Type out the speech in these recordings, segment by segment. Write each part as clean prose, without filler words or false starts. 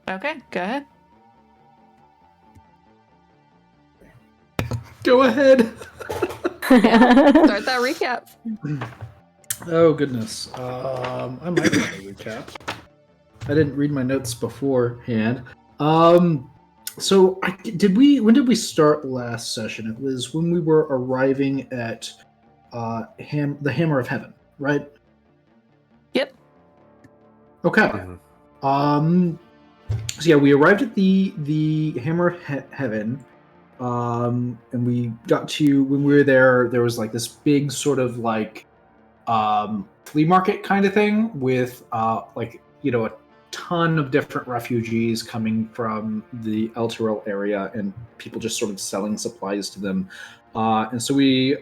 Okay, go ahead. Go ahead. Start that recap. Oh goodness. I might have a recap. I didn't read my notes beforehand. So when did we start last session? It was when we were arriving at the Hammer of Heaven, right? Yep. Okay. Mhm. So yeah, we arrived at the Hammer of Heaven. And we got to, when we were there was like this big sort of like flea market kind of thing with like, you know, a ton of different refugees coming from the El Terrell area and people just sort of selling supplies to them. And so we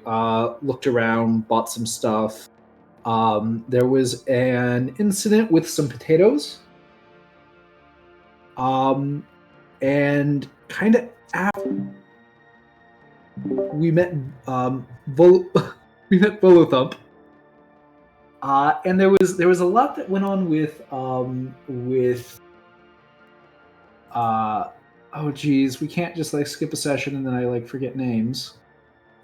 looked around, bought some stuff. There was an incident with some potatoes. And kind of after we met we met Volothump. And there was a lot that went on with oh geez, we can't just like skip a session and then I like forget names.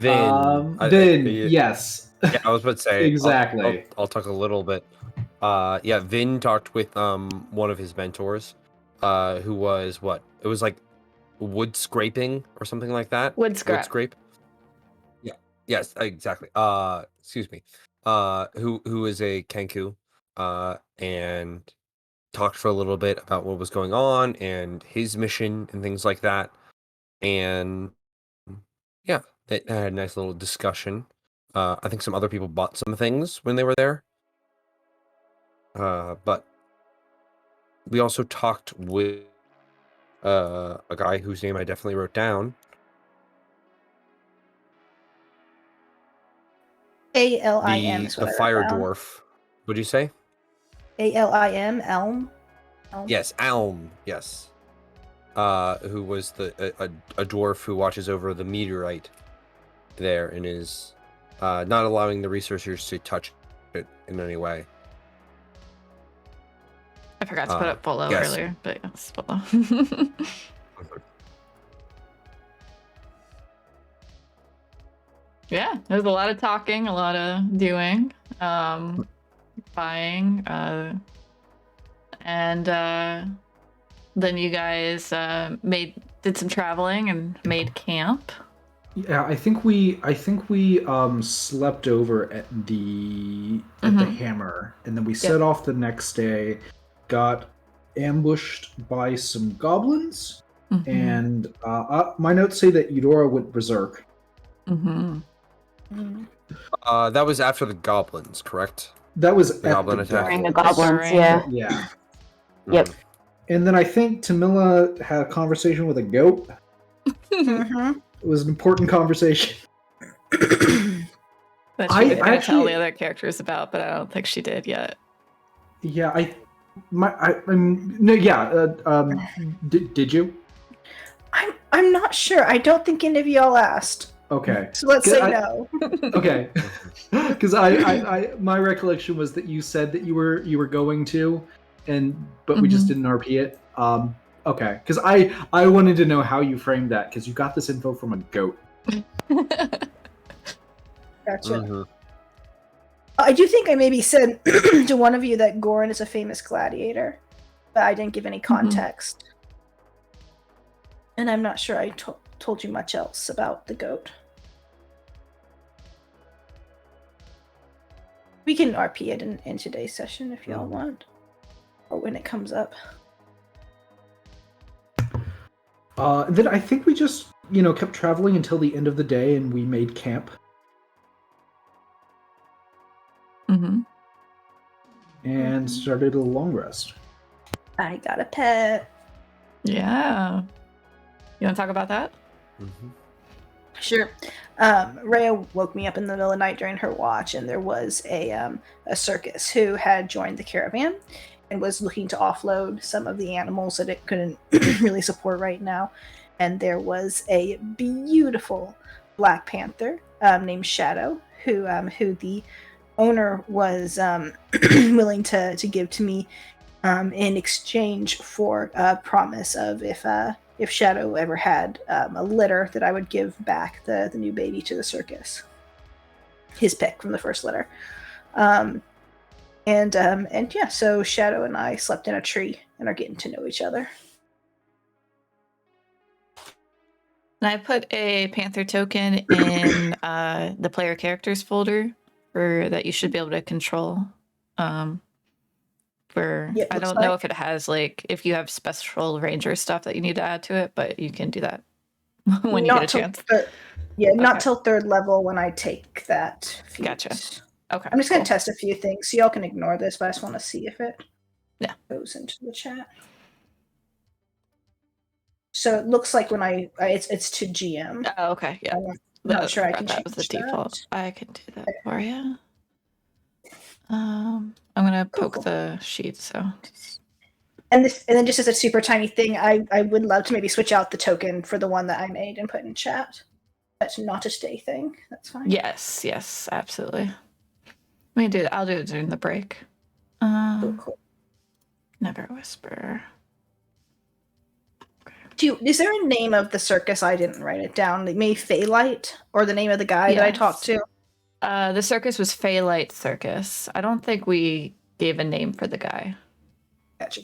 Vin. Vin, yes. Yeah, I was about to say exactly. I'll talk a little bit. Yeah, Vin talked with one of his mentors, who was what? It was like wood scraping or something like that. Wood scrap. Wood scrape. Yeah. Yes, exactly. Excuse me. Who is a Kenku, and talked for a little bit about what was going on and his mission and things like that. And yeah, it had a nice little discussion. I think some other people bought some things when they were there. But we also talked with a guy whose name I definitely wrote down. A-L-I-M is what The I wrote fire down. dwarf. What'd you say? A-L-I-M, Elm. Yes, Alm. Yes. Who was a dwarf who watches over the meteorite there and is not allowing the researchers to touch it in any way. I forgot to put up Polo yes. earlier, but yes, Polo. Yeah, there's a lot of talking, a lot of doing, buying, and then you guys did some traveling and made camp. Yeah, I think we slept over at the Hammer, and then we set off the next day, got ambushed by some goblins, and my notes say that Eudora went berserk. That was after the goblins, correct? That was the goblin attack. During the goblins, yeah. Yeah. Yep. And then I think Tamila had a conversation with a goat. It was an important conversation. That she was going to tell the other characters about, but I don't think she did yet. Yeah, did you? I'm not sure. I don't think any of y'all asked. Okay. So let's say no. Okay. Because I my recollection was that you said that you were going to, but we just didn't RP it. Okay. Because I wanted to know how you framed that, because you got this info from a goat. Gotcha. I do think I maybe said to one of you that Goran is a famous gladiator, but I didn't give any context. And I'm not sure I told you much else about the goat. We can RP it in today's session if y'all want, or when it comes up. Then I think we just, kept traveling until the end of the day, and we made camp. And started a long rest. I got a pet. Yeah. You want to talk about that? Sure. Rhea woke me up in the middle of the night during her watch, and there was a circus who had joined the caravan and was looking to offload some of the animals that it couldn't really support right now. And there was a beautiful Black Panther named Shadow, who the owner was willing to give to me in exchange for a promise of if Shadow ever had a litter, that I would give back the new baby to the circus. His pick from the first litter. And yeah, so Shadow and I slept in a tree and are getting to know each other. And I put a Panther token in the player characters folder that you should be able to control. I don't know if it has if you have special ranger stuff that you need to add to it, but you can do that when you get a chance. Not till 3rd level when I take that feat. Gotcha. Okay. I'm just going to test a few things, so y'all can ignore this, but I just want to see if it goes into the chat. So it looks like when it's to GM. Oh, okay. Yeah. I'm not sure I can that change was the default. that. I can do that for you. I'm gonna poke the sheet. So. And then just as a super tiny thing, I would love to maybe switch out the token for the one that I made and put in chat. That's not a stay thing. That's fine. Yes, absolutely. I'll do it during the break. Cool. Never whisper. Is there a name of the circus? I didn't write it down. Maybe Faylight, or the name of the guy that I talked to? The circus was Faylight Circus. I don't think we gave a name for the guy. Gotcha.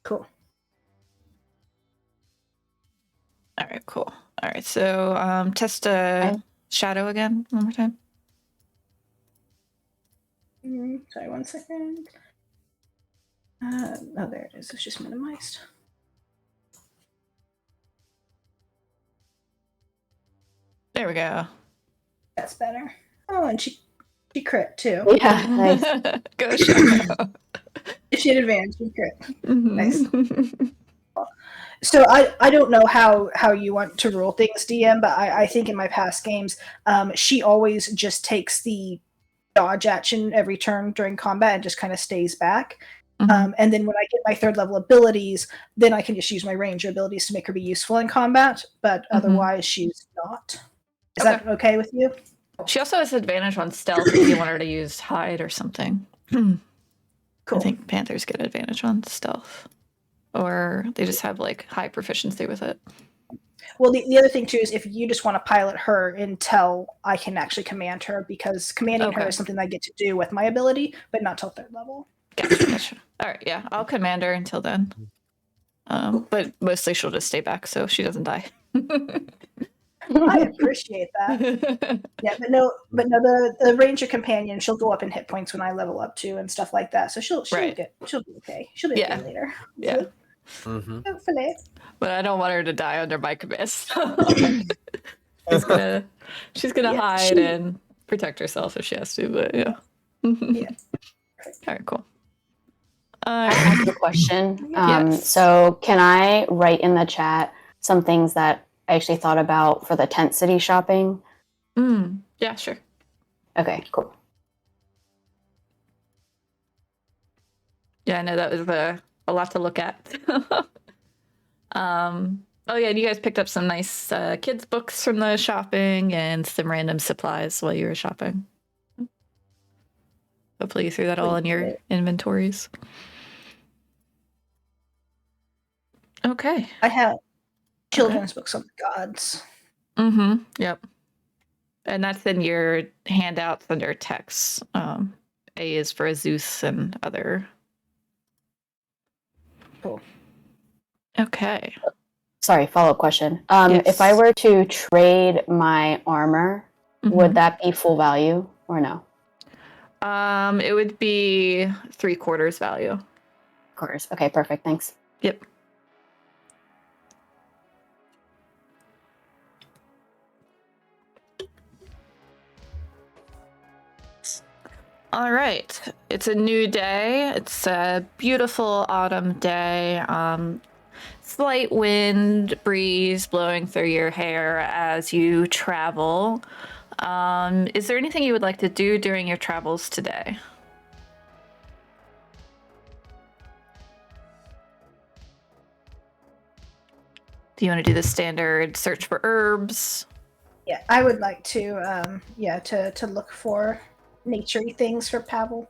Cool. All right, cool. All right, so test Shadow again one more time. Sorry, 1 second. Oh, there it is. It's just minimized. There we go. That's better. Oh, and she crit too. Yeah, nice. Go Shadow. If she had advantage, she crit. Mm-hmm. Nice. So I don't know how you want to rule things, DM, but I think in my past games, she always just takes the dodge action every turn during combat and just kind of stays back. Mm-hmm. And then when I get my 3rd level abilities, then I can just use my ranger abilities to make her be useful in combat, but otherwise she's not. Is that okay with you? She also has advantage on stealth if you want her to use hide or something. Cool. I think Panthers get advantage on stealth. Or they just have high proficiency with it. Well, the other thing too is if you just want to pilot her until I can actually command her, because commanding her is something I get to do with my ability, but not till 3rd level. Gotcha. All right, yeah, I'll command her until then. But mostly she'll just stay back so she doesn't die. I appreciate that. Yeah, but no, the ranger companion, she'll go up in hit points when I level up too and stuff like that. So she'll be okay. She'll be okay later. Yeah. Hopefully. But I don't want her to die under my command. So she's gonna hide and protect herself if she has to. But yeah. Yeah. All right. Cool. I have a question. Yes. So can I write in the chat some things that I actually thought about for the tent city shopping? Yeah, sure. Okay, cool. Yeah, I know that was a lot to look at. Oh yeah, and you guys picked up some nice kids' books from the shopping and some random supplies while you were shopping. Hopefully you threw that all in your inventories. Okay. I have children's books on the gods. Yep. And that's in your handouts under text. A is for Zeus and other. Cool. Okay. Sorry, follow-up question. Yes. If I were to trade my armor, would that be full value or no? It would be 3/4 value. Quarters. Okay, perfect. Thanks. Yep. All right. It's a new day. It's a beautiful autumn day. Slight wind breeze blowing through your hair as you travel. Is there anything you would like to do during your travels today? Do you want to do the standard search for herbs? Yeah, I would like to to look for naturey things for Pavel.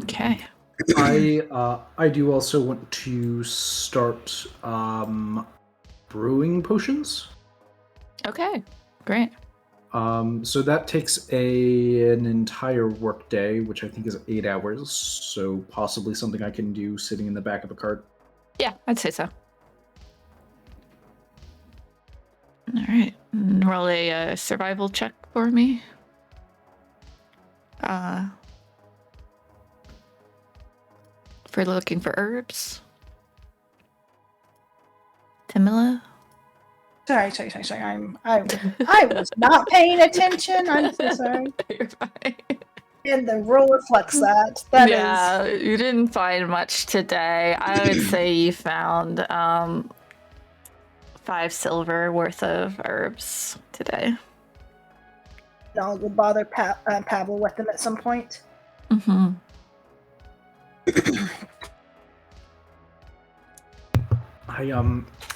Okay. I do also want to start brewing potions. Okay. Great. So that takes an entire workday, which I think is 8 hours. So possibly something I can do sitting in the back of a cart. Yeah, I'd say so. All right. Roll a survival check for me. For looking for herbs. Timila? Sorry. I was not paying attention. I'm so sorry. You're fine. And the roll reflects that. That is. You didn't find much today. I would say you found 5 silver worth of herbs today. I'll go bother Pavel with them at some point. Mm-hmm.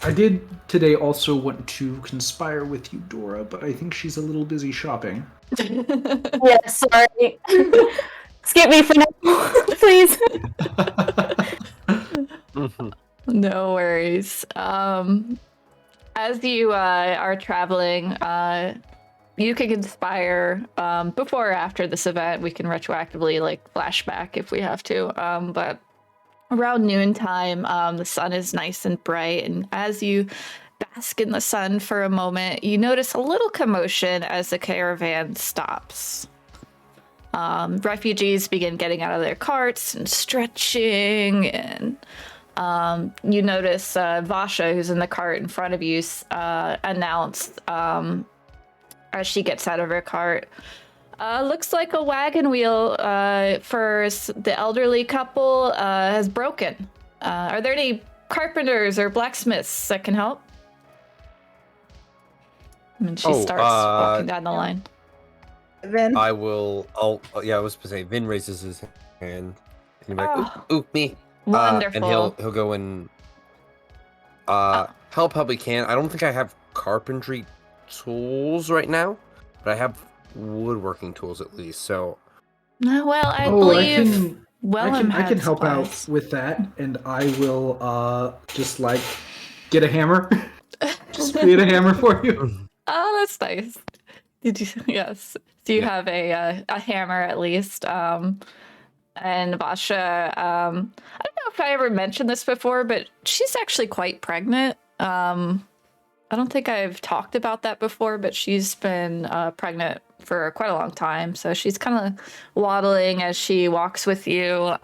I did today also want to conspire with you, Dora, but I think she's a little busy shopping. Yeah, sorry. Skip me for now, please. No worries. As you are traveling, you can conspire before or after this event. We can retroactively flashback if we have to. But around noontime, the sun is nice and bright, and as you bask in the sun for a moment, you notice a little commotion as the caravan stops. Refugees begin getting out of their carts and stretching, and you notice Vasha, who's in the cart in front of you, announce as she gets out of her cart, looks like a wagon wheel for the elderly couple has broken. Are there any carpenters or blacksmiths that can help? And she starts walking down the line. Vin? I was supposed to say, Vin raises his hand. And he's like, ooh, me. Wonderful. And he'll go and help how we can. I don't think I have carpentry tools right now, but I have woodworking tools at least. So, well, I believe I can help out with that, and I will just get a hammer. Just create a hammer for you. Oh, that's nice. Did you? Yes. So you have a hammer at least. And Vasha, I don't know if I ever mentioned this before, but she's actually quite pregnant. I don't think I've talked about that before, but she's been pregnant for quite a long time. So she's kind of waddling as she walks with you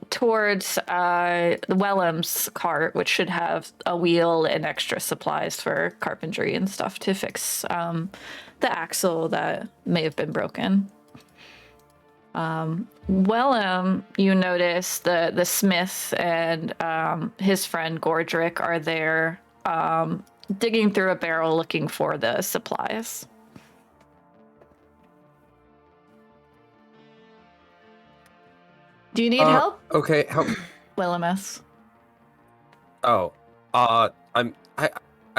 towards Wellham's cart, which should have a wheel and extra supplies for carpentry and stuff to fix the axle that may have been broken. Wellham, you notice the smith and his friend Gordrick are there digging through a barrel looking for the supplies. Do you need help? Okay, help. Wellham. Oh, I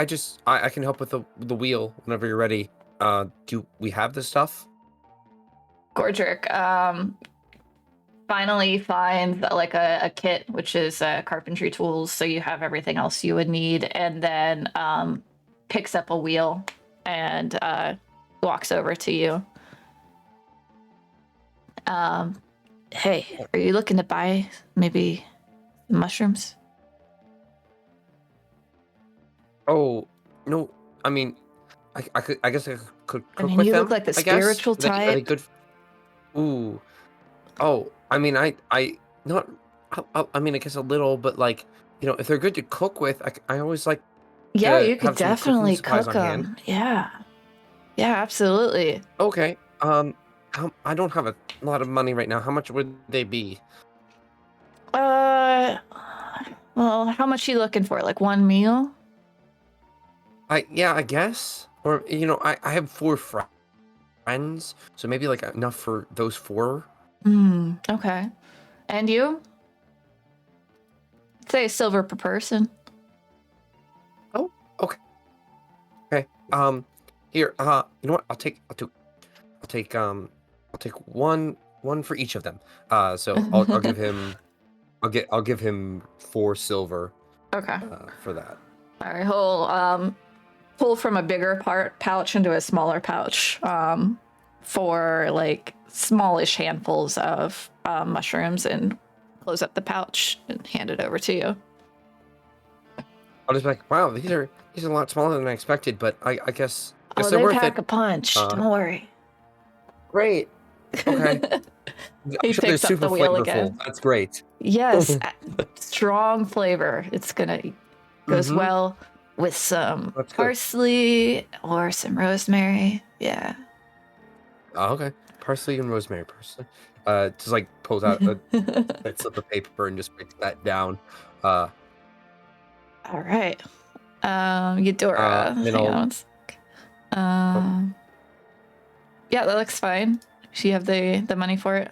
can help with the wheel whenever you're ready. Do we have the stuff? Gordrick finally finds a kit, which is carpentry tools, so you have everything else you would need, and then picks up a wheel and walks over to you. Hey, are you looking to buy maybe mushrooms? Oh, no. I mean, I guess I could cook I mean, with you them, look like the I guess. spiritual type. Are they good? Ooh. Oh, I mean, I guess a little, but if they're good to cook with, I always like. Yeah, to you could have some cooking definitely supplies cook on hand. them. Yeah, absolutely. Okay. I don't have a lot of money right now. How much would they be? Well, how much are you looking for? Like one meal? I guess. Or I have 4 friends, so maybe enough for those 4. Okay. And you? Say a silver per person. Oh, okay. Okay. Here, you know what? I'll take one for each of them. So I'll give him, I'll give him 4 silver. Okay. For that. All right, he'll pull from a bigger pouch into a smaller pouch for like smallish handfuls of mushrooms, and close up the pouch and hand it over to you. I'll just be like, wow, these are a lot smaller than I expected, but I guess Oh, they're they worth pack it. a punch. Don't worry. Great. Okay. He I'm sure they're picks up super the wheel flavorful. again. That's great. Yes, strong flavor. It's goes well with some parsley or some rosemary. Yeah. Oh, okay. Parsley and rosemary. Parsley. Just like pulls out a slip of paper and just writes that down. All right. Eudora. Then Hang on. Yeah, that looks fine. Do you have the money for it?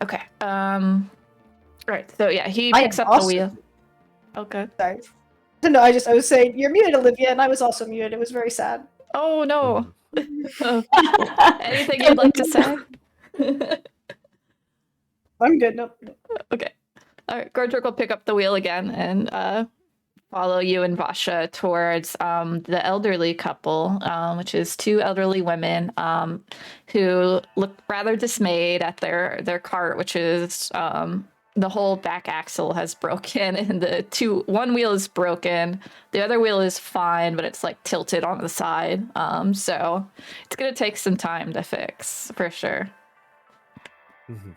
Okay. Right. So yeah, he picks up the wheel. Okay. Sorry. No, I was saying you're muted, Olivia, and I was also muted. It was very sad. Oh no. Anything you'd like to say? I'm good. Nope. Okay. All right. Gordrick will pick up the wheel again and follow you and Vasha towards the elderly couple, which is 2 elderly women who look rather dismayed at their cart, which is the whole back axle has broken, and one wheel is broken. The other wheel is fine, but it's like tilted on the side. So it's gonna take some time to fix for sure. Mm-hmm.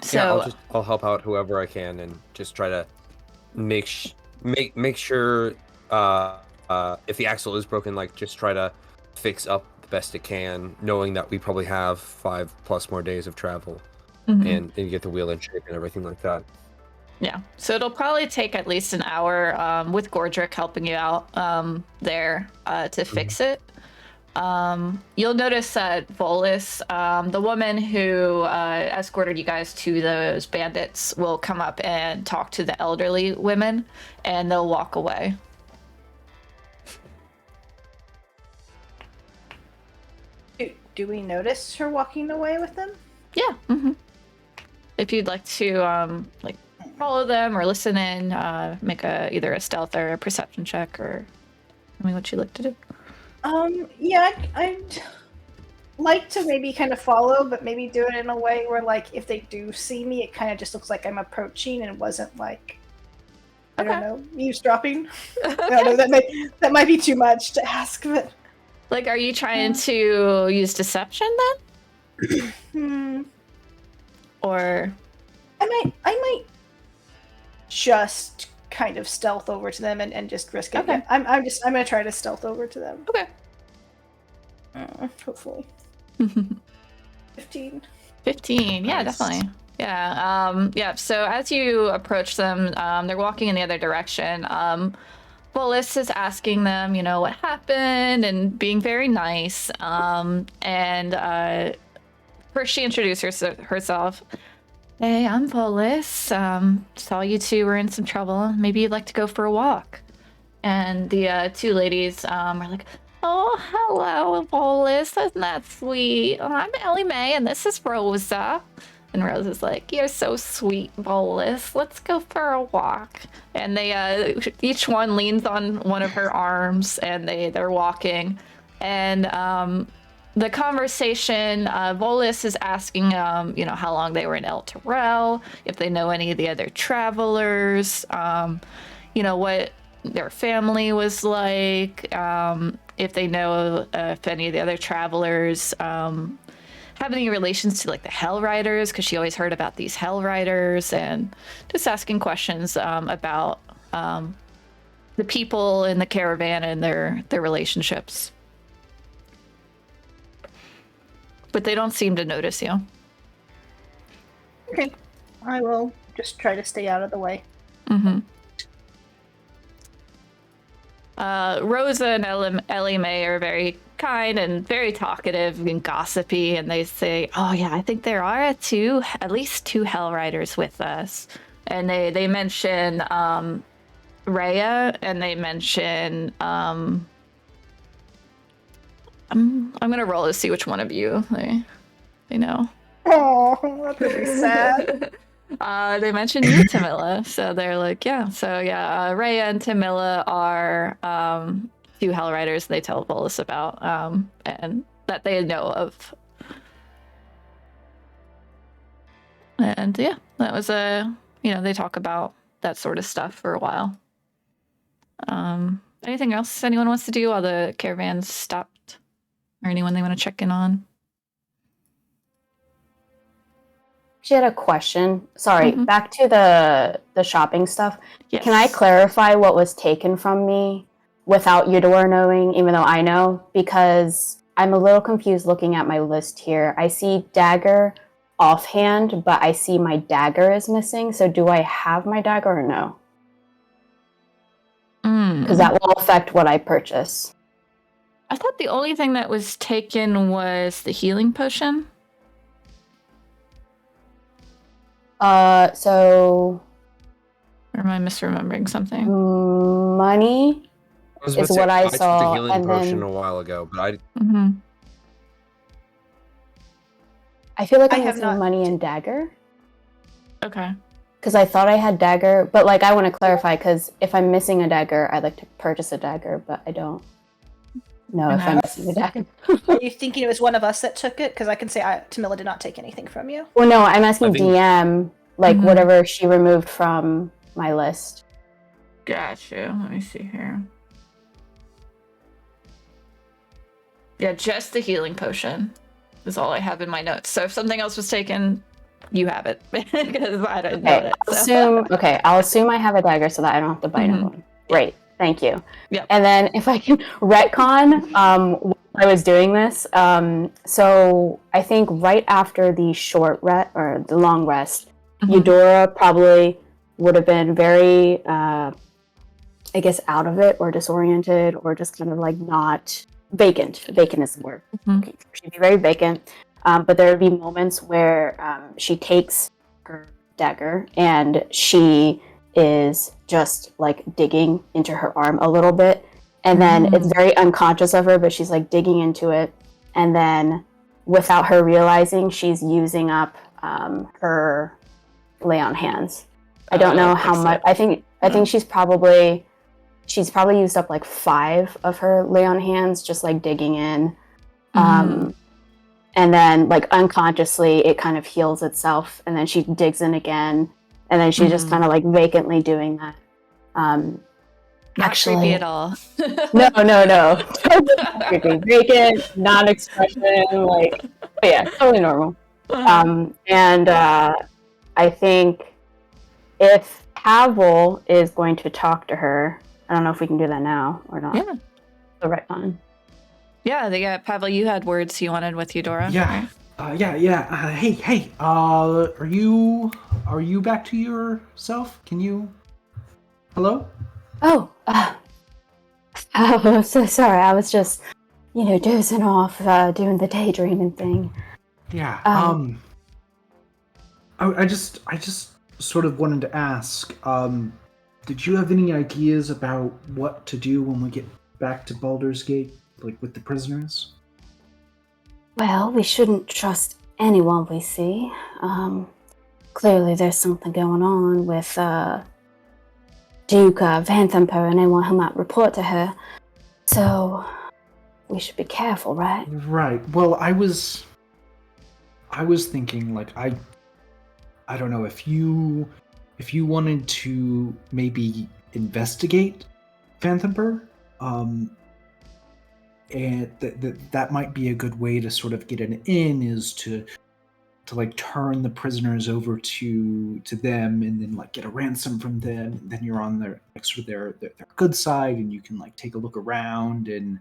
So yeah, I'll help out whoever I can and just try to make sure if the axle is broken, like just try to fix up the best it can, knowing that we probably have 5+ more days of travel. And get the wheel in shape and everything like that. Yeah, so it'll probably take at least an hour with Gordrick helping you out there to fix it. You'll notice that Volus, the woman who escorted you guys to those bandits, will come up and talk to the elderly women, and they'll walk away. Do we notice her walking away with them? Yeah. If you'd like to like follow them or listen in, make either a stealth or a perception check, or tell me what you'd like to do. Yeah, I'd like to maybe kind of follow, but maybe do it in a way where, like, if they do see me, it kind of just looks like I'm approaching and wasn't like, I don't know, eavesdropping. I don't know, that might be too much to ask, but like, are you trying to use deception then? Or I might just kind of stealth over to them and just risk it. Okay. I'm gonna try to stealth over to them. Okay. Hopefully. 15. 15. Yeah, Nice. definitely. Yeah. Yeah. So as you approach them, they're walking in the other direction. Volus is asking them, what happened, and being very nice. And first she introduces herself. Hey, I'm Volus. Saw you 2 were in some trouble. Maybe you'd like to go for a walk. And the 2 ladies are like, oh, hello, Volus. Isn't that sweet? I'm Ellie Mae, and this is Rosa. And Rosa's like, you're so sweet, Volus. Let's go for a walk. And they each one leans on one of her arms, and they're walking. And the conversation, Volus is asking, how long they were in El Terrell, if they know any of the other travelers, what their family was like, if they know if any of the other travelers have any relations to like the Hell Riders, because she always heard about these Hell Riders, and just asking questions about the people in the caravan and their relationships. But they don't seem to notice you. Okay. I will just try to stay out of the way. Rosa and Ellie Mae are very kind and very talkative and gossipy, and they say, oh yeah, I think there are at least 2 Hell Riders with us. And they mention Rhea, and they mention I'm gonna roll to see which one of you they know. Oh, that's really sad. They mentioned you, Tamila, so they're like, yeah. So yeah, Rhea and Tamila are two Hell Riders they tell Volus about, and that they know of. And yeah, that was they talk about that sort of stuff for a while. Anything else anyone wants to do while the caravan's stopped? Or anyone they want to check in on? She had a question. Sorry, Mhm. back to the shopping stuff. Yes. Can I clarify what was taken from me without Eudora knowing, even though I know? Because I'm a little confused looking at my list here. I see dagger offhand, but I see my dagger is missing. So do I have my dagger or no? Because that will affect what I purchase. I thought the only thing that was taken was the healing potion. So... Or am I misremembering something? Money is what I saw. took the healing and potion then a while ago, but I feel like I I'm have missing not- money and dagger. Okay. Because I thought I had dagger, but like I want to clarify, because if I'm missing a dagger, I'd like to purchase a dagger, but I don't know if I'm missing a dagger. Are you thinking it was one of us that took it? Because I can say Tamila did not take anything from you. Well, no, I'm asking DM, like Mhm. whatever she removed from my list. Got you. Let me see here. Yeah, just the healing potion is all I have in my notes. So if something else was taken, you have it because I don't know Okay, it. I'll assume I have a dagger so that I don't have to buy another one. Great, thank you. Yep. And then if I can retcon, while I was doing this, so I think right after the short rest or the long rest, Eudora probably would have been very, I guess, out of it or disoriented or just kind of like not vacant. Vacant is the word. Okay. She'd be very vacant. But there would be moments where she takes her dagger and she is just like digging into her arm a little bit. And then it's very unconscious of her, but she's like digging into it. And then without her realizing, she's using up her lay on hands. I don't know how much. I think she's probably used up like 5 of her lay on hands, just like digging in. And then, like, unconsciously, it kind of heals itself, and then she digs in again, and then she's just kind of, like, vacantly doing that. Not actually, creepy at all. No. Totally creepy. Vacant, non-expression, like, but yeah, totally normal. And I think if Pavel is going to talk to her, I don't know if we can do that now or not. Yeah. The retcon. Yeah, Pavel, you had words you wanted with Eudora. Yeah. Right? Hey. Are you back to yourself? Can you? Hello? Oh, I'm so sorry. I was just, dozing off, doing the daydreaming thing. Yeah. I just sort of wanted to ask. Did you have any ideas about what to do when we get back to Baldur's Gate, like with the prisoners? Well, we shouldn't trust anyone we see. Clearly there's something going on with Duke Vanthamper and anyone who might report to her. So we should be careful, right? Right. Well, I was thinking, like, I don't know if you wanted to maybe investigate Vanthamper, and that might be a good way to sort of get an in, is to like turn the prisoners over to them and then like get a ransom from them, and then you're on their like sort of their good side, and you can like take a look around. And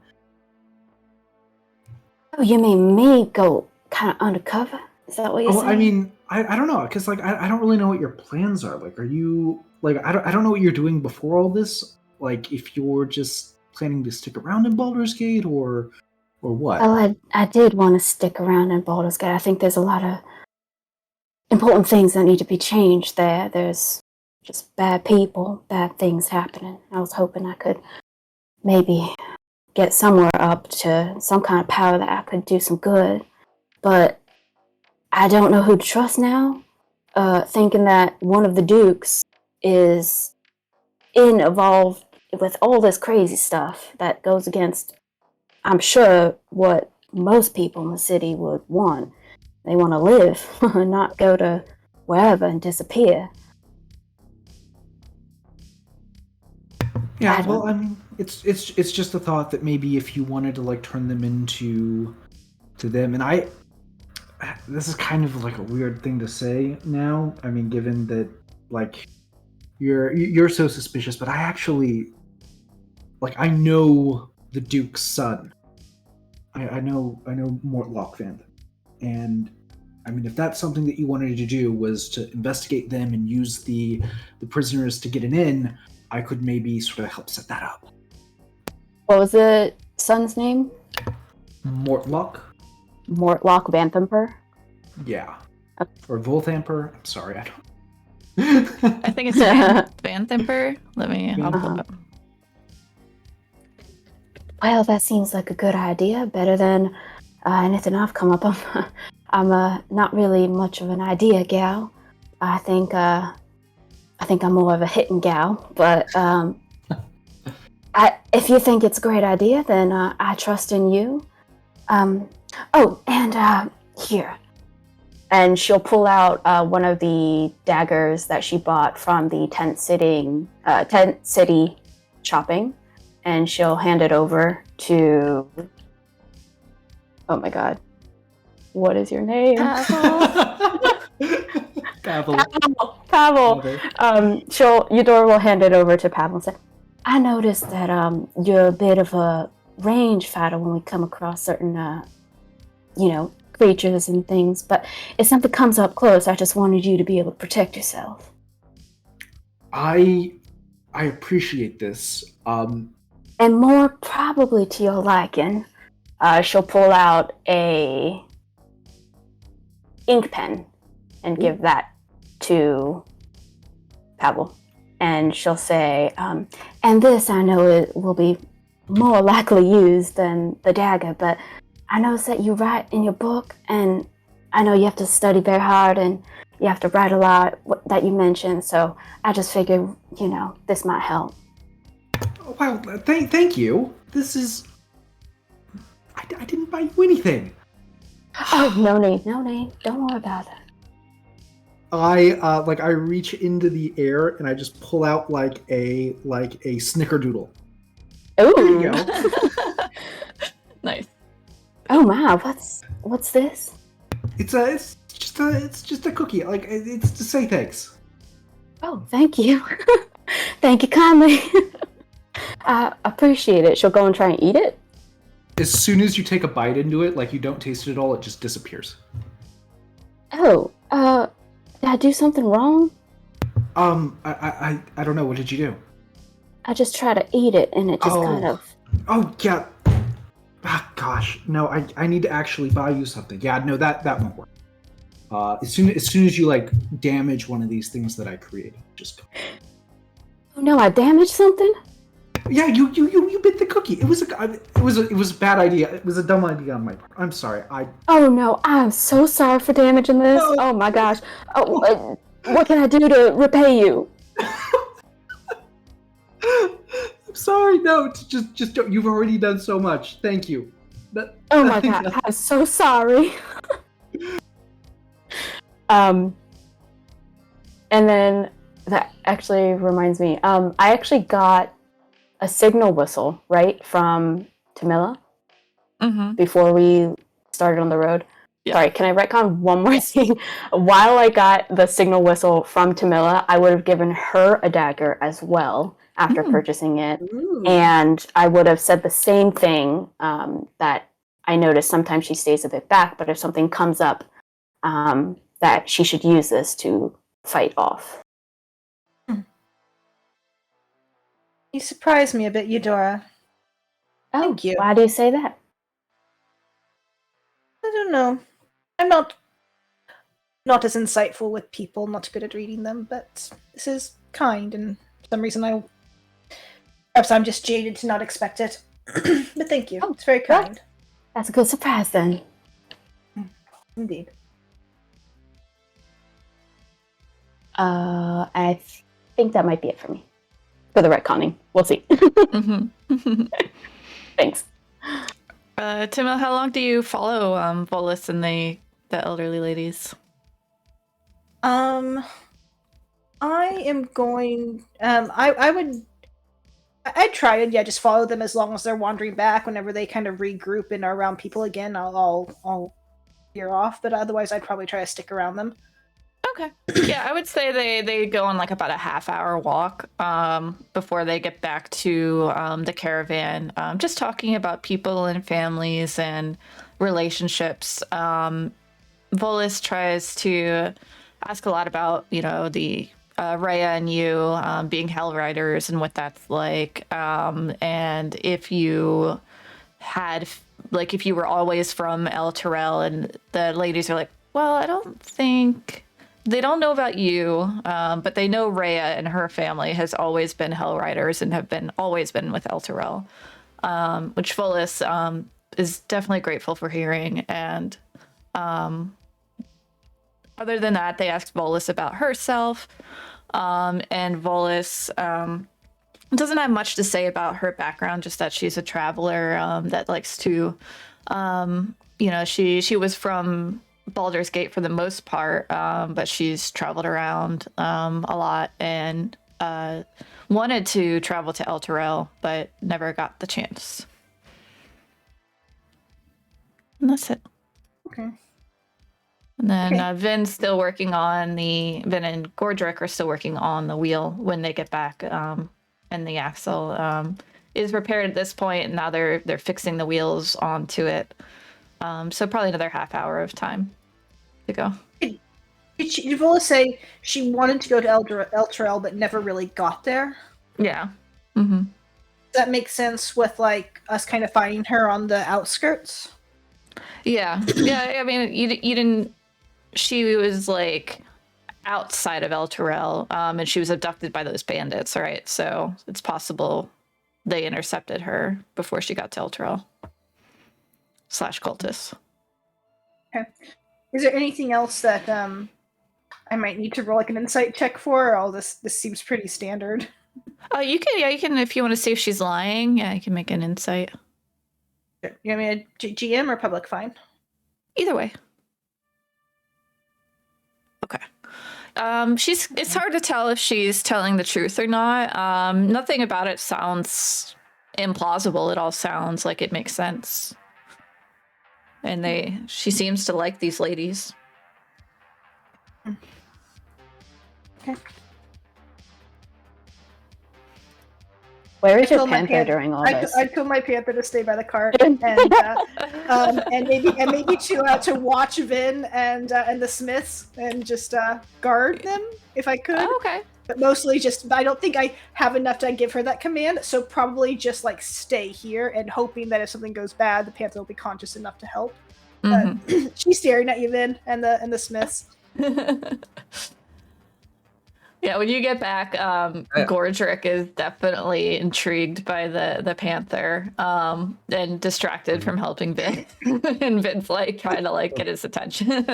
Oh, you mean me go kind of undercover? Is that what you're saying? I mean, I don't know, because like I don't really know what your plans are. Like, are you like I don't know what you're doing before all this. Like, if you're just planning to stick around in Baldur's Gate or what? Well, I did want to stick around in Baldur's Gate. I think there's a lot of important things that need to be changed there. There's, just bad people, bad things happening. I was hoping I could maybe get somewhere up to some kind of power that I could do some good. But I don't know who to trust now, thinking that one of the dukes is involved with all this crazy stuff that goes against, I'm sure, what most people in the city would want. They want to live, not go to wherever and disappear. Yeah, well, I mean, it's just a thought that maybe if you wanted to like turn them into to them, and this is kind of like a weird thing to say now. I mean, given that like you're so suspicious, but I actually like I know the Duke's son. I know Mortlock Van, and I mean, if that's something that you wanted to do was to investigate them and use the prisoners to get an in, I could maybe sort of help set that up. What was the son's name? Mortlock? Mortlock Vanthamper? Yeah. Okay. Or Volthamper? I'm sorry, I don't... I think it's Vanthamper. I'll pull it up. Well, that seems like a good idea. Better than anything I've come up on. I'm not really much of an idea gal. I think I'm more of a hitting gal. But if you think it's a great idea, then I trust in you. Here. And she'll pull out one of the daggers that she bought from the tent city shopping, and she'll hand it over to. Oh my God, what is your name? Pavel. Pavel. Eudora will hand it over to Pavel and say, "I noticed that you're a bit of a range fighter when we come across certain, creatures and things, but if something comes up close, I just wanted you to be able to protect yourself." I appreciate this. And more probably to your liking, she'll pull out a ink pen and give that to Pavel. And she'll say, and this I know it will be more likely used than the dagger, but I noticed that you write in your book, and I know you have to study very hard and you have to write a lot that you mentioned, so I just figured, this might help. Wow, thank you. This is... I didn't buy you anything. Oh, no need. Don't worry about it. I reach into the air and I just pull out like a snickerdoodle. Ooh. There you go. Nice. Oh my, what's this? It's just a cookie. Like, it's to say thanks. Oh, thank you. Thank you kindly. I appreciate it. She'll go and try and eat it. As soon as you take a bite into it, like you don't taste it at all, it just disappears. Oh, did I do something wrong? I don't know. What did you do? I just try to eat it and it just kind of... Oh, yeah. Ah, gosh. No, I need to actually buy you something. Yeah, no, that won't work. As soon as you like damage one of these things that I created, just go. Oh no, I damaged something? Yeah, you bit the cookie. It was a bad idea. It was a dumb idea on my part. I'm sorry. Oh no, I'm so sorry for damaging this. Oh my gosh. Oh, what can I do to repay you? I'm sorry. No, just don't. You've already done so much. Thank you. Oh my God, I'm so sorry. And then that actually reminds me. I actually got a signal whistle, right, from Tamila before we started on the road. Yeah. Sorry, can I retcon one more thing? While I got the signal whistle from Tamila, I would have given her a dagger as well after purchasing it. Ooh. And I would have said the same thing, that I noticed sometimes she stays a bit back, but if something comes up, that she should use this to fight off. You surprised me a bit, Eudora. Oh, thank you. Why do you say that? I don't know. I'm not as insightful with people, not good at reading them, but this is kind, and for some reason perhaps I'm just jaded to not expect it. But thank you. It's very kind. That's a good surprise then. Indeed. I think that might be it for me. For the retconning. We'll see. Thanks. Timil, how long do you follow Volus and the elderly ladies? I am going. I'd try and just follow them as long as they're wandering back. Whenever they kind of regroup and are around people again, I'll veer off. But otherwise, I'd probably try to stick around them. Okay. Yeah, I would say they go on like about a half-hour walk before they get back to the caravan. Just talking about people and families and relationships. Volus tries to ask a lot about, the Rhea and you being Hell Riders and what that's like. And if you had, if you were always from El Terrell, and the ladies are like, well, I don't think... They don't know about you, but they know Rhea and her family has always been Hell Riders and have always been with El Terrell, which Volus is definitely grateful for hearing. And other than that, they asked Volus about herself, and Volus doesn't have much to say about her background, just that she's a traveler that likes to, she was from Baldur's Gate for the most part, but she's traveled around a lot and wanted to travel to El Terrell, but never got the chance. And that's it. Okay. And then Vin and Gordrick are still working on the wheel when they get back, and the axle is repaired at this point, and now they're fixing the wheels onto it. So probably another half hour of time to go. Did Volus say she wanted to go to El Terrell but never really got there? Yeah. Mm-hmm. Does that make sense with us kind of finding her on the outskirts? Yeah. I mean, you didn't. She was outside of El Terrell, and she was abducted by those bandits, right? So it's possible they intercepted her before she got to El Terrell. /cultists. Okay. Is there anything else that I might need to roll an insight check for? Or all this seems pretty standard. You can if you want to see if she's lying. Yeah, you can make an insight. Sure. You want me a GM or public fine? Either way. Okay. It's hard to tell if she's telling the truth or not. Nothing about it sounds implausible. It all sounds like it makes sense. And she seems to like these ladies. Okay. Where is your panther during all this? I told my panther to stay by the cart and maybe to watch Vin and the Smiths and just guard them if I could. Oh, okay. But mostly I don't think I have enough to give her that command, so probably just stay here and hoping that if something goes bad, the panther will be conscious enough to help. Mm-hmm. She's staring at you, Vin, and the Smiths. Yeah, when you get back, Gordrick is definitely intrigued by the panther and distracted from helping Vin. And Vin's trying to get his attention.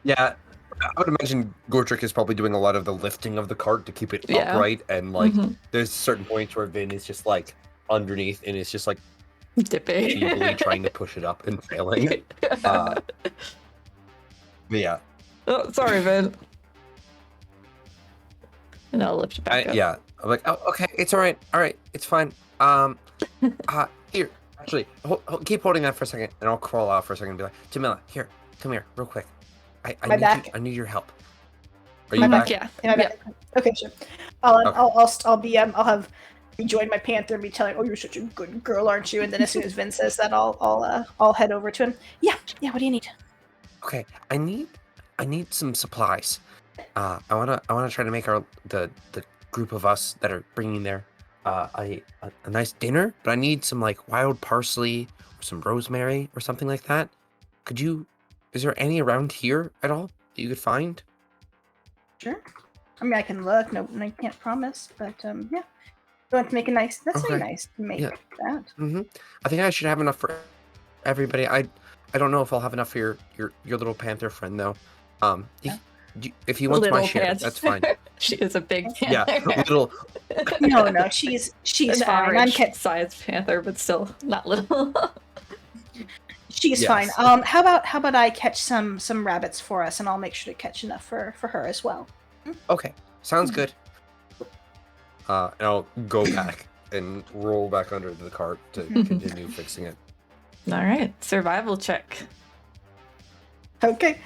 Yeah. I would imagine Gordrick is probably doing a lot of the lifting of the cart to keep it upright, and there's certain points where Vin is just underneath and it's just dipping, feebly trying to push it up and failing. But yeah. Oh, sorry, Vin. And I'll lift it back up. Yeah. I'm like, oh, okay, it's all right, it's fine. Here, actually, keep holding that for a second, and I'll crawl out for a second and be like, Jamila, here, come here, real quick. I need your help. Are you back? Yeah. Okay, sure. I'll have rejoined my panther and be telling, oh, you're such a good girl, aren't you? And then as soon as Vin says that, I'll head over to him. Yeah. What do you need? Okay, I need some supplies. I wanna try to make the group of us that are bringing there a nice dinner, but I need some wild parsley or some rosemary or something like that. Is there any around here at all that you could find? Sure. I mean, I can look. No, I can't promise. But yeah, you want to make a nice. That's Okay. very nice to make Yeah. that. I think I should have enough for everybody. I don't know if I'll have enough for your little panther friend though. If he wants my Little share, panther. that's fine. She is a big Yeah, panther. little. No, she's An fine. I'm average sized panther, but still not little. She's Yes. fine. How about I catch some rabbits for us, and I'll make sure to catch enough for her as well. Okay, sounds good. And I'll go back and roll back under the cart to continue fixing it. All right, survival check. Okay.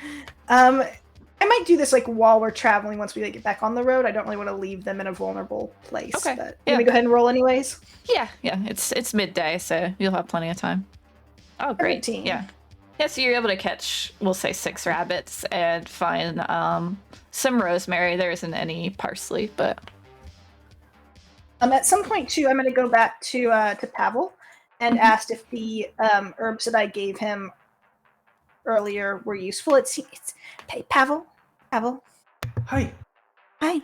I might do this like while we're traveling. Once we get back on the road, I don't really want to leave them in a vulnerable place. Okay, But yeah. Can we go ahead and roll anyways? Yeah, it's midday, so you'll have plenty of time. Oh, great. 13. Yeah. Yeah, so you're able to catch, we'll say, 6 rabbits and find some rosemary. There isn't any parsley, but At some point too, I'm going to go back to Pavel and asked if the herbs that I gave him earlier were useful. It's hey, Pavel. Hi. Hi.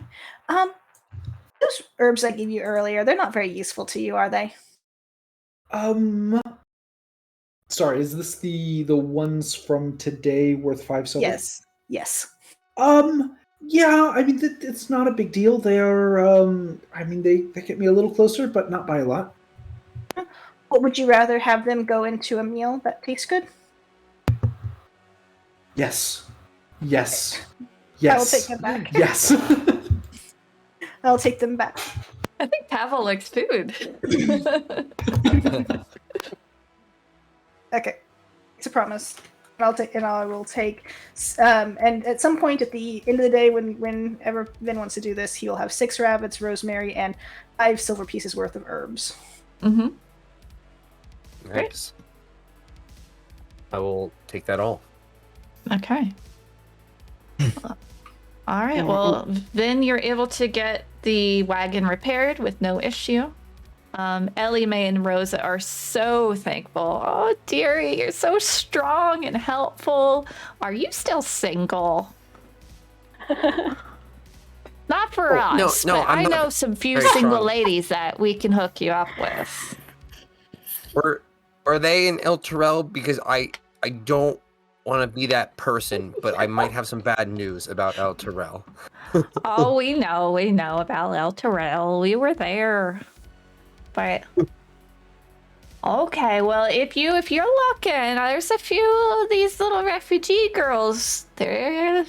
Those herbs I gave you earlier, they're not very useful to you, are they? Sorry, is this the ones from today worth 5 silver? Yes. Yeah, I mean, it's not a big deal. They are, I mean, they get me a little closer, but not by a lot. What would you rather have them go into a meal that tastes good? Yes. I will take them back. Yes. I'll take them back. I think Pavel likes food. Okay, it's a promise. I will take. And at some point at the end of the day, whenever Vin wants to do this, he will have 6 rabbits, rosemary, and 5 silver pieces worth of herbs. Mm-hmm. Nice. I will take that all. Okay. All right. Well, then you're able to get the wagon repaired with no issue. Ellie, May, and Rosa are so thankful. Oh, dearie, you're so strong and helpful. Are you still single? Not for us, no, but I'm I not know some few very single strong. ladies that we can hook you up with. Are they in El Terrell? Because I don't want to be that person, but I might have some bad news about El Terrell. Oh, we know about El Terrell. We were there. But okay, well, if you're looking, there's a few of these little refugee girls. They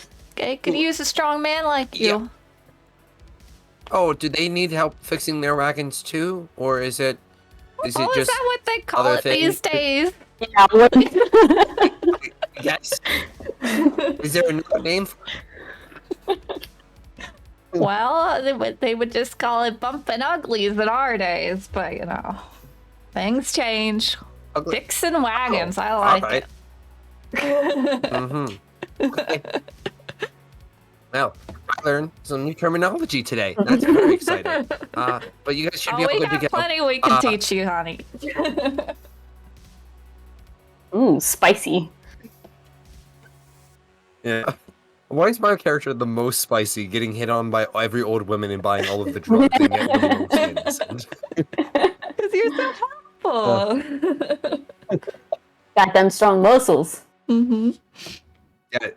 could use a strong man like you. Yeah. Oh, do they need help fixing their wagons too, or is it Is just that what they call other it these things? days? Yeah. Yes? Is there another name? Well, they would just call it bumping uglies in our days, but things change. Ugly. Fixing wagons, I All like right. it. Okay. Well, I learned some new terminology today. That's very exciting. But you guys should be all we good to got go. plenty we can teach you, honey. Ooh, spicy. Yeah. Why is my character the most spicy, getting hit on by every old woman and buying all of the drugs and yet living on skins? Because you're so helpful. Got them strong muscles. Mm-hmm.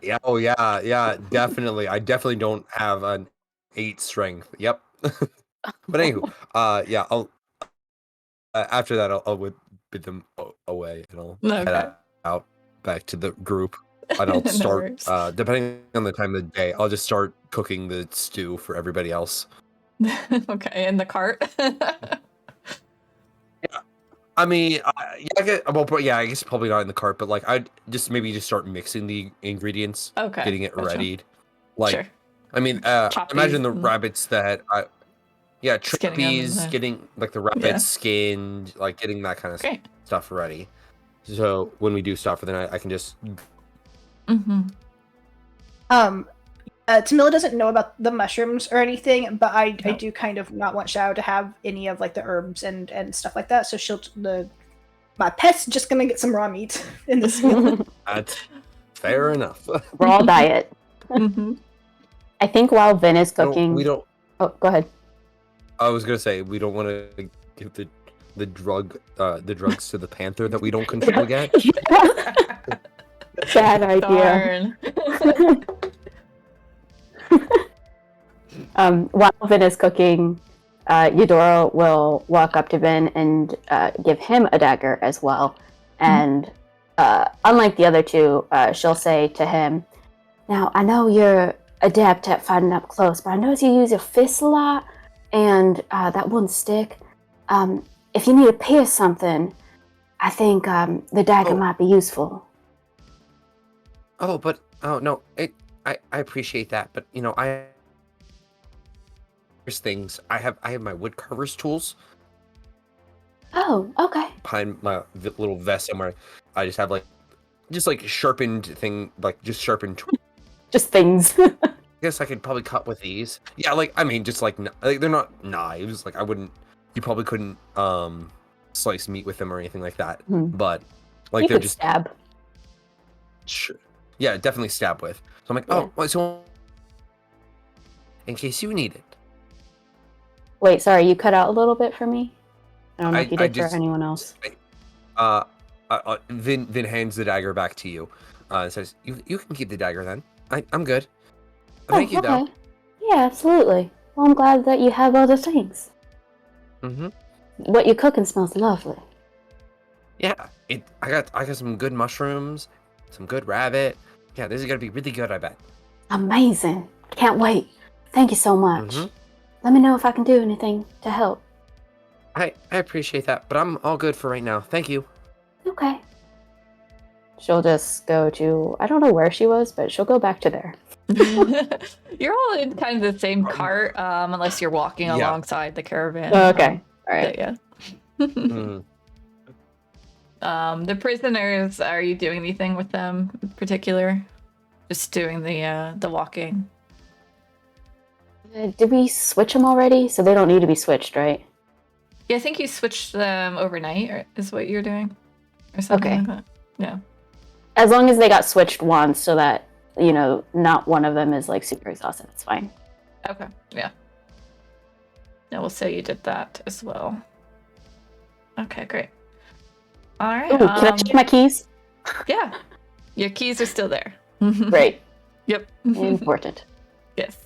Yeah. Oh, yeah. Definitely. I definitely don't have an 8 strength. Yep. But anywho, yeah. I'll after that, I'll bid them away and I'll head out back to the group. And I'll start, depending on the time of the day, I'll just start cooking the stew for everybody else. Okay, in the cart. Yeah, I mean, I guess probably not in the cart, but like I'd just start mixing the ingredients, Okay, getting it gotcha. readied. Like, Sure. I mean, Chop imagine these the and- rabbits that Skinning them trippies, and getting like the rabbits skinned, like getting that kind of Great. stuff ready. So when we do stuff for the night, I can just. Mm-hmm. Tamila doesn't know about the mushrooms or anything, but I do kind of not want Shadow to have any of like the herbs and stuff like that. So my pet's just gonna get some raw meat in this meal. That's fair enough. Raw diet. Mm-hmm. I think while Vin is cooking... We don't. Oh, go ahead. I was gonna say we don't want to give the drugs to the panther that we don't control yet. Bad idea. While Vin is cooking, Eudora will walk up to Vin and give him a dagger as well. And unlike the other two, she'll say to him, "Now, I know you're adept at fighting up close, but I notice you use your fists a lot and that one stick. If you need to pierce something, I think the dagger might be useful." Oh, but no, I appreciate that, but there's things I have my wood carver's tools. Oh, okay. Behind my little vest somewhere, I just have sharpened just things. I guess I could probably cut with these. Yeah, they're not knives. Like you probably couldn't slice meat with them or anything like that. But you they're could just stab. Sure. Yeah, definitely stab with. So I'm like, so in case you need it. Wait, sorry, you cut out a little bit for me. I don't know if you did for anyone else. Vin hands the dagger back to you. And says, "You can keep the dagger then. I'm good. Thank you, though." Yeah, absolutely. Well, I'm glad that you have other things. Mm-hmm. What you're cooking smells lovely. Yeah, I got some good mushrooms, some good rabbit. Yeah, this is gonna be really good, I bet. Amazing. Can't wait. Thank you so much. Let me know if I can do anything to help. I appreciate that, but I'm all good for right now. Thank you. Okay. She'll just go to, I don't know where she was, but she'll go back to there. You're all in kind of the same cart, unless you're walking alongside the caravan. Okay. All right. Yeah. The prisoners, are you doing anything with them in particular? Just doing the walking. Did we switch them already? So they don't need to be switched, right? Yeah, I think you switched them overnight, is what you're doing, or something like that. Yeah. As long as they got switched once, so that not one of them is super exhausted. It's fine. Okay. Yeah. Yeah, we'll say you did that as well. Okay, great. All right. Ooh, can I check my keys? Yeah. Your keys are still there. Great. Yep. Important. Yes.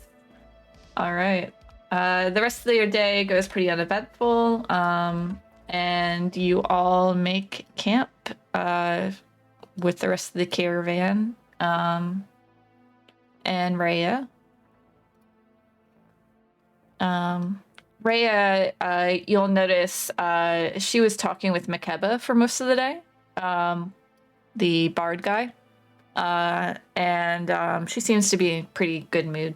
All right. The rest of your day goes pretty uneventful. And you all make camp with the rest of the caravan. And Rhea. Rhea, you'll notice she was talking with Makeba for most of the day, the bard guy, and she seems to be in pretty good mood.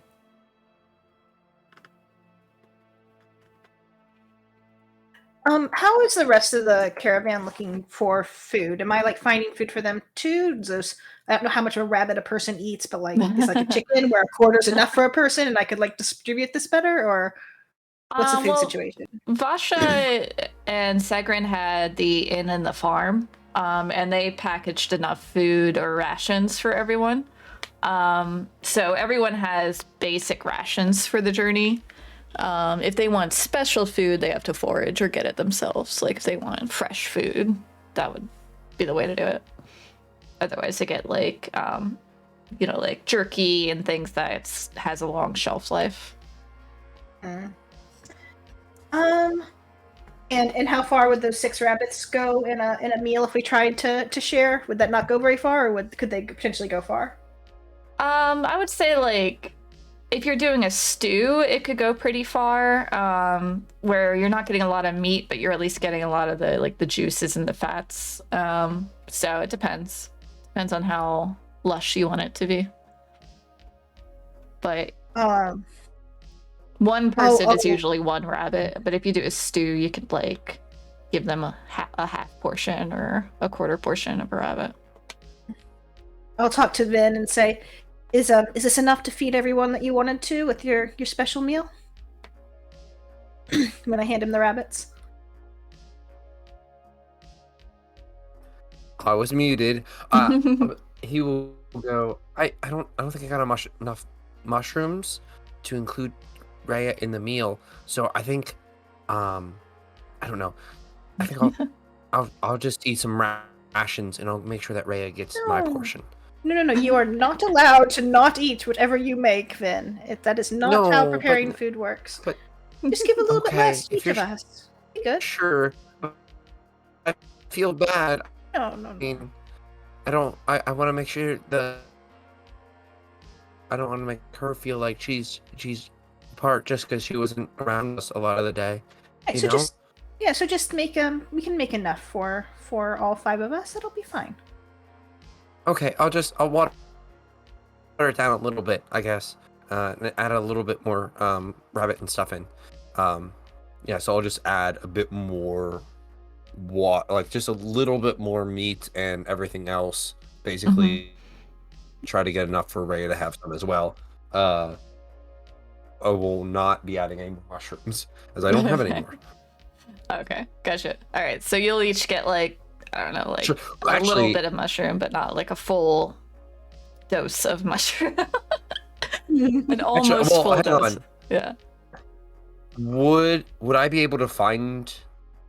How is the rest of the caravan looking for food? Am I finding food for them too? I don't know how much of a rabbit a person eats, but is a chicken where a quarter's enough for a person, and I could distribute this better, or what's the food situation? Vasha and Segrin had the inn and the farm, and they packaged enough food or rations for everyone. So everyone has basic rations for the journey. If they want special food, they have to forage or get it themselves. If they want fresh food, that would be the way to do it. Otherwise, they get jerky and things that has a long shelf life. And how far would those 6 rabbits go in a meal if we tried to share? Would that not go very far, or could they potentially go far? I would say if you're doing a stew, it could go pretty far, where you're not getting a lot of meat, but you're at least getting a lot of the juices and the fats. So it depends. Depends on how lush you want it to be. But one person is usually one rabbit, but if you do a stew, you could give them a half portion or a quarter portion of a rabbit. I'll talk to Vin and say, Is this enough to feed everyone that you wanted to with your special meal? When I hand him the rabbits. I was muted. He will go. I don't think I got enough mushrooms to include Rhea in the meal. So I think, I don't know. I think I'll just eat some rations and I'll make sure that Rhea gets my portion. No. You are not allowed to not eat whatever you make, Vin. That is not how preparing food works. But just give a little bit less to each of us. Be good. Sure. I feel bad. No. I mean, I want to make sure I don't want to make her feel like she's apart just because she wasn't around us a lot of the day. Right, so just make we can make enough for all 5 of us. That'll be fine. Okay, I'll water it down a little bit, I guess. And add a little bit more rabbit and stuff in. Yeah, so I'll just add a bit more like just a little bit more meat and everything else. Basically, try to get enough for Rhea to have some as well. I will not be adding any more mushrooms as I don't have any more. Okay, gotcha. All right, so you'll each get like, I don't know, like Sure. a little bit of mushroom, but not like a full dose of mushroom. An almost full dose. Yeah. Would I be able to find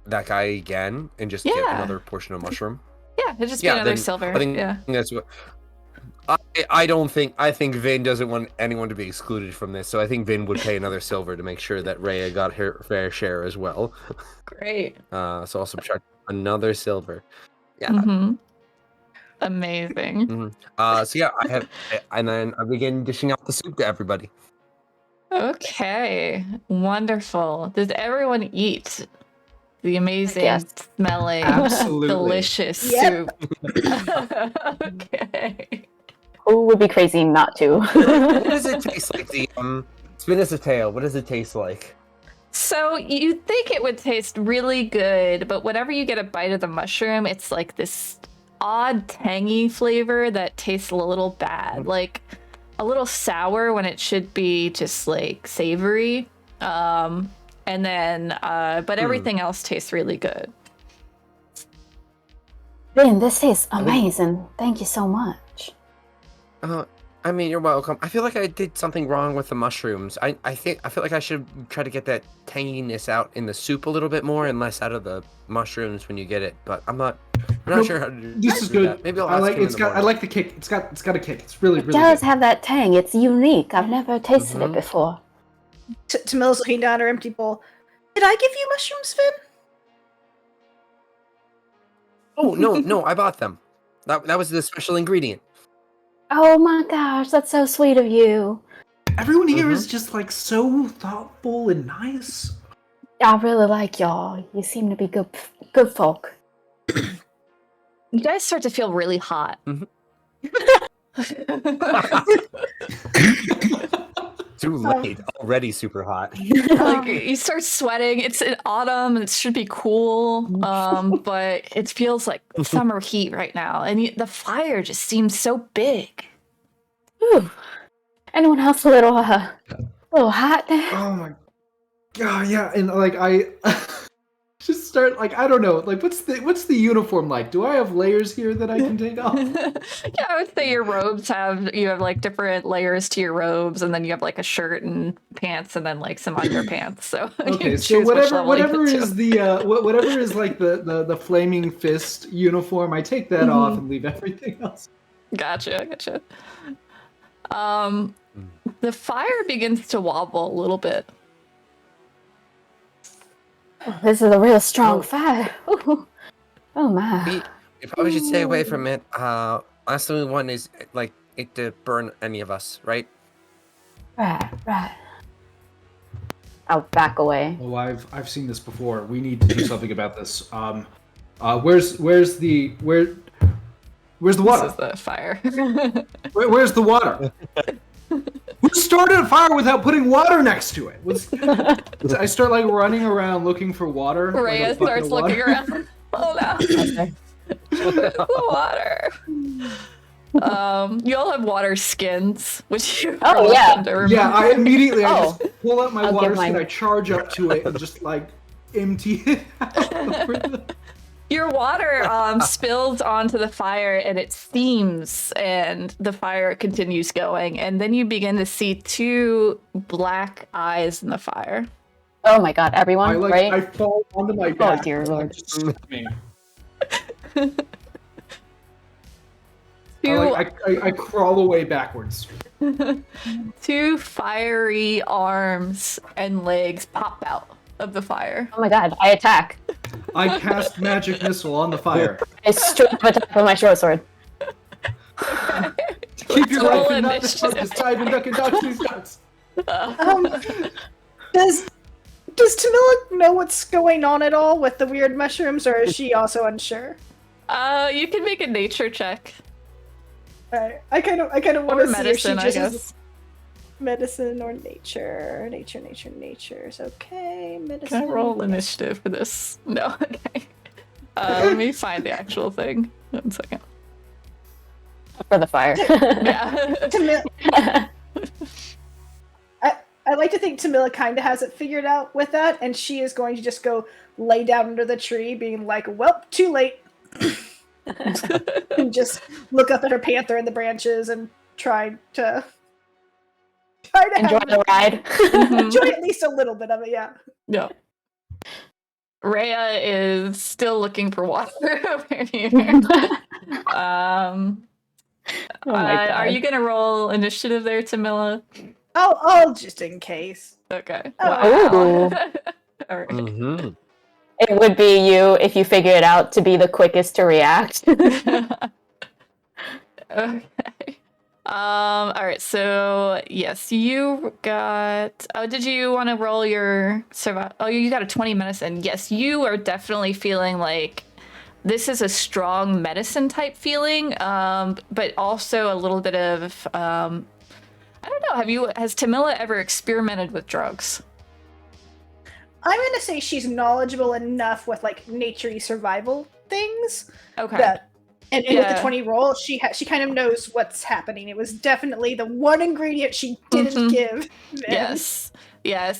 that guy again and just get another portion of mushroom? Yeah, it'd just be another silver. I think that's what. I think Vin doesn't want anyone to be excluded from this, so I think Vin would pay another silver to make sure that Rhea got her fair share as well. Great. So I'll subtract another silver. Yeah. Mm-hmm. Amazing. So yeah, and then I begin dishing out the soup to everybody. Okay, wonderful. Does everyone eat the amazing smelling, delicious soup? Okay. Who would be crazy not to? What does it taste like? Spin us a tale. What does it taste like? So you'd think it would taste really good, but whenever you get a bite of the mushroom, it's like this odd tangy flavor that tastes a little bad, like a little sour when it should be just like savory. And then, but everything else tastes really good. Vin, this tastes amazing. Thank you so much. I mean, you're welcome. I feel like I did something wrong with the mushrooms. I feel like I should try to get that tanginess out in the soup a little bit more and less out of the mushrooms when you get it. But I'm not sure how to do. This is good. That. Maybe I like it's got. I like the kick. It's got a kick. It's really It does good. have that tang. It's unique. I've never tasted it before. Tamilla's looking down her empty bowl. Did I give you mushrooms, Finn? Oh no! I bought them. That was the special ingredient. Oh my gosh, that's so sweet of you. Everyone here is just like so thoughtful and nice. I really like y'all. You seem to be good folk. You guys start to feel really hot. Too late. Already super hot. Like you start sweating. It's in autumn and it should be cool, but it feels like summer heat right now, and the fire just seems so big. Ooh. Anyone else a little hot there? Oh my god, yeah, and like I just start like I don't know, like what's the uniform like? Do I have layers here that I can take off? Yeah, I would say your robes have like different layers to your robes, and then you have like a shirt and pants, and then like some underpants. So okay, so whatever is the whatever is like the flaming fist uniform, I take that off and leave everything else. Gotcha. The fire begins to wobble a little bit. Oh, this is a real strong fire. Ooh. Oh my. We probably should stay away from it. Last thing we want is like it to burn any of us, right? Right. I'll back away. Oh, I've seen this before. We need to do something about this. Where's the water? This is the fire. Where's the water? Who started a fire without putting water next to it? I start like running around looking for water. Rhea starts looking around. Oh no. The water. You all have water skins, which you to remember. Yeah, I immediately I just pull out my I'll water give skin, mine. I charge up to it and just like empty it out. Your water spills onto the fire and it steams and the fire continues going. And then you begin to see 2 black eyes in the fire. Oh my god, everyone, right? I fall onto my back. Oh dear lord. I crawl away backwards. 2 fiery arms and legs pop out of the fire. Oh my god, I attack. I cast magic missile on the fire. I straight up attack with my short sword. Keep your Roll life and not initiative. just dive and duck and dodge these guys. Does Tamila know what's going on at all with the weird mushrooms, or is she also unsure? You can make a nature check. I kind of want Or to see if she medicine, I just guess. is medicine or nature. Nature is okay. Medicine. Can I roll initiative for this? No, okay. Let me find the actual thing. 1 second. For the fire. Yeah. I like to think Tamila kind of has it figured out with that, and she is going to just go lay down under the tree, being like, "Well, too late," and just look up at her panther in the branches and try to Enjoy the ride. enjoy at least a little bit of it. Yeah. No. Rhea is still looking for water over here. Oh my God. Are you gonna roll initiative there, Tamila? I'll just in case. Okay. Oh. Wow. Ooh. All right. Mm-hmm. It would be you if you figure it out to be the quickest to react. Okay. All right. So yes, you got. Oh, did you want to roll your survival? Oh, you got a 20 medicine. Yes, you are definitely feeling like this is a strong medicine type feeling, but also a little bit of. I don't know. Has Tamila ever experimented with drugs? I'm gonna say she's knowledgeable enough with like nature-y survival things. Okay. That, and with Yeah. the 20 roll, she kind of knows what's happening. It was definitely the one ingredient she didn't give. them. Yes.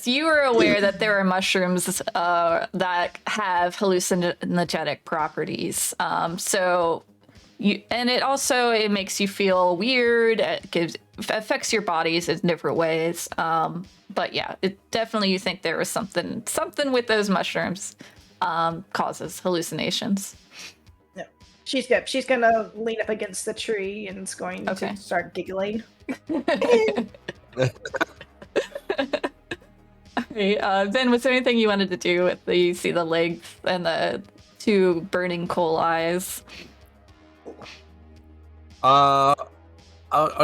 You are aware that there are mushrooms that have hallucinogenic properties. It makes you feel weird. It affects your bodies in different ways. But yeah, you think there was something with those mushrooms causes hallucinations. Yeah. She's good. She's gonna lean up against the tree and is going Okay. to start giggling. Okay, Ben, was there anything you wanted to do with you see the legs and the 2 burning coal eyes? I'll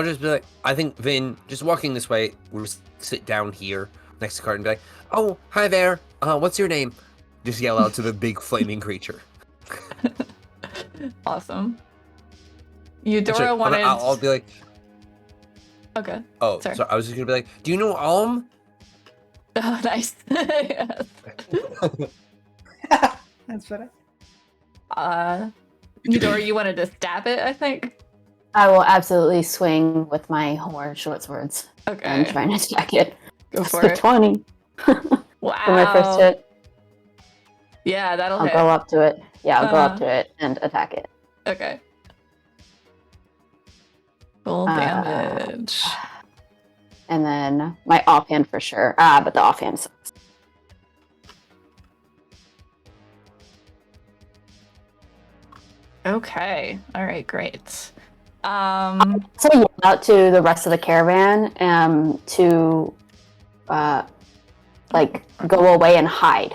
just be like, I think Vin, just walking this way, we'll just sit down here next to Cart and be like, "Oh, hi there. What's your name?" Just yell out to the big flaming creature. Awesome. Eudora Actually, wanted. I'll be like, Okay. oh, Sorry. so I was just gonna be like, "Do you know Alm?" Oh, nice. Yes. That's funny. Eudora, you wanted to stab it, I think. I will absolutely swing with my horn short swords and Okay. try and attack it. Go That's for the it. 20 Wow. for my first hit. Yeah, that'll I'll hit. go up to it. Yeah, I'll go up to it and attack it. Okay. Full damage. And then my offhand for sure. But the offhand sucks. Okay. All right. Great. So yell out to the rest of the caravan to go away and hide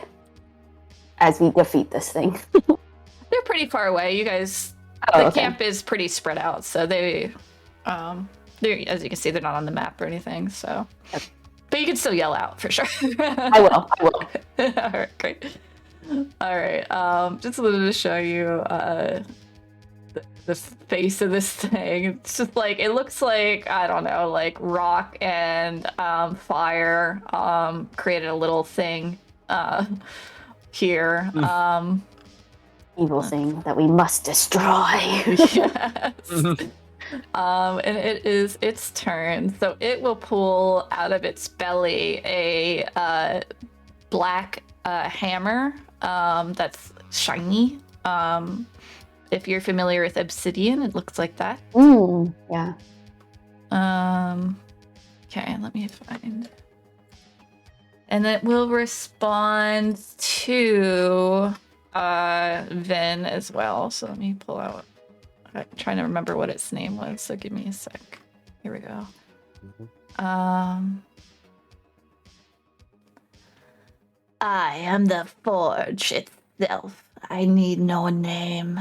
as we defeat this thing. They're pretty far away. You guys. Oh, The okay. camp is pretty spread out, so they're as you can see, they're not on the map or anything. So, Okay. but you can still yell out for sure. I will. All right, great. All right, just wanted to show you the face of this thing. It's just like it looks like, I don't know, like rock and fire created a little thing here. Evil thing that we must destroy. Yes. And it is its turn, so it will pull out of its belly a black hammer that's shiny. If you're familiar with obsidian, it looks like that. Yeah. Okay, let me find. And it will respond to Vin as well. So let me pull out. I'm trying to remember what its name was, so give me a sec. Here we go. I am the forge itself. I need no name.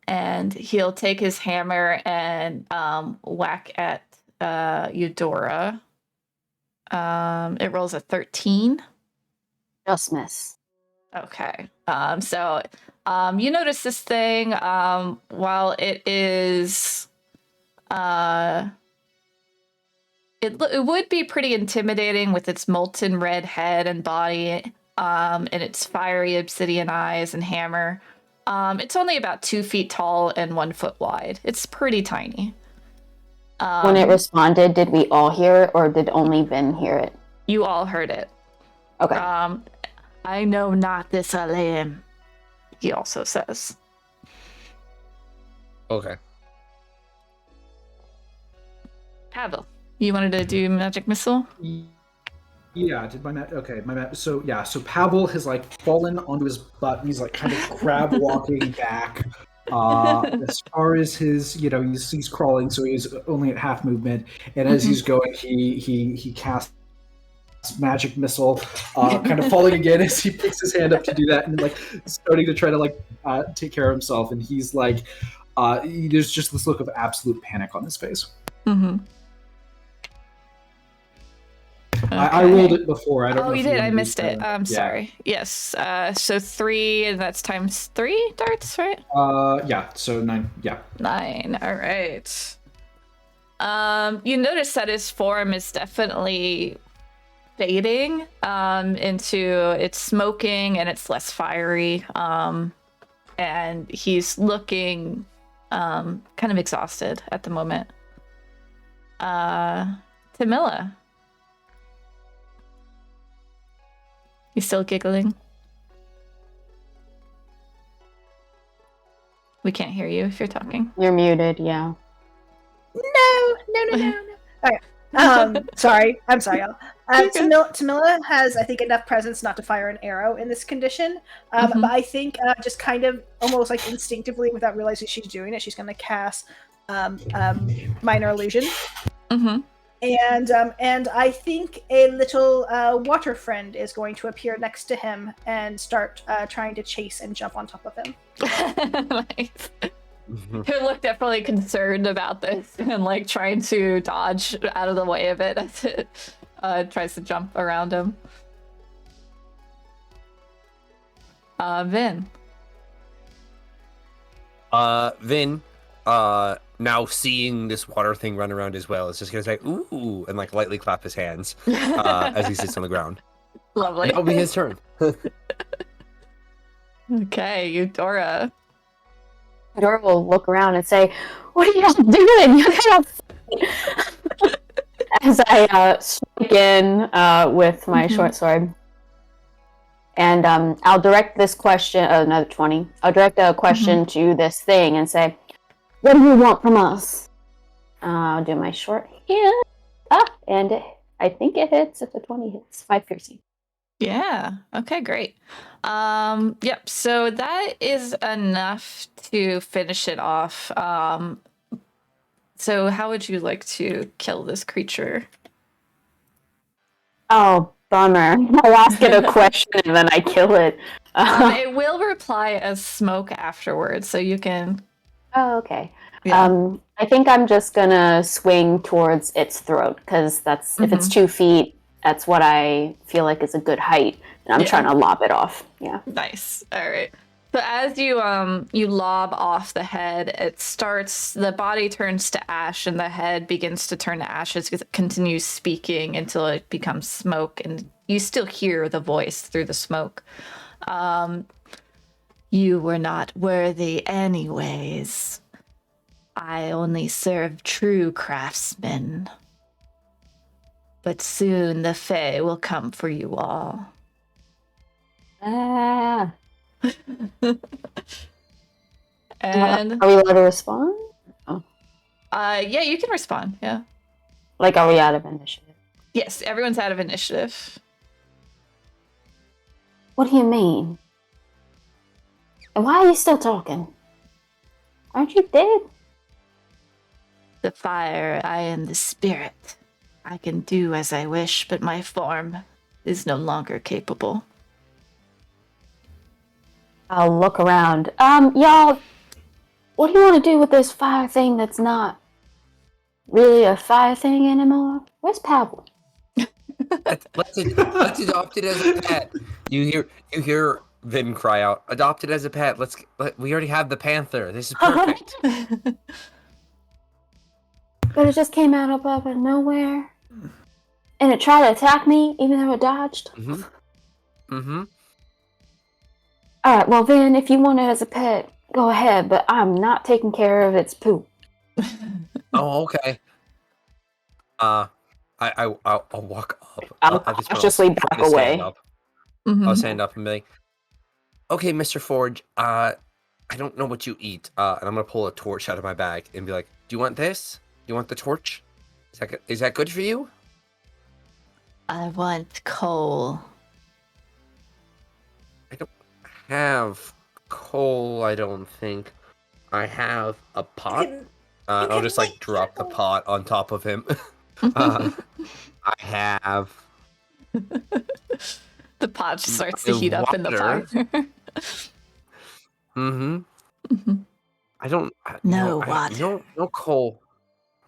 And he'll take his hammer and whack at Eudora. It rolls a 13. Just miss. Okay. So you notice this thing, while it is it would be pretty intimidating with its molten red head and body, and its fiery obsidian eyes and hammer. It's only about 2 feet tall and 1 foot wide. It's pretty tiny. When it responded, did we all hear it, or did only Vin hear it? You all heard it. Okay. I know not this Aleim, he also says. Okay. Pavel, you wanted to do magic missile? Yeah, did my so Pavel has like fallen onto his butt and he's like kind of crab walking back. As far as his, he's crawling, so he's only at half movement, and as he's going, he casts magic missile, kind of falling again as he picks his hand up to do that, and like starting to try to take care of himself, and he's like, there's just this look of absolute panic on his face. Mm-hmm. Okay. I rolled it before. I don't know. Oh, you did. I missed it. Yeah. I'm sorry. Yes. So 3, and that's times 3 darts, right? Yeah. So 9. Yeah. 9. All right. You notice that his form is definitely fading into it's smoking and it's less fiery. And he's looking kind of exhausted at the moment. Tamila. You still giggling? We can't hear you if you're talking. You're muted, yeah. No. Okay. Sorry. I'm sorry, y'all. Tamila has, I think, enough presence not to fire an arrow in this condition. But I think just kind of almost like instinctively, without realizing she's doing it, she's going to cast minor illusion. Mm-hmm. And I think a little water friend is going to appear next to him and start trying to chase and jump on top of him. Nice. He looked definitely concerned about this and like trying to dodge out of the way of it as it tries to jump around him. Vin. Vin, now seeing this water thing run around as well, is just gonna say "ooh" and like lightly clap his hands as he sits on the ground. Lovely. That'll be his turn. Okay, Eudora. Eudora will look around and say, "What are y'all doing? You gotta fight." As I strike in with my short sword. And I'll direct this question, another 20. I'll direct a question to this thing and say, "What do you want from us?" I'll do my short hand. And I think it hits. If the 20 hits, 5 piercing. Yeah. Okay, great. Yep. So that is enough to finish it off. So how would you like to kill this creature? Oh, bummer. I ask it a question and then I kill it. It will reply as smoke afterwards, so you can... Oh, okay. Yeah. I think I'm just gonna swing towards its throat, because that's if it's 2 feet, that's what I feel like is a good height, and I'm trying to lob it off. Yeah. Nice. All right. So as you you lob off the head, the body turns to ash, and the head begins to turn to ashes because it continues speaking until it becomes smoke, and you still hear the voice through the smoke. You were not worthy anyways. I only serve true craftsmen. But soon the Fae will come for you all. And are we allowed to respond? yeah, you can respond. Yeah. Like, are we out of initiative? Yes, everyone's out of initiative. What do you mean? And why are you still talking? Aren't you dead? The fire, I am the spirit. I can do as I wish, but my form is no longer capable. I'll look around. Y'all, what do you want to do with this fire thing that's not really a fire thing anymore? Where's Pavel? Let's adopt it as a pet. You hear Vin cry out, "Adopt it as a pet. We already have the panther. This is perfect." But it just came out up of nowhere. And it tried to attack me, even though it dodged. Alright, well then, if you want it as a pet, go ahead, but I'm not taking care of its poop. Oh, okay. I'll walk up. I'll at this point, cautiously back try to stand away. up. I'll stand up and be like, "Okay, Mr. Forge, I don't know what you eat." And I'm gonna pull a torch out of my bag and be like, "Do you want this? Do you want the torch? Is that good for you?" I want coal. I don't have coal, I don't think. I have a pot. I'll just like drop the pot on top of him. I have The pot starts to heat up in the fire. I don't. No water. No coal.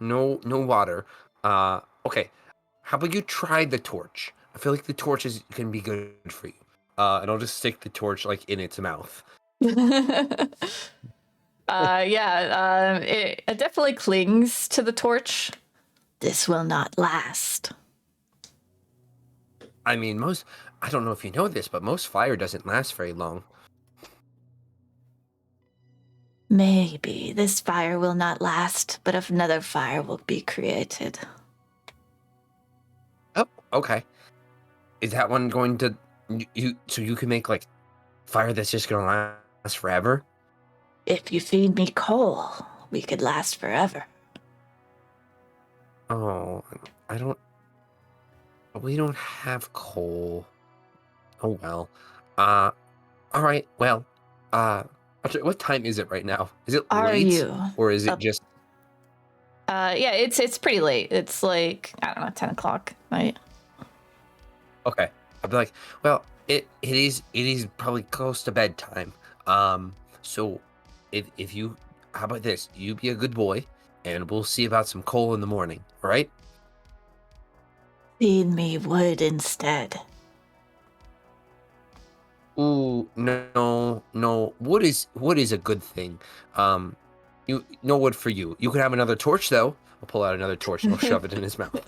No water. Okay. How about you try the torch? I feel like the torch can be good for you. And I'll just stick the torch like in its mouth. It definitely clings to the torch. This will not last. I mean, I don't know if you know this, but most fire doesn't last very long. Maybe this fire will not last, but another fire will be created. Oh, okay. Is that one going to so you can make like fire that's just gonna last forever? If you feed me coal, we could last forever. Oh, we don't have coal. Oh well. All right. Well, what time is it right now? Is it Are late, you or is it just? Yeah, it's pretty late. It's like, I don't know, 10 o'clock, right? Okay. I'd be like, well, it is probably close to bedtime. So if you, how about this? You be a good boy, and we'll see about some coal in the morning. All right? Feed me wood instead. Ooh, no. Wood is a good thing. No wood for you. You can have another torch though. I'll pull out another torch and I'll shove it in his mouth.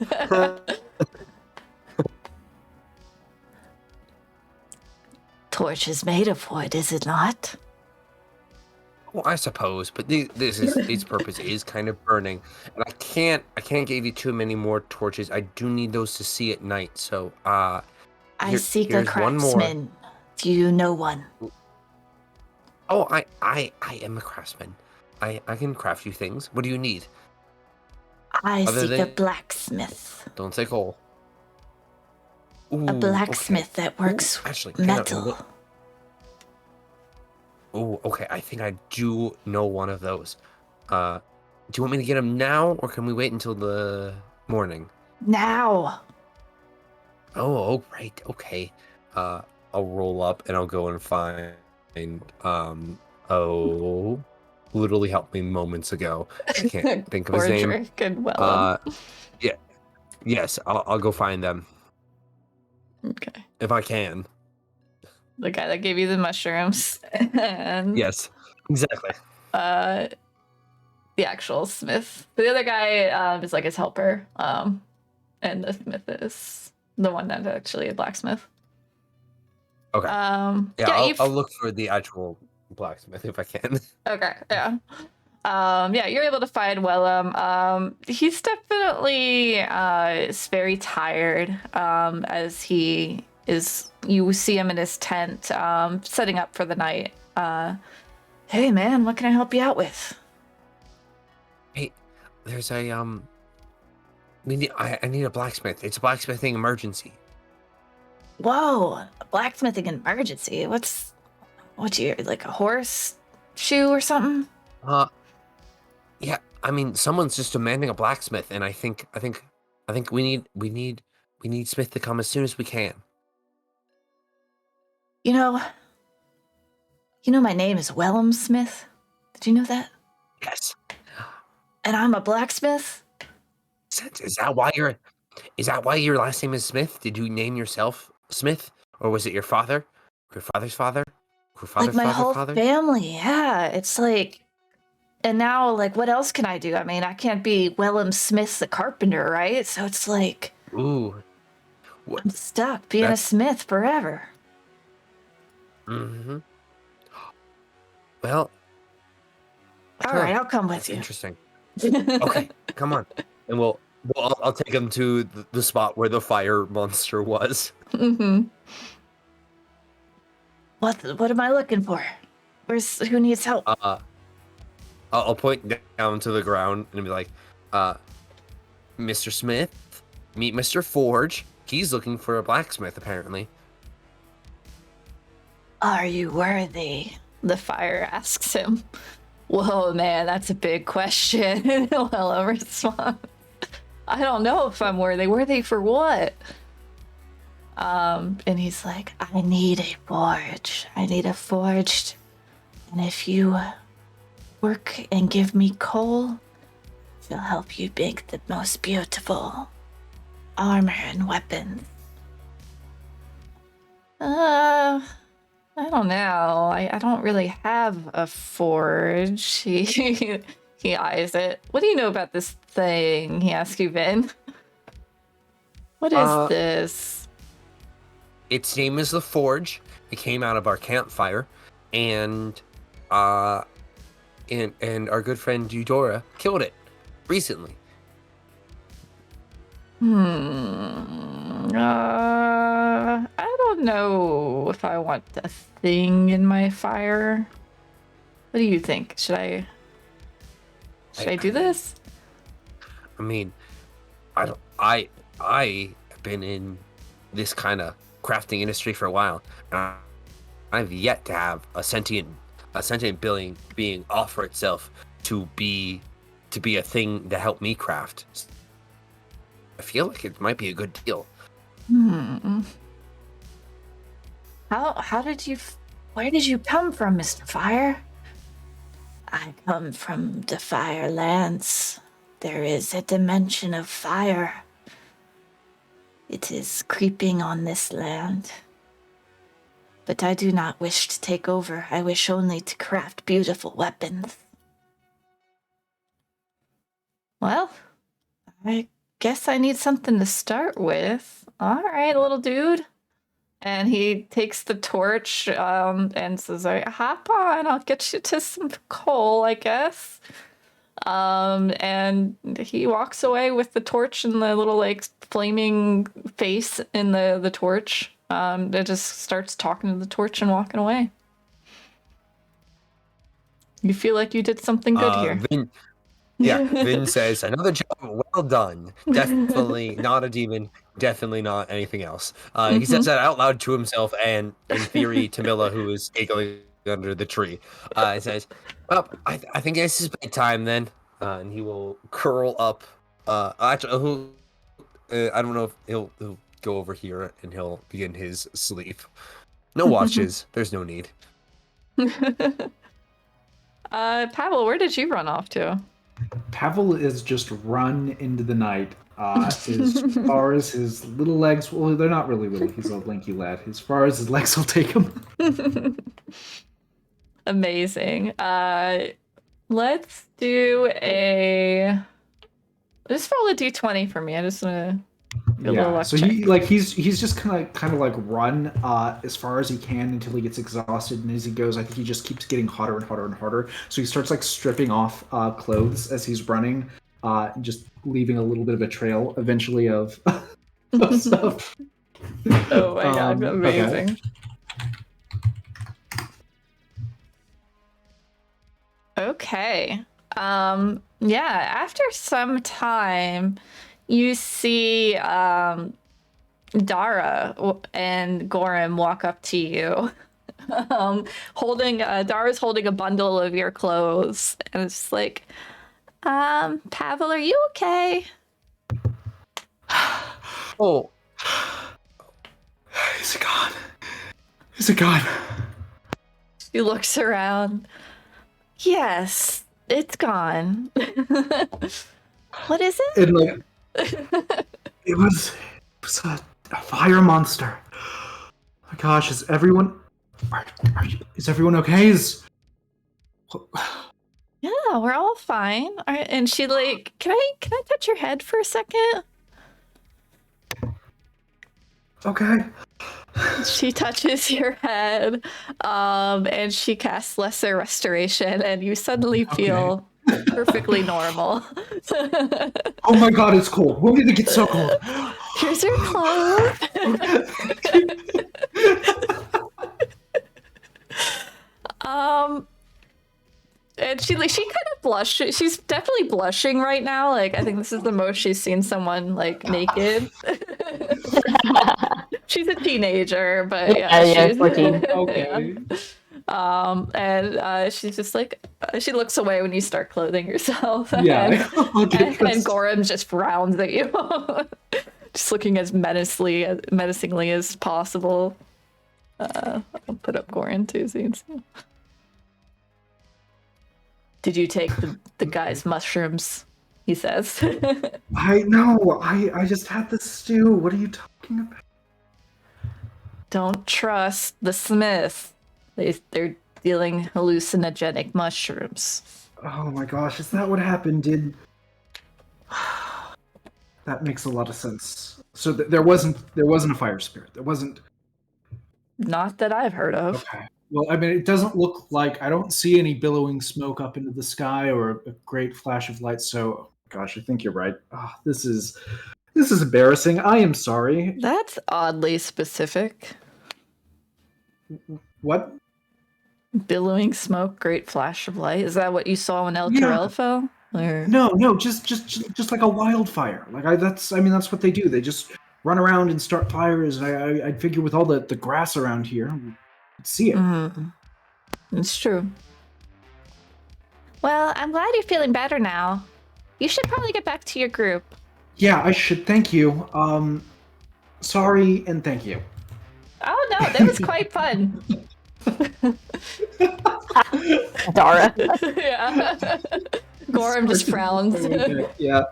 Torch is made of wood, is it not? Well, I suppose, but its purpose is kind of burning, and I can't give you too many more torches. I do need those to see at night. So, I seek a here's one more. craftsman. Do you know one? Oh, I am a craftsman. I can craft you things. What do you need? I seek a blacksmith. Don't say coal. Ooh, A blacksmith that works metal. Oh, okay. I think I do know one of those. Do you want me to get him now, or can we wait until the morning? Now. Oh, right. Okay. I'll roll up and I'll go and find. Literally helped me moments ago. I can't think of his name. Yeah. Yes, I'll go find them. Okay. If I can. The guy that gave you the mushrooms. And yes, exactly. The actual smith. The other guy is like his helper. And the smith is the one that's actually a blacksmith. Okay. I'll look for the actual blacksmith if I can. Okay, yeah. You're able to find Willem. He's definitely is very tired as he you see him in his tent, setting up for the night. Hey man, what can I help you out with? Hey, there's a I need a blacksmith. It's a blacksmithing emergency. Whoa, a blacksmithing emergency. What's you, like a horse shoe or something? Yeah, I mean, someone's just demanding a blacksmith, and I think we need Smith to come as soon as we can. You know my name is Wellham Smith. Did you know that? Yes. And I'm a blacksmith? Is that why your last name is Smith? Did you name yourself Smith, or was it your father? Your father's father? Your father's like my whole father? family, yeah. It's like, and now, like, what else can I do? I mean, I can't be Wellham Smith the carpenter, right? So it's like, Ooh. I'm stuck being a smith forever. Mm-hmm. Well, all right, I'll come with you. Interesting. Okay, come on, and I'll take him to the spot where the fire monster was. Mm-hmm. What am I looking for? Who needs help? I'll point down to the ground and be like, Mr. Smith, meet Mr. Forge. He's looking for a blacksmith, apparently. Are you worthy? The fire asks him. Whoa, man, that's a big question. Well, I'll respond. I don't know if I'm worthy. Worthy for what? And he's like, I need a forge. I need a forged. And if you work and give me coal, it'll help you make the most beautiful armor and weapons. I don't know. I don't really have a forge. He eyes it. What do you know about this thing? He asks you, Vin. What is this? Its name is the Forge. It came out of our campfire, and our good friend Eudora killed it recently. I don't know if I want a thing in my fire. What do you think? Should I do this? I mean, I have been in this kind of crafting industry for a while, and I've yet to have a sentient being offer itself to be a thing to help me craft. I feel like it might be a good deal. Where did you come from, Mr. Fire? I come from the Firelands. There is a dimension of fire. It is creeping on this land. But I do not wish to take over. I wish only to craft beautiful weapons. Well, I guess I need something to start with. All right, little dude. And he takes the torch and says, all right, hop on, I'll get you to some coal, I guess. And he walks away with the torch and the little, like, flaming face in the torch. It just starts talking to the torch and walking away. You feel like you did something good here. Vin says, another job well done. Definitely not a demon. Definitely not anything else. He says that out loud to himself and, in theory, to Milla, who is giggling under the tree. He says, well, I think this is bedtime then. And he will curl up. Actually, I don't know if he'll go over here and he'll begin his sleep. No watches. There's no need. Pavel, where did you run off to? Pavel is just run into the night. As far as his little legs, well, they're not really little. He's a lanky lad. As far as his legs will take him. Amazing. Let's do just roll a d20 for me. I just want to get a little luck so check. he's just kind of like run as far as he can until he gets exhausted, and as he goes, I think he just keeps getting hotter and hotter and hotter. So he starts like stripping off clothes as he's running, just leaving a little bit of a trail eventually of stuff. Oh my god, amazing. Okay. Yeah, after some time, you see Dara and Gorham walk up to you. Dara's holding a bundle of your clothes, and it's like, Pavel, are you okay? Oh, Is it gone? Is it gone? She looks around. Yes, it's gone. What is it? And like, it was a fire monster. Oh my gosh, is everyone okay? Yeah, we're all fine. All right, and she like, can I touch your head for a second? Okay. She touches your head, and she casts Lesser Restoration, and you suddenly feel perfectly normal. Oh my god, it's cold. When did it get so cold? Here's your clothes. And she kind of blushes. She's definitely blushing right now. Like, I think this is the most she's seen someone like naked. She's a teenager, but Yeah, she's 14. Okay. And she's just like, she looks away when you start clothing yourself. Yeah. And Gorham just frowns at you, just looking as menacingly as possible. I'll put up Goran too, so you can see. Did you take the guy's mushrooms? He says. I just had this stew. What are you talking about? Don't trust the Smith. They're dealing hallucinogenic mushrooms. Oh my gosh, is that what happened? That makes a lot of sense. So there wasn't a fire spirit. There wasn't. Not that I've heard of. Okay. Well, I mean, it doesn't look like I don't see any billowing smoke up into the sky or a great flash of light. So, gosh, I think you're right. Oh, this is embarrassing. I am sorry. That's oddly specific. What? Billowing smoke, great flash of light. Is that what you saw when El Terrell fell? Or... No, just like a wildfire. That's what they do. They just run around and start fires. I figure with all the grass around here, we'd see it. Mm-hmm. It's true. Well, I'm glad you're feeling better now. You should probably get back to your group. Yeah, I should. Thank you. Sorry and thank you. Oh no, that was quite fun. Dara. Yeah. Gorham just frowns. Yeah.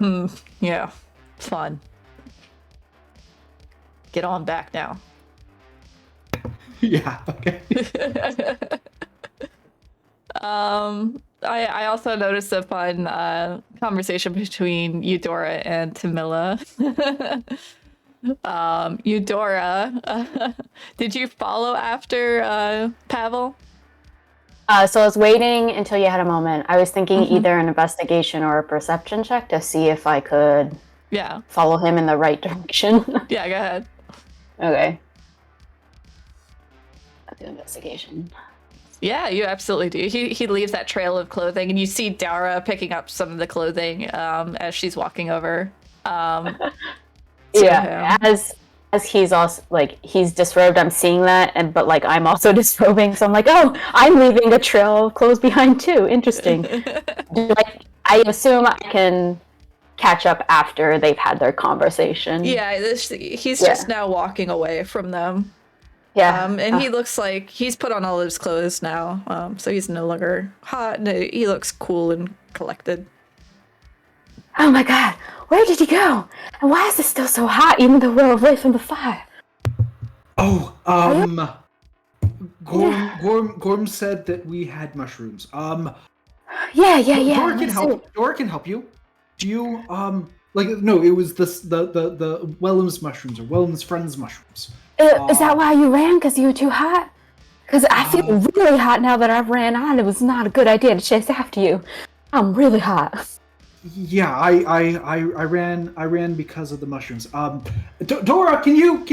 Yeah. Fun. Get on back now. Yeah, okay. I also noticed a fun conversation between Eudora and Tamila. Eudora, did you follow after Pavel? So I was waiting until you had a moment. I was thinking either an investigation or a perception check to see if I could follow him in the right direction. Yeah, go ahead. Okay. I'll do investigation. Yeah, you absolutely do. He leaves that trail of clothing, and you see Dara picking up some of the clothing as she's walking over. Yeah, as he's also he's disrobed, I'm seeing that, but I'm also disrobing, so I'm like, oh, I'm leaving a trail of clothes behind too. Interesting. I assume I can catch up after they've had their conversation. Yeah, he's just now walking away from them. Yeah. And he looks like he's put on all his clothes now, so he's no longer hot. And he looks cool and collected. Oh my god, where did he go? And why is it still so hot even though we're away from the fire? Oh, Gorm said that we had mushrooms. Yeah. Dora can help you. Do you, no, it was the Wellham's mushrooms, or Wellham's friend's mushrooms. Is that why you ran? Because you were too hot? Because I feel really hot now that I've ran on. It was not a good idea to chase after you. I'm really hot. Yeah, I ran because of the mushrooms. Dora, can you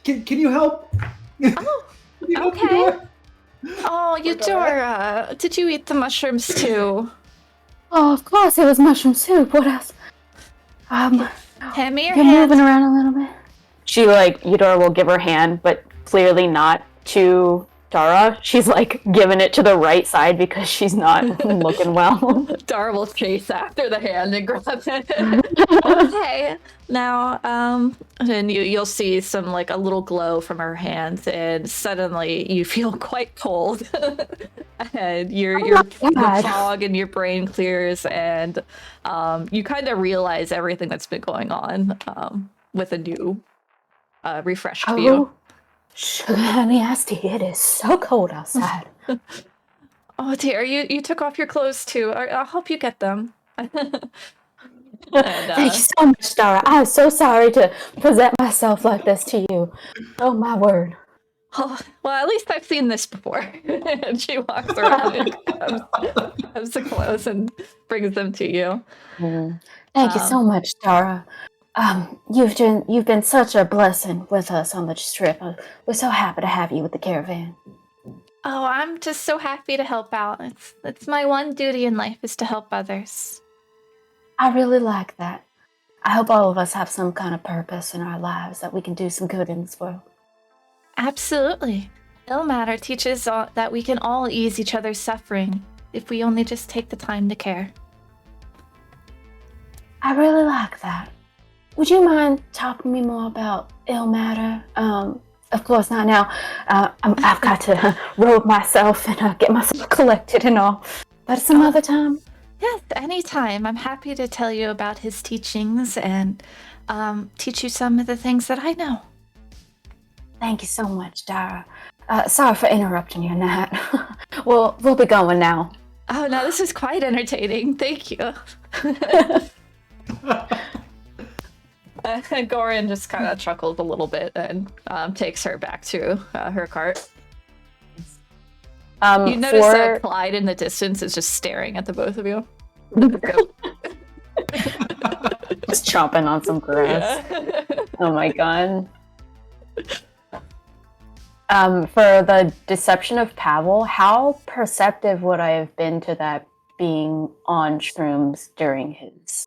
Can you help? Oh, Can you help, okay. Eudora? Oh, Eudora, did you eat the mushrooms too? Oh, of course, it was mushroom soup. What else? Hand me your You're hand. moving around a little bit. She, Eudora will give her hand, but clearly not to Dara. She's, giving it to the right side because she's not looking well. Dara will chase after the hand and grab it. Okay. Now, and you'll see some, a little glow from her hand, and suddenly you feel quite cold. And the fog in your brain clears, and you kind of realize everything that's been going on with a new refreshed view. Sugar honey iced tea, it is so cold outside. Oh dear, you took off your clothes too. I'll help you get them. Thank you so much, Dara. I'm so sorry to present myself like this to you. Oh my word. Oh, well, at least I've seen this before. And she walks around and grabs the clothes and brings them to you. Thank you so much, Dara. You've been such a blessing with us on this trip. We're so happy to have you with the caravan. Oh, I'm just so happy to help out. It's my one duty in life is to help others. I really like that. I hope all of us have some kind of purpose in our lives that we can do some good in this world. Absolutely. Ilmater teaches that we can all ease each other's suffering if we only just take the time to care. I really like that. Would you mind talking to me more about Ilmater? Of course not now. I've got to robe myself and get myself collected and all. But some other time? Yes, anytime. I'm happy to tell you about his teachings and teach you some of the things that I know. Thank you so much, Dara. Sorry for interrupting your nap. We'll be going now. Oh, no, this is quite entertaining. Thank you. And Goran just kind of chuckles a little bit and takes her back to her cart. You notice that Clyde in the distance is just staring at the both of you. Just chomping on some grass. Yeah. Oh my god. For the deception of Pavel, how perceptive would I have been to that being on shrooms during his?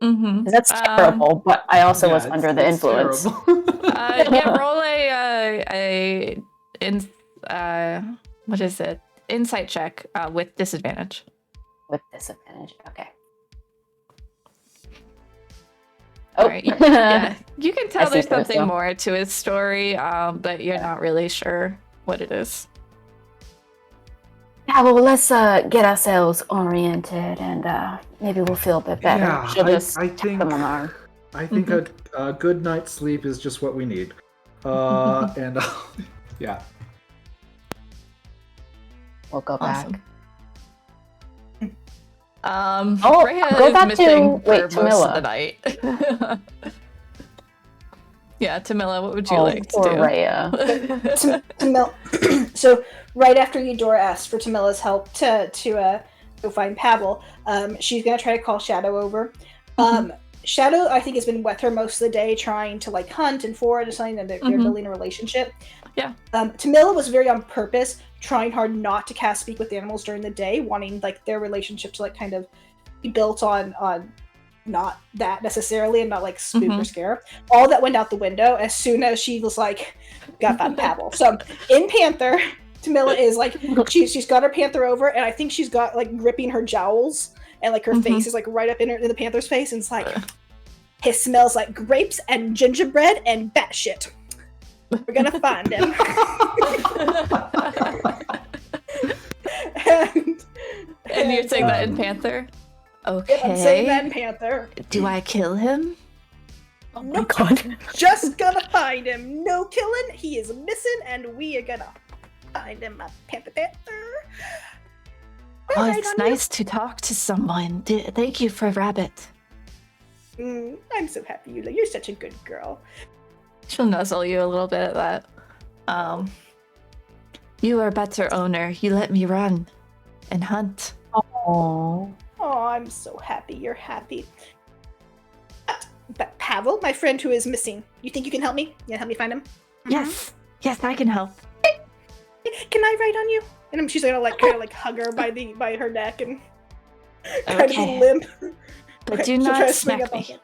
Mm-hmm. That's terrible, but I also was under the influence. Roll what is it? Insight check with disadvantage. With disadvantage, okay. All right. Yeah, you can tell there's something more to his story, but you're not really sure what it is. Yeah, well, let's get ourselves oriented, and maybe we'll feel a bit better. Yeah, I think a good night's sleep is just what we need. And yeah, we'll go back. Rhea go back is missing to for most of the night. Yeah, Tamila, what would you like to do? Rhea. Tamila. So right after Eudora asked for Tamila's help to go find Pavel, she's gonna try to call Shadow over. Shadow, I think, has been with her most of the day, trying to hunt and forage and something, and they're building a relationship. Yeah. Tamila was very on purpose, trying hard not to cast speak with animals during the day, wanting their relationship to kind of be built on not that necessarily, and not spook or scare. All that went out the window as soon as she was got found Pavel. So in Panther, Tamila is she's got her Panther over, and I think she's got gripping her jowls, and her face is right up in the Panther's face, and it's he smells like grapes and gingerbread and batshit. We're gonna find him. and you're saying that in Panther? Okay. Yep, I'm saying that in Panther. Do I kill him? Oh my god. Just gonna find him. No killing. He is missing, and we are gonna find him, my Panther. Oh, it's nice to talk to someone. Thank you for Rabbit. I'm so happy you're such a good girl. She'll nuzzle you a little bit at that. You are a better owner. You let me run and hunt. Oh, I'm so happy you're happy. But Pavel, my friend who is missing. You think you can help me? You help me find him? Yes, I can help. Can I ride on you? And she's gonna kind of hug her by her neck and kind of be limp. But do not smack me.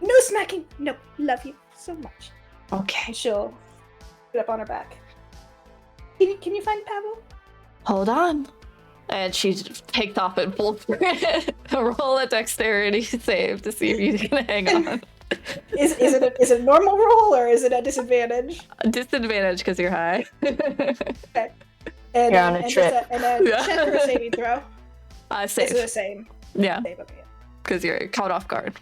No smacking. No, love you so much. Okay. And she'll get up on her back. Can you find Pavel? Hold on. And she takes off and full sprint. Roll a dexterity save to see if you can hang on. Is it a normal roll or is it a disadvantage? A disadvantage because you're high. Okay. And, you're on a trip. And a check or a saving throw. Save. Is it the same? Yeah. Save, okay. Because you're caught off guard.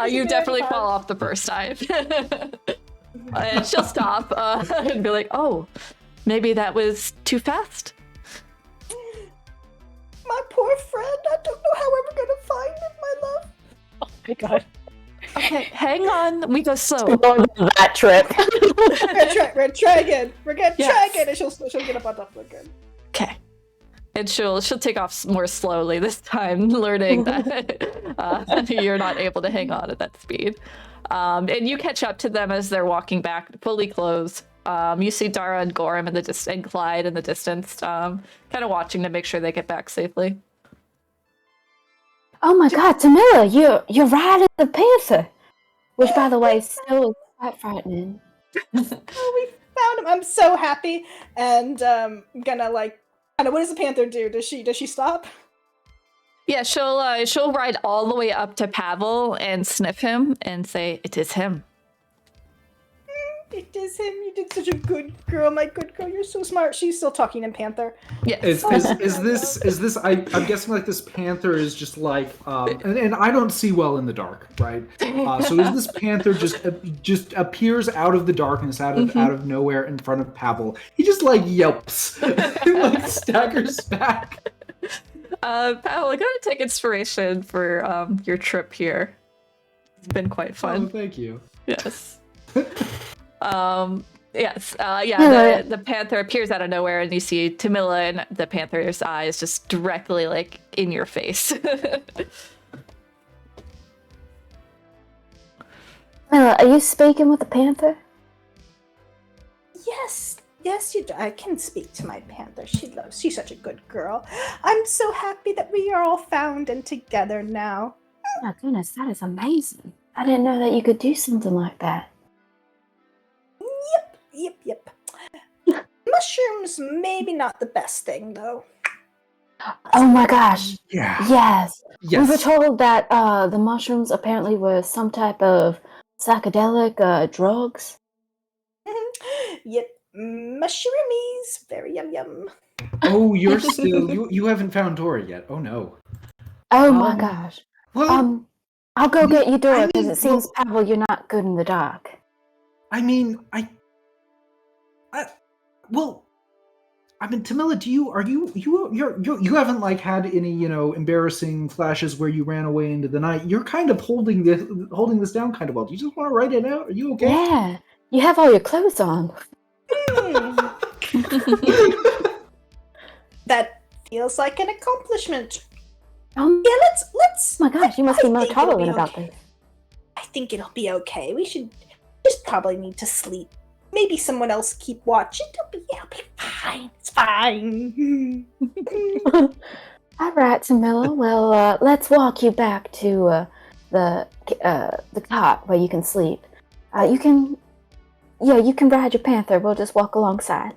You definitely fall off the first time. And she'll stop and be like, oh, maybe that was too fast. My poor friend, I don't know how we're gonna find him, my love. Oh my god. Okay, hang on. We go slow. That trip. We're gonna try again. We're gonna Yes. try again, and she'll get up on top of again. Okay. And she'll take off more slowly this time, learning that you're not able to hang on at that speed. And you catch up to them as they're walking back, fully clothed. You see Dara and Gorham in the and Clyde in the distance, kind of watching to make sure they get back safely. Oh my god, Tamila, you're riding the panther. Which, by the way, still is quite frightening. Oh, we found him. I'm so happy. And gonna what does the panther do? Does she stop? Yeah, she'll ride all the way up to Pavel and sniff him and say, "It is him." It is him. You did such a good girl, my good girl. You're so smart. She's still talking in panther. Yeah. Is this? I'm guessing like this panther is just like, and I don't see well in the dark, right? So is this panther just appears out of the darkness, out of nowhere in front of Pavel? He just like yelps, and, like staggers back. Pavel, I gotta take inspiration for your trip here. It's been quite fun. Oh, thank you. Yes. The panther appears out of nowhere, and you see Tamila and the panther's eyes just directly like in your face. Tamila, are you speaking with the panther? Yes, you do. I can speak to my panther. She's such a good girl. I'm so happy that we are all found and together now. Oh my goodness, that is amazing. I didn't know that you could do something like that. Yep. Mushrooms, maybe not the best thing, though. Oh my gosh. Yeah. Yes. Yes. We were told that the mushrooms apparently were some type of psychedelic drugs. Yep. Mushroomies. Very yum. Oh, you're still you haven't found Dora yet. Oh no. Oh my gosh. Well, I'll go get you Dora because mean, it seems, Pavel, you're not good in the dark. Tamila, you haven't like had any, embarrassing flashes where you ran away into the night. You're kind of holding this down kind of well. Do you just want to write it out? Are you okay? Yeah. You have all your clothes on. That feels like an accomplishment. Yeah, let's. Oh my gosh, you must be more tolerant about this. I think it'll be okay. We should just probably need to sleep. Maybe someone else keep watch. It'll be fine. It's fine. All right, Tamila. Well, let's walk you back to the cot where you can sleep. You can ride your panther. We'll just walk alongside.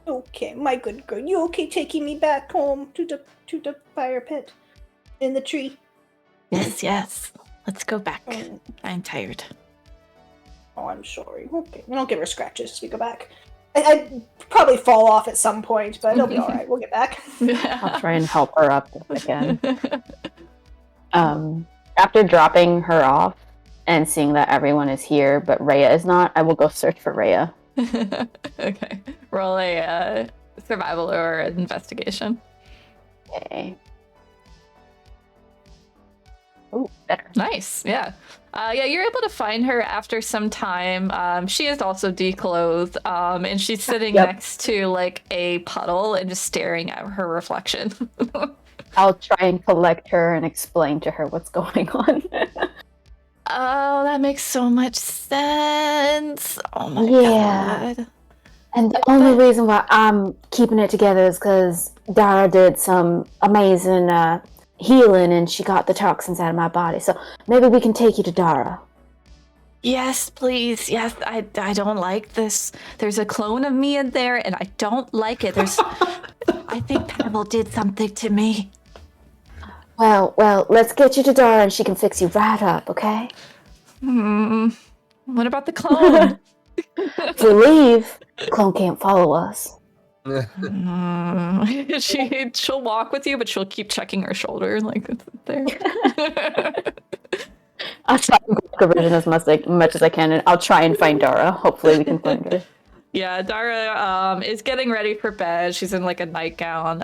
Okay, my good girl. You okay taking me back home to the fire pit in the tree? Yes. Let's go back. I'm tired. Oh, I'm sorry. Okay, we don't give her scratches as we go back. I'd probably fall off at some point, but it'll be all right. We'll get back. I'll try and help her up again. After dropping her off and seeing that everyone is here, but Rhea is not, I will go search for Rhea. Okay. Roll a survival or investigation. Okay. Oh, better. Nice. Yeah. You're able to find her after some time. She is also declothed, and she's sitting next to like a puddle and just staring at her reflection. I'll try and collect her and explain to her what's going on. Oh, that makes so much sense. Oh my god. And the only reason why I'm keeping it together is because Dara did some amazing healing and she got the toxins out of my body. So maybe we can take you to Dara. Yes, please. Yes, I don't like this. There's a clone of me in there and I don't like it. I think Pavel did something to me. Well, let's get you to Dara and she can fix you right up, okay? What about the clone? If we leave, the clone can't follow us. She'll walk with you, but she'll keep checking her shoulder, like it's there. I'll try and go to Vision as much as I can, and I'll try and find Dara. Hopefully we can find her. Yeah, Dara is getting ready for bed. She's in like a nightgown,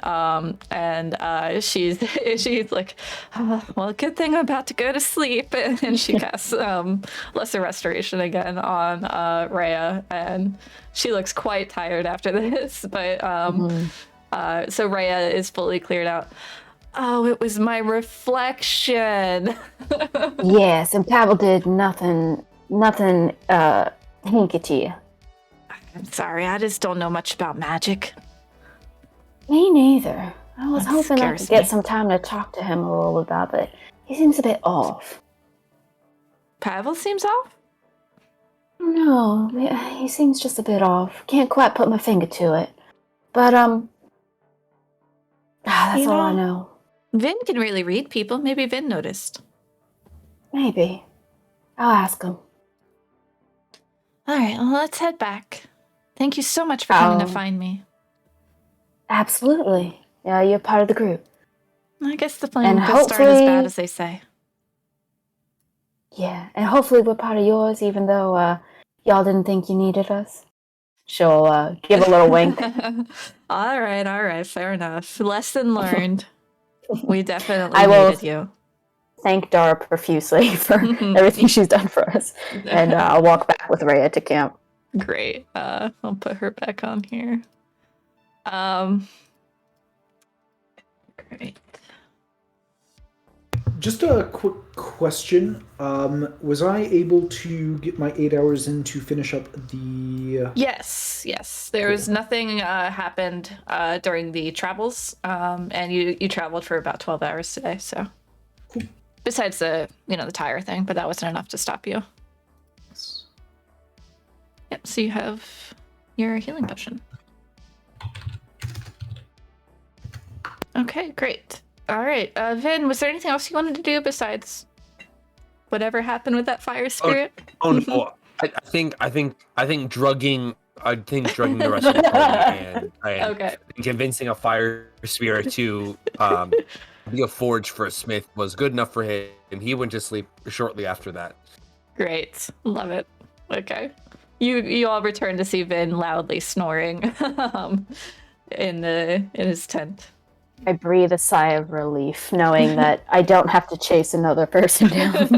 and she's like, well, good thing I'm about to go to sleep. And she casts Lesser Restoration again on Rhea, and she looks quite tired after this. But so Rhea is fully cleared out. Oh, it was my reflection. Yes, and Pavel did nothing hinky to you. I'm sorry, I just don't know much about magic. Me neither. I was That hoping I scares could get me. some time to talk to him a little about it. He seems a bit off. Pavel seems off? No, he seems just a bit off. Can't quite put my finger to it. But, that's all I know. Vin can really read people. Maybe Vin noticed. Maybe. I'll ask him. All right, well, let's head back. Thank you so much for coming to find me. Absolutely. Yeah, you're part of the group. I guess the plan And could start as bad hopefully- as they say. Yeah, and hopefully we're part of yours, even though y'all didn't think you needed us. She'll give a little wink. All right, fair enough. Lesson learned. We definitely I will- needed you. Thank Dara profusely for everything she's done for us. And I'll walk back with Rhea to camp. Great. I'll put her back on here. Great. Just a quick question. Was I able to get my 8 hours in to finish up the... Yes. There was nothing happened during the travels, and you traveled for about 12 hours today. So, Cool. Besides the the tire thing, but that wasn't enough to stop you. Yep. So you have your healing potion. Okay, great. All right, Vin, was there anything else you wanted to do besides whatever happened with that fire spirit? Oh no, I think drugging. I think drugging the rest of the party and Okay. convincing a fire spirit to be a forge for a smith was good enough for him, and he went to sleep shortly after that. Great. Love it. Okay. You all return to see Vin loudly snoring in his tent. I breathe a sigh of relief, knowing that I don't have to chase another person down.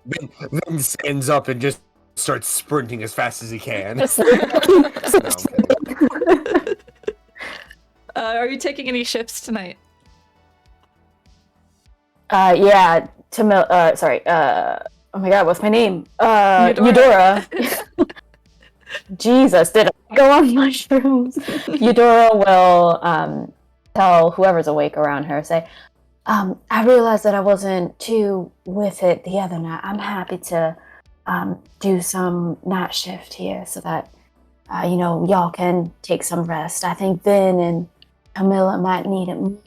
Vin stands up and just starts sprinting as fast as he can. Just No, I'm kidding. Are you taking any shifts tonight? Yeah, oh my god, what's my name? Eudora. Jesus, did I go on mushrooms? Eudora will tell whoever's awake around her, say, I realized that I wasn't too with it the other night. I'm happy to do some night shift here so that, y'all can take some rest. I think Vin and Camilla might need it more.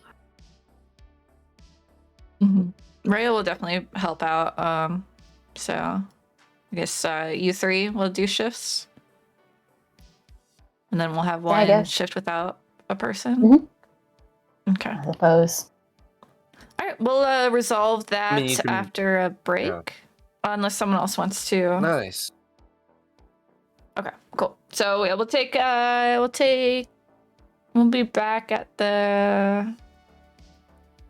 Rhea will definitely help out. So I guess you three will do shifts. And then we'll have one guess. shift without a person. Okay. I suppose. All right, we'll resolve that you can- after a break, unless someone else wants to. Nice. Okay, cool. So yeah, we'll be back at the.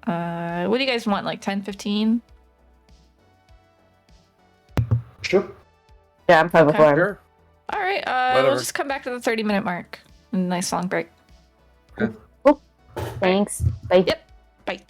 What do you guys want? Like 10:15? Sure. Yeah, I'm fine with Okay. whatever. Sure. All right. Whatever. We'll just come back to the 30-minute mark. Nice long break. Thanks. Bye. Yep. Bye.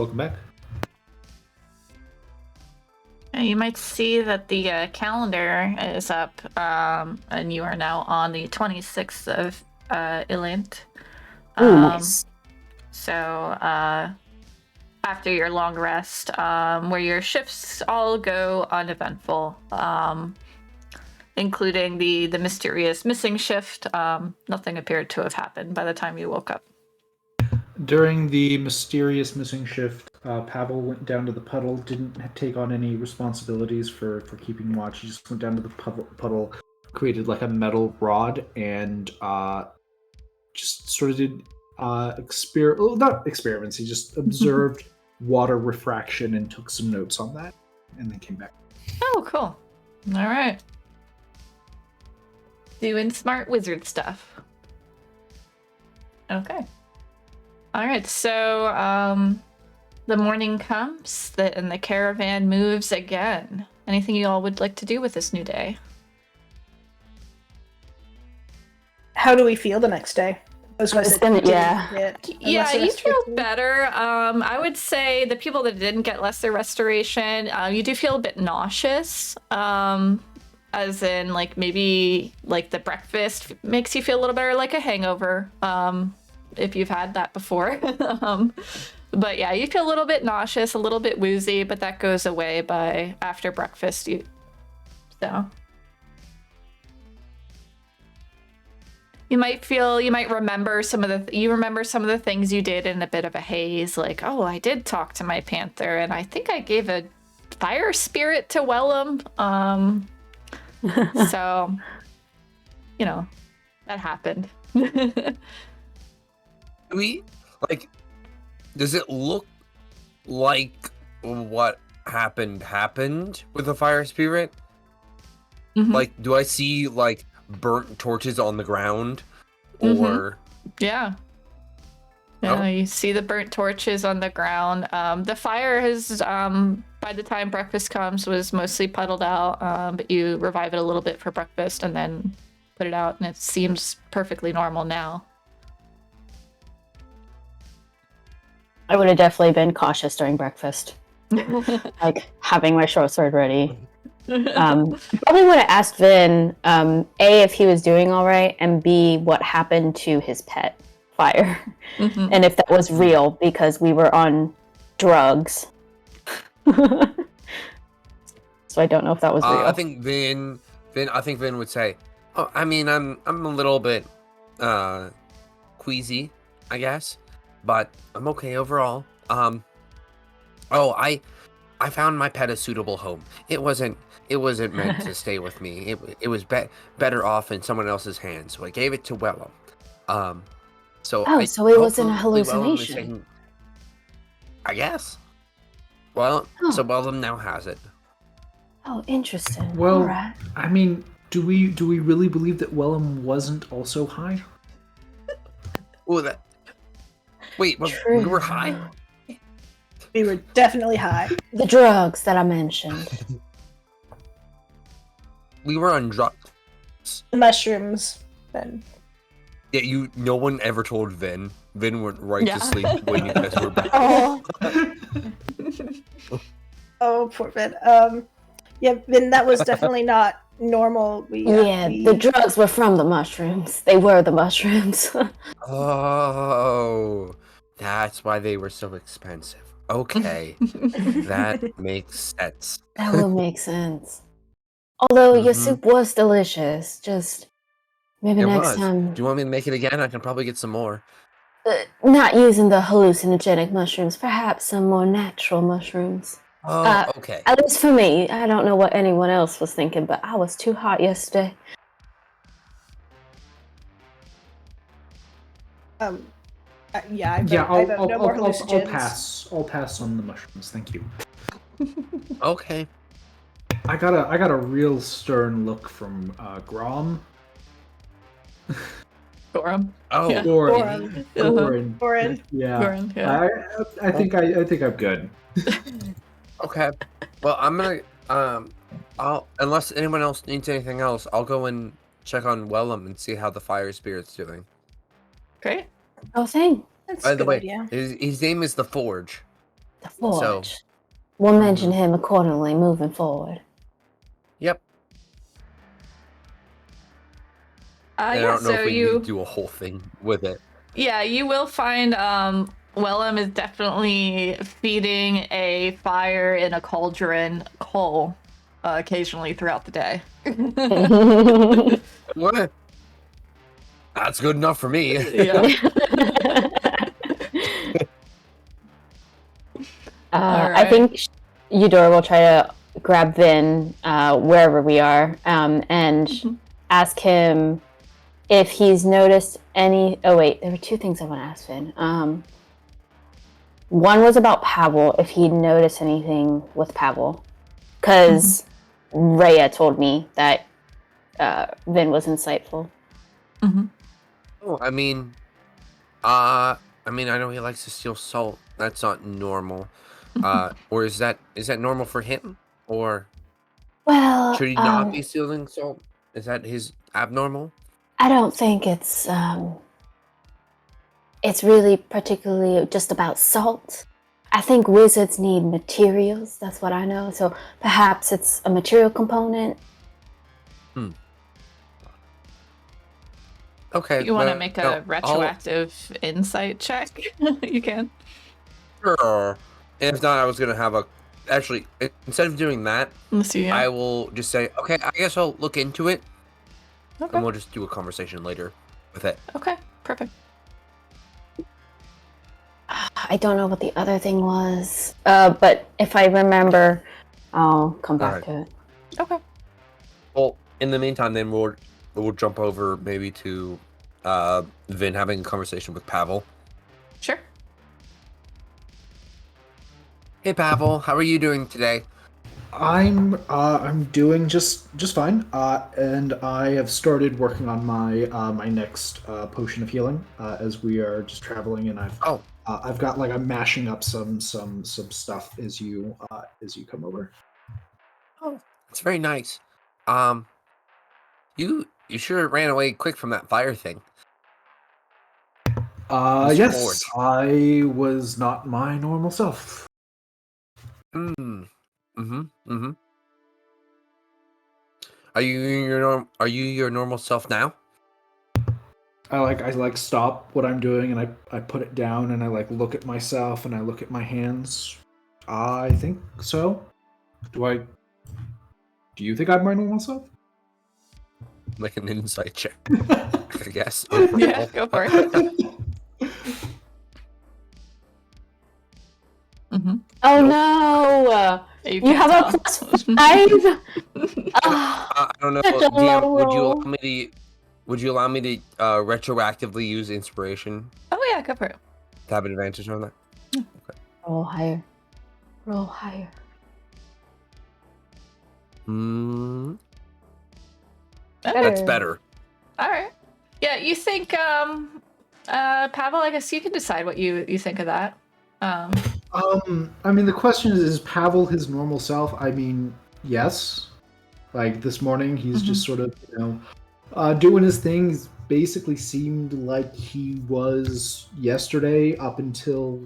Welcome back. You might see that the calendar is up, and you are now on the 26th of Ilint. Ooh, nice. So after your long rest, where your shifts all go uneventful, including the mysterious missing shift, nothing appeared to have happened by the time you woke up. During the mysterious missing shift, Pavel went down to the puddle, didn't take on any responsibilities for keeping watch. He just went down to the puddle, created like a metal rod, and just sort of did not experiments. He just observed water refraction and took some notes on that, and then came back. Oh, cool. All right. Doing smart wizard stuff. Okay. All right, so the morning comes, and the caravan moves again. Anything you all would like to do with this new day? How do we feel the next day? Yeah, you feel better. I would say the people that didn't get lesser restoration, you do feel a bit nauseous. As in, like, maybe like the breakfast makes you feel a little better, like a hangover. If you've had that before. But yeah, you feel a little bit nauseous, a little bit woozy, but that goes away by after breakfast. You might remember some of the things you did in a bit of a haze, like, oh, I did talk to my panther, and I think I gave a fire spirit to Wellum. So, that happened. Does it look like what happened with the fire spirit? Mm-hmm. Like, do I see like burnt torches on the ground, or? Mm-hmm. Yeah, you see the burnt torches on the ground. The fire has, by the time breakfast comes, was mostly puddled out, but you revive it a little bit for breakfast and then put it out, and it seems perfectly normal now. I would have definitely been cautious during breakfast. Like, having my short sword ready. Probably would have asked Vin, A, if he was doing all right, and B, what happened to his pet, Fire. Mm-hmm. And if that was real, because we were on drugs. So I don't know if that was real. I think Vin would say, oh, I mean, I'm a little bit queasy, I guess. But I'm okay overall. I found my pet a suitable home. It wasn't meant to stay with me. It was better off in someone else's hands, so I gave it to Wellum. So it wasn't a hallucination. I guess. Well, so Wellum now has it. Oh, interesting. Well, all right. I mean, do we really believe that Wellum wasn't also high? Oh, Wait, we were high? We were definitely high. The drugs that I mentioned. We were on drugs. The mushrooms, then. Yeah, no one ever told Vin. Vin went right to sleep when you guys were back. Oh, poor Vin. Yeah, Vin, that was definitely not normal. The drugs were from the mushrooms. They were the mushrooms. Oh, that's why they were so expensive. Okay, that makes sense. That will make sense. Although your soup was delicious, just maybe next time. Do you want me to make it again? I can probably get some more. Not using the hallucinogenic mushrooms, perhaps some more natural mushrooms. Oh, okay. At least for me. I don't know what anyone else was thinking, but I was too hot yesterday. I'll pass on the mushrooms. Thank you. Okay. I got a real stern look from Grom. Gorum. Oh, yeah. Goran. Goran. Yeah. Goran, yeah. I think I'm good. Okay. Well, I'm gonna unless anyone else needs anything else, I'll go and check on Wellum and see how the fire spirit's doing. Great. Oh, thing. That's By a the good way, idea. his name is the Forge. The forge. We'll mention him accordingly moving forward. Yep. I don't know if we need to do a whole thing with it. Yeah, you will find Wellum is definitely feeding a fire in a cauldron coal occasionally throughout the day. What? That's good enough for me. Yeah. Right. I think Eudora will try to grab Vin wherever we are and ask him if he's noticed any... Oh, wait. There were two things I want to ask Vin. One was about Pavel, if he'd noticed anything with Pavel. Because Rhea told me that Vin was insightful. Oh, I mean, I know he likes to steal salt. That's not normal. Or is that normal for him? Or should he not be stealing salt? Is that his abnormal? I don't think it's really particularly just about salt. I think wizards need materials. That's what I know. So perhaps it's a material component. Okay. You want to make a retroactive insight check? You can. Sure. And if not, I was going to have actually, instead of doing that, I will just say, okay, I guess I'll look into it. Okay. And we'll just do a conversation later with it. Okay, perfect. I don't know what the other thing was, but if I remember, I'll come back to it. Okay. Well, in the meantime, then we'll jump over maybe to Vin having a conversation with Pavel. Sure. Hey, Pavel, how are you doing today? I'm doing just fine, and I have started working on my my next potion of healing as we are just traveling, and I've got like I'm mashing up some stuff as you come over. Oh, that's very nice. You sure ran away quick from that fire thing. Yes, I was not my normal self. Are you your normal self now? I stop what I'm doing and I put it down and I like look at myself and I look at my hands. I think so. Do you think I'm my normal self? Like an insight check, I guess. Yeah, go for it. Oh no! You have a +5. I don't know. DM, would you allow me to retroactively use inspiration? Oh yeah, go for it. To have an advantage on that. Yeah. Okay. Roll higher. Roll higher. That's better. All right. Yeah, you think, Pavel? I guess you can decide what you think of that. I mean, the question is Pavel his normal self? I mean, yes. Like this morning, he's just sort of, doing his thing. He's basically seemed like he was yesterday up until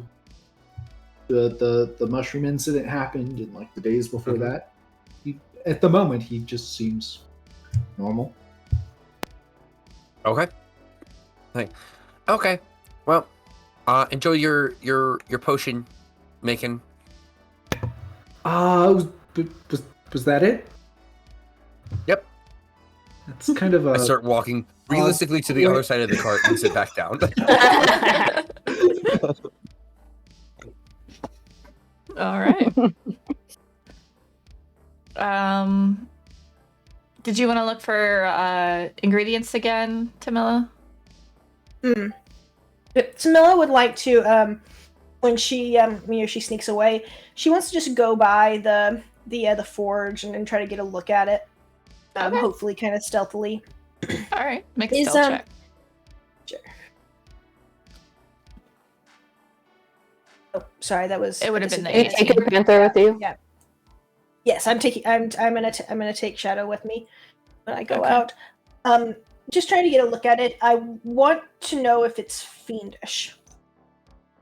the mushroom incident happened and like the days before that. At the moment, he just seems normal. Okay. Okay. Well, enjoy your potion making. Was that it? Yep. That's kind of a... I start walking realistically to the other side of the cart and sit back down. All right. Did you want to look for ingredients again, Tamila? Tamila would like to, when she she sneaks away, she wants to just go by the forge and try to get a look at it. Okay. Hopefully, kind of stealthily. All right, make a stealth check. Sure. Oh, sorry, that was. It would have been the You take your panther with you. Yeah. Yes, I'm taking. I'm gonna take Shadow with me when I go out. Just trying to get a look at it. I want to know if it's fiendish.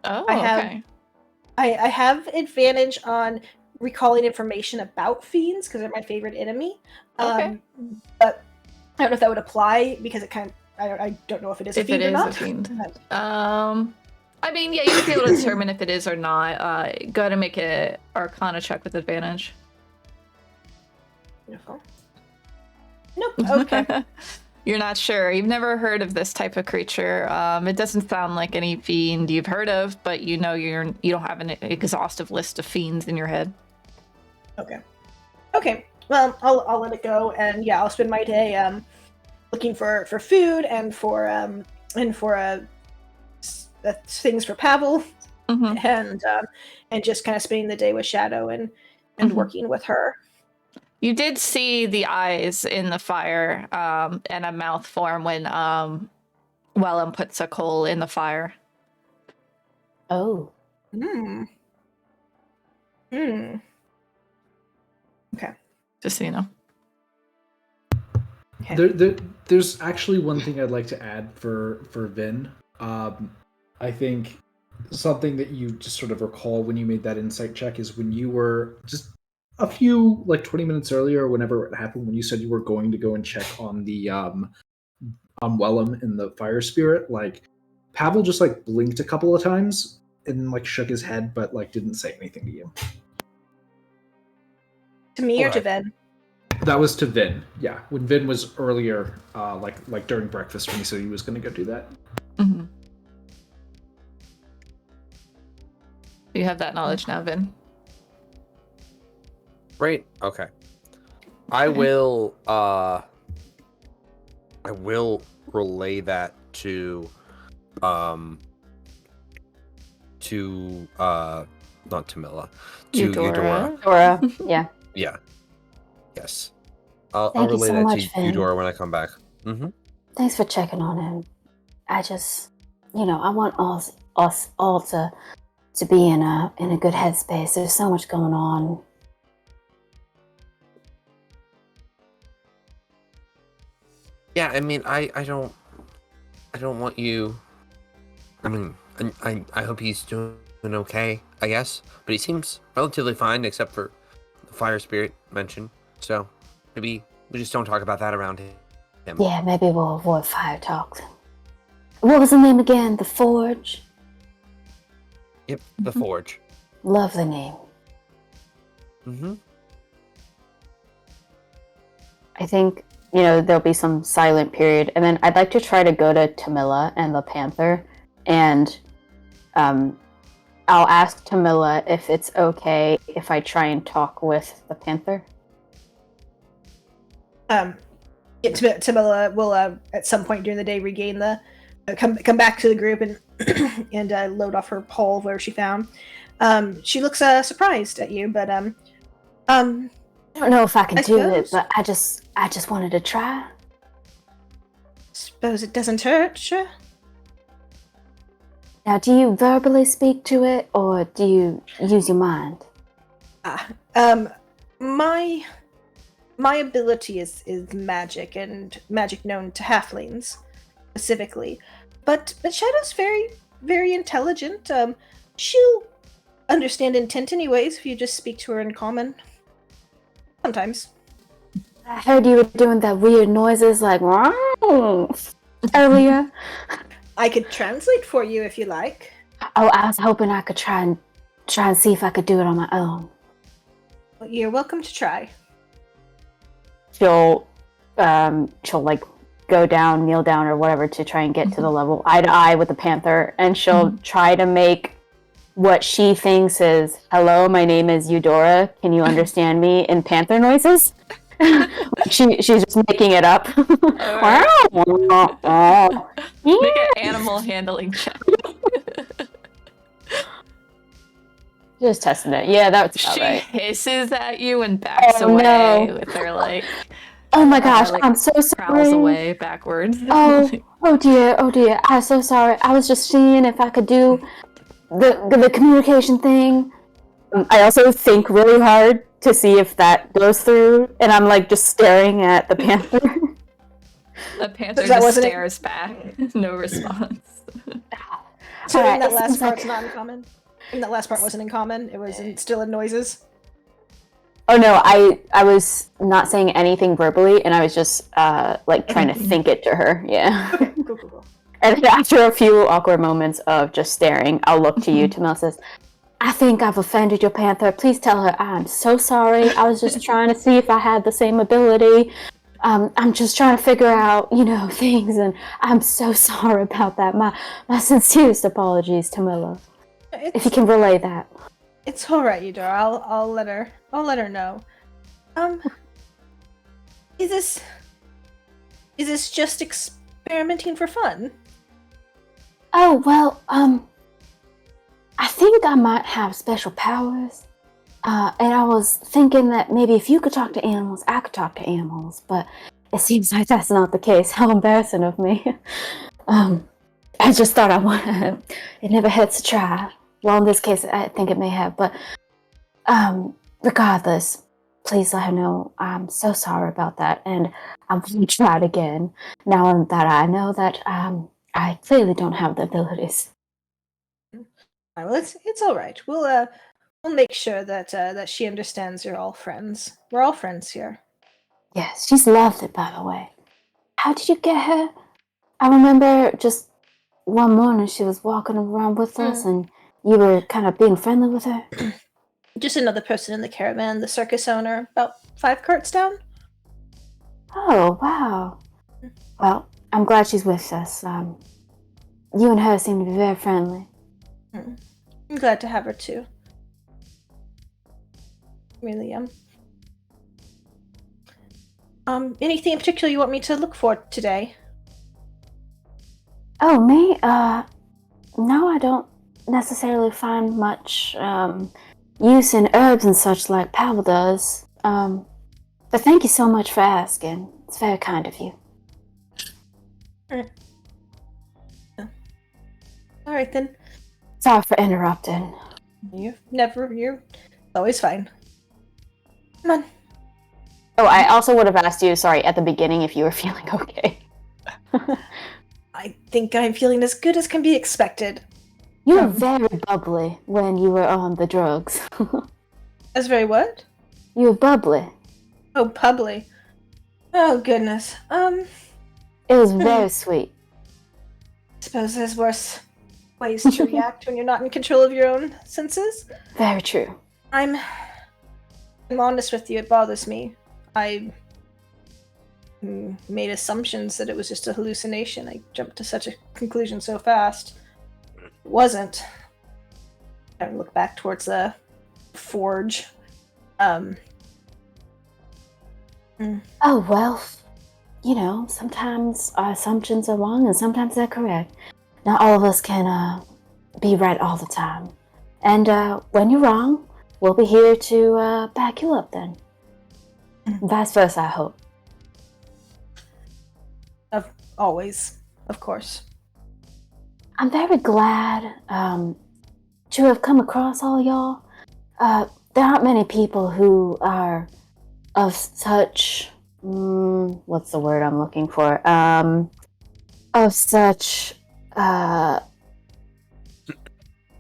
Oh, I I have advantage on recalling information about fiends because they're my favorite enemy. Okay. But I don't know if that would apply because it kind of I don't know if it is a If fiend it or is not. a fiend. I mean, yeah, you should be able to determine if it is or not. Go ahead and make an Arcana check with advantage. Beautiful. Nope. Okay. You're not sure. You've never heard of this type of creature. It doesn't sound like any fiend you've heard of, but you know you don't have an exhaustive list of fiends in your head. Okay. Okay. Well, I'll let it go, and yeah, I'll spend my day looking for food and for things for Pavel, and just kind of spending the day with Shadow and working with her. You did see the eyes in the fire and a mouth form when Wellum puts a coal in the fire. Oh. Okay. Just so you know. Okay. There's actually one thing I'd like to add for Vin. I think something that you just sort of recall when you made that insight check is when you were just a few, like 20 minutes earlier, whenever it happened, when you said you were going to go and check on the Wellum and the fire spirit, like Pavel just like blinked a couple of times and like shook his head, but like didn't say anything to you. To me or to Vin? That was to Vin. Yeah, when Vin was earlier, like during breakfast when he said he was going to go do that. Mm-hmm. You have that knowledge now, Vin. Great. Okay. I will relay that to not Tamila, to Eudora. Eudora, yeah. Yeah. Yes. I'll Thank you relay so that much, to Vin. Eudora when I come back. Mm-hmm. Thanks for checking on him. I just, I want us all to be in a good headspace. There's so much going on. Yeah, I mean, I don't want you. I mean, I hope he's doing okay, I guess. But he seems relatively fine, except for the fire spirit mentioned. So maybe we just don't talk about that around him. Yeah, maybe we'll avoid fire talks. What was the name again? The Forge? Yep, the Forge. Lovely name. Mm-hmm. I think, there'll be some silent period, and then I'd like to try to go to Tamila and the Panther, and I'll ask Tamila if it's okay if I try and talk with the Panther. Tamila will at some point during the day regain the come back to the group and and load off her pole where she found. She looks surprised at you, but I don't know if I can do it, but I just wanted to try. Suppose it doesn't hurt, sure. Now, do you verbally speak to it, or do you use your mind? My ability is magic, and magic known to halflings specifically. But Shadow's very, very intelligent. She'll understand intent anyways if you just speak to her in common. Sometimes. I heard you were doing that weird noises like earlier. I could translate for you if you like. Oh, I was hoping I could try and see if I could do it on my own. Well, you're welcome to try. She'll like go down, kneel down, or whatever to try and get to the level eye to eye with the Panther, and she'll try to make what she thinks is, "Hello, my name is Eudora. Can you understand me?" in Panther noises. She's just making it up. Make an animal handling check. Just testing it. Yeah, that's about she right. hisses at you and backs away with her like. Oh my gosh, I'm so sorry. Prowls away backwards. Oh dear. I'm so sorry. I was just seeing if I could do the communication thing. I also think really hard to see if that goes through, and I'm like just staring at the Panther. The Panther just stares back. No response. So that last part's not uncommon? And that last part wasn't in common. It was still in noises. Oh no, I was not saying anything verbally, and I was just trying to think it to her. Yeah. Okay, cool. And then after a few awkward moments of just staring, I'll look to you. Tamil says, "I think I've offended your panther. Please tell her I'm so sorry. I was just trying to see if I had the same ability. I'm just trying to figure out, things, and I'm so sorry about that. My sincerest apologies, Tamila. If you can relay that." It's all right, Eudora. I'll let her know. Is this just experimenting for fun? Oh, well, I think I might have special powers. And I was thinking that maybe if you could talk to animals, I could talk to animals, but it seems like that's not the case. How embarrassing of me. I just thought it never hurts to try. Well, in this case, I think it may have, but regardless, please let her know I'm so sorry about that, and I'm going to try it again, now that I know that I clearly don't have the abilities. Well, it's all right. We'll make sure that she understands you're all friends. We're all friends here. Yes, she's lovely, by the way. How did you get her? I remember just one morning she was walking around with us, and you were kind of being friendly with her. Just another person in the caravan, the circus owner, about 5 carts down. Oh, wow. Well, I'm glad she's with us. You and her seem to be very friendly. I'm glad to have her too. Really am. Anything in particular you want me to look for today? Oh, me? No, I don't necessarily find much use in herbs and such like Pavel does. But thank you so much for asking. It's very kind of you. All right then. Sorry for interrupting. You're always fine. Come on. Oh, I also would have asked you, sorry, at the beginning if you were feeling okay. I think I'm feeling as good as can be expected. You were very bubbly when you were on the drugs. As very what? You were bubbly. Oh, bubbly. Oh, goodness. It was very sweet. Suppose there's worse ways to react when you're not in control of your own senses. Very true. I'm honest with you, it bothers me. I made assumptions that it was just a hallucination. I jumped to such a conclusion so fast. It wasn't. I look back towards the forge. Oh, well, sometimes our assumptions are wrong and sometimes they're correct. Not all of us can be right all the time. And when you're wrong, we'll be here to back you up then. Vice versa, I hope. Always, of course. I'm very glad to have come across all y'all. There aren't many people who are of such... what's the word I'm looking for? Of such...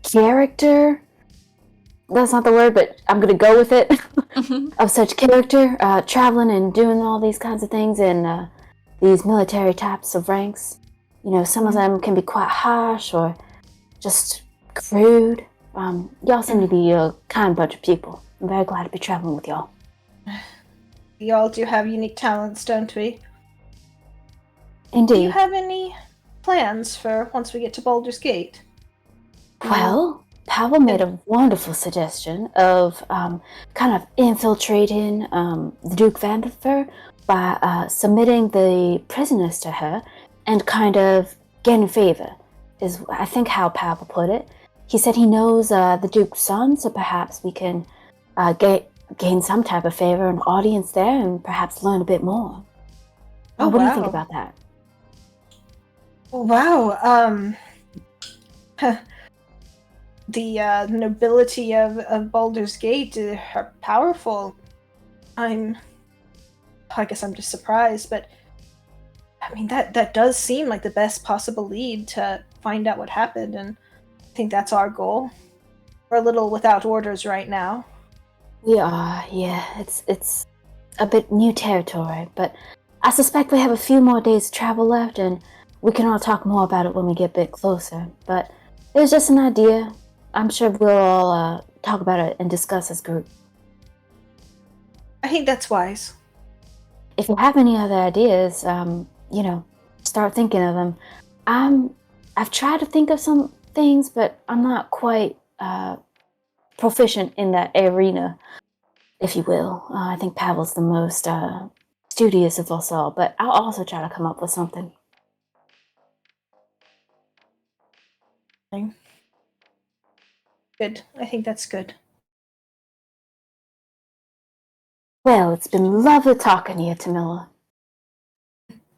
character? That's not the word, but I'm gonna go with it. Of such character, traveling and doing all these kinds of things in these military types of ranks. Some of them can be quite harsh or just crude. Y'all seem to be a kind bunch of people. I'm very glad to be traveling with y'all. We all do have unique talents, don't we? Indeed. Do you have any plans for once we get to Baldur's Gate? Well, Pavel made a wonderful suggestion of kind of infiltrating the Duke Vanderfer by submitting the prisoners to her and kind of getting favor, is I think how Pavel put it. He said he knows the Duke's son, so perhaps we can gain some type of favor, an audience there, and perhaps learn a bit more. Oh, what do you think about that? Wow, the nobility of Baldur's Gate are powerful. I guess I'm just surprised, but I mean that does seem like the best possible lead to find out what happened, and I think that's our goal. We're a little without orders right now. We are, yeah. It's a bit new territory, but I suspect we have a few more days of travel left, and we can all talk more about it when we get a bit closer. But it was just an idea. I'm sure we'll all talk about it and discuss as a group. I think that's wise. If you have any other ideas, start thinking of them. I've tried to think of some things, but I'm not quite proficient in that arena, if you will. I think Pavel's the most studious of us all, but I'll also try to come up with something. Good. I think that's good. Well, it's been lovely talking to you, Tamila.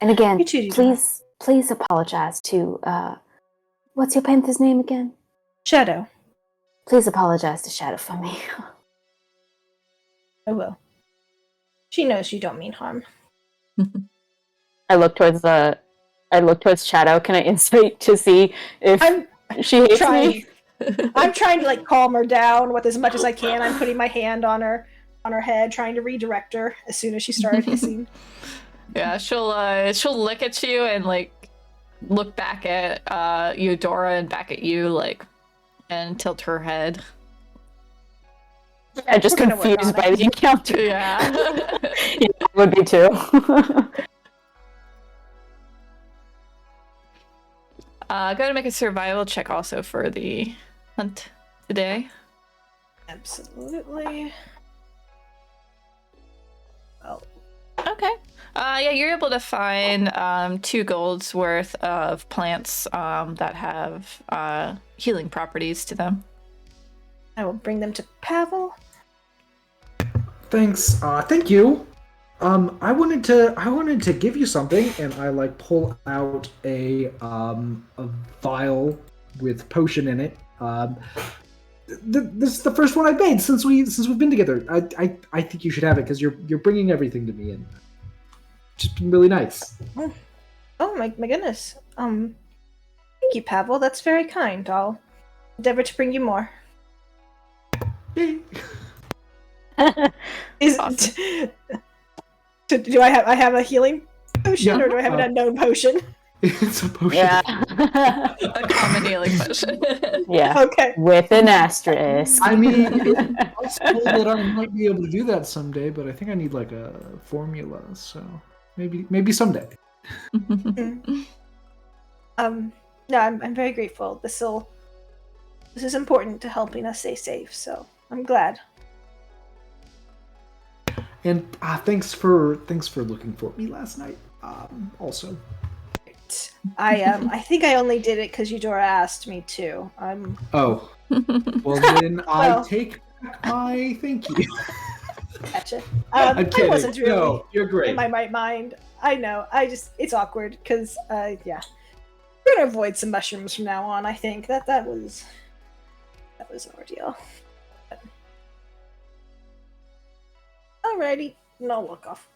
And again, You too, please apologize to, what's your panther's name again? Shadow. Please apologize to Shadow for me. I will. She knows you don't mean harm. I look towards Shadow. Can I insight to see if she hates me? I'm trying to calm her down with as much as I can. I'm putting my hand on her head, trying to redirect her as soon as she started hissing. Yeah, she'll look at you and look back at Eudora and back at you and tilt her head. I'm just confused by the encounter. Yeah. Yeah, I would be too. Go ahead and make a survival check also for the hunt today. Absolutely. Well. Okay. Yeah, you're able to find 2 gold's worth of plants that have healing properties to them. I will bring them to Pavel. Thanks. Thank you. I wanted to give you something, and I pull out a vial with potion in it. This is the first one I've made since we've been together. I think you should have it because you're bringing everything to me, and it's just been really nice. Oh my goodness. Thank you, Pavel. That's very kind. I'll endeavor to bring you more. Awesome. Do I have a healing potion, or do I have an unknown potion? It's a potion. Yeah. A common healing potion. Yeah. Okay. With an asterisk. I mean, it's possible that I might be able to do that someday, but I think I need a formula. So maybe someday. No, I'm very grateful. This is important to helping us stay safe. So I'm glad. And thanks for looking for me last night. Also, I think I only did it because Eudora asked me to. Oh, well then I take back my thank you. Gotcha. I'm kidding. I wasn't really No, you're great. in my right mind. I know. It's awkward because yeah, we're gonna avoid some mushrooms from now on. I think that was an ordeal. Alrighty, no look off.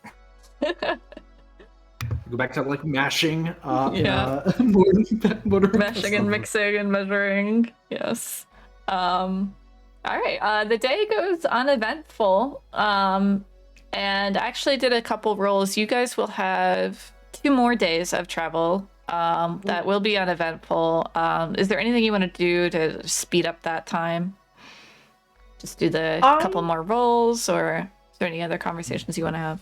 Go back to mashing. Yeah. Mashing and mixing and measuring. Yes. All right. The day goes uneventful. And I actually did a couple rolls. You guys will have 2 more days of travel. That will be uneventful. Is there anything you want to do to speed up that time? Just do the couple more rolls, or is there any other conversations you want to have?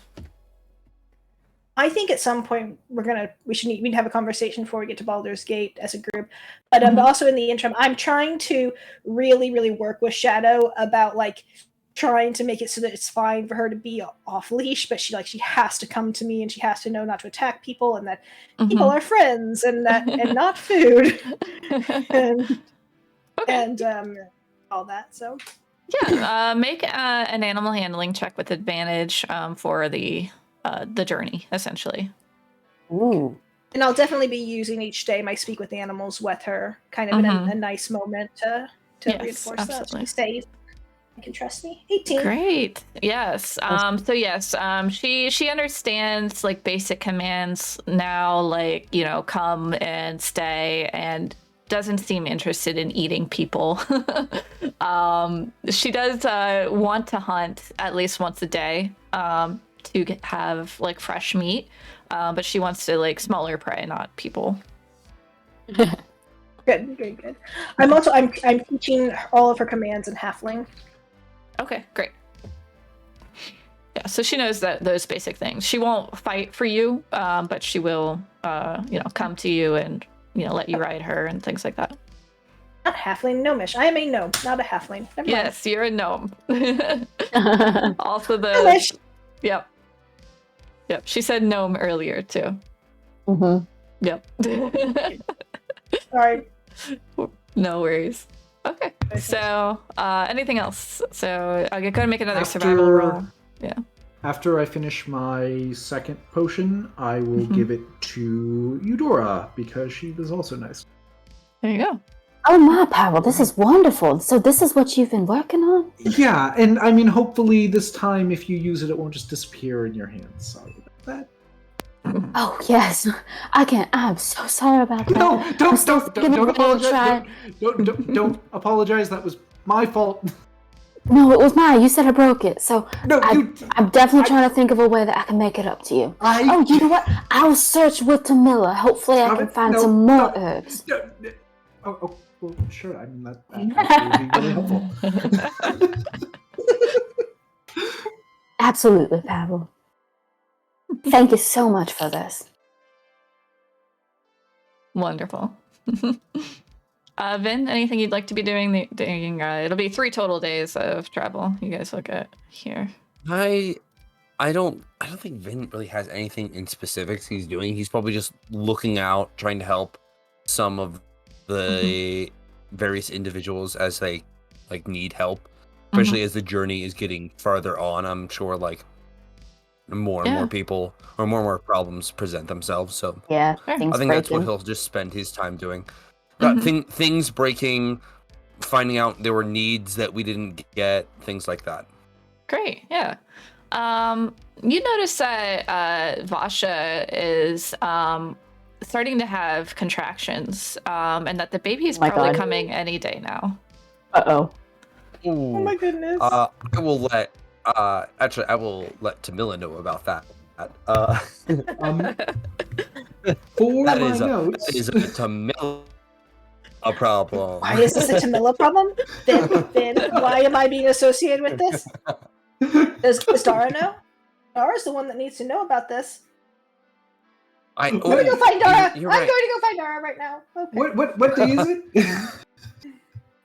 I think at some point we'd have a conversation before we get to Baldur's Gate as a group. But also in the interim, I'm trying to really, really work with Shadow about trying to make it so that it's fine for her to be off leash, but she has to come to me and she has to know not to attack people and that people are friends and not food and all that. So yeah, make an animal handling check with advantage for the journey, essentially. Ooh. And I'll definitely be using each day my speak with animals with her, kind of in a nice moment to reinforce that she stays. You can trust me. 18. Great. Yes. So yes, she understands basic commands now, come and stay, and doesn't seem interested in eating people. She does want to hunt at least once a day to have like fresh meat, but she wants to like smaller prey, not people. Good. I'm teaching all of her commands in Halfling. Okay, great. Yeah, so she knows that those basic things. She won't fight for you, but she will, come to you and let you ride her and things like that. Not Halfling, gnomish. I am a gnome, not a Halfling. Never Yes, you're a gnome. Also Gnomish. Yep. She said gnome earlier too. Mm-hmm. Yep. Sorry. No worries. Okay. So, anything else? So I'll go and make another survival roll. Yeah. After I finish my second potion, I will give it to Eudora because she was also nice. There you go. Oh my, Pavel, this is wonderful. So this is what you've been working on? Yeah, and I mean, hopefully this time if you use it, it won't just disappear in your hands. Sorry about that. Oh, yes. I'm so sorry about that. No, don't apologize. Try. Don't apologize. That was my fault. No, it was mine. You said I broke it. So No, I'm definitely trying to think of a way that I can make it up to you. Oh, you know what? I'll search with Tamila. Hopefully I can find some more herbs. Oh, well, sure. I mean, that would be really helpful. Absolutely, Pavel. Thank you so much for this. Wonderful. Vin, anything you'd like to be doing? It'll be 3 total days of travel. You guys look at here. I don't think Vin really has anything in specifics he's doing. He's probably just looking out, trying to help some of the various individuals as they need help, especially as the journey is getting farther on. I'm sure more and more people or more and more problems present themselves. So yeah, I think that's what he'll just spend his time doing. Things breaking, finding out there were needs that we didn't get, things like that. Great, yeah. You notice that Vasha is starting to have contractions, and that the baby is probably coming any day now. Uh-oh. Oh my goodness. I will let Tamila know about that. For that my is notes, that is a Tamila problem. Why is this a Tamila problem? Then why am I being associated with this? Does Dara know? Dara's the one that needs to know about this. I'm going to go find Dara. I'm going to go find Dara right now. Okay. What day is it?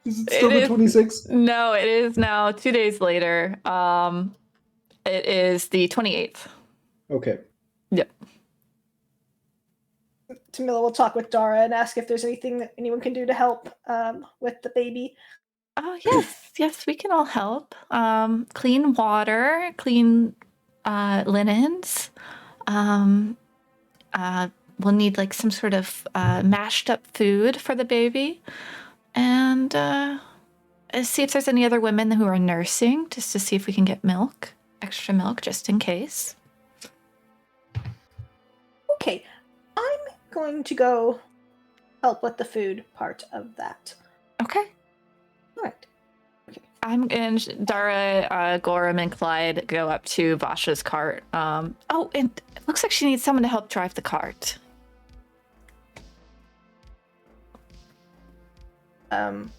Is it still the 26th? No, it is now 2 days later. It is the 28th. Okay. Yep. Tamila will talk with Dara and ask if there's anything that anyone can do to help with the baby. Oh, yes, we can all help. Clean water, clean linens. We'll need some sort of mashed up food for the baby. And see if there's any other women who are nursing, just to see if we can get extra milk, just in case. Okay, I'm going to go help with the food part of that. Okay. All right. And Dara, Gorham, and Clyde go up to Vasha's cart. And it looks like she needs someone to help drive the cart.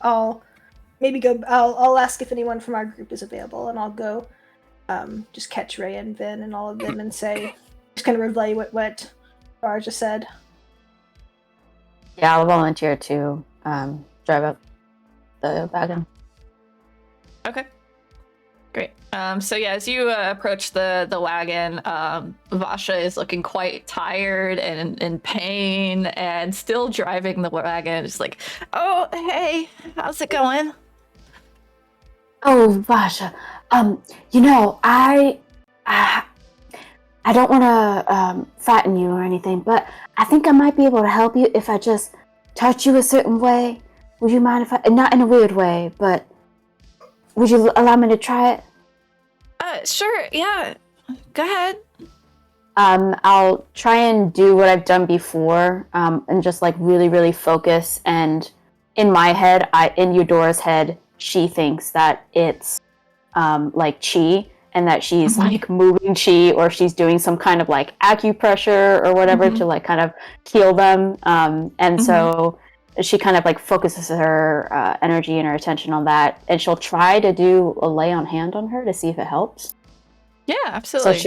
I'll ask if anyone from our group is available, and I'll go just catch Ray and Vin and all of them and say, just kind of relay what Dara just said. Yeah, I'll volunteer to drive up the wagon. Okay. Great. So as you approach the wagon, Vasha is looking quite tired and in pain and still driving the wagon. It's like, oh, hey, how's it going? Oh, Vasha, I don't want to frighten you or anything, but I think I might be able to help you if I just touch you a certain way. Would you mind if not in a weird way, but would you allow me to try it? Sure, yeah. Go ahead. I'll try and do what I've done before, and just really, really focus and in my head, in Eudora's head, she thinks that it's like chi, and that she's like moving chi, or she's doing some kind of like acupressure or whatever to like kind of heal them. And so she kind of like focuses her energy and her attention on that, and she'll try to do a lay on hand on her to see if it helps. Yeah, absolutely. So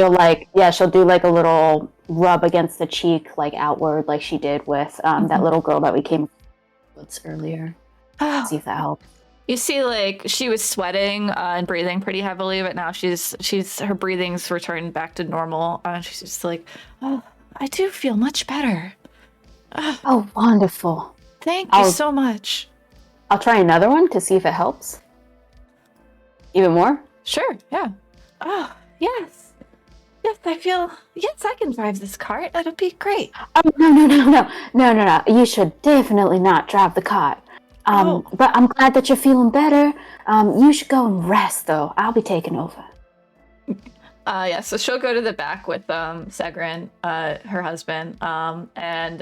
she'll do like a little rub against the cheek, like outward, like she did with that little girl that we came with earlier. See if that helps. You see, like, she was sweating and breathing pretty heavily, but now her breathing's returned back to normal. She's just like, oh, I do feel much better. Oh, wonderful. Thank you so much. I'll try another one to see if it helps. Even more? Sure, yeah. Oh, yes. Yes, I can drive this cart. It'll be great. Oh, no. You should definitely not drive the cart. But I'm glad that you're feeling better. You should go and rest, though. I'll be taking over. Yeah, so she'll go to the back with Segrin, her husband, and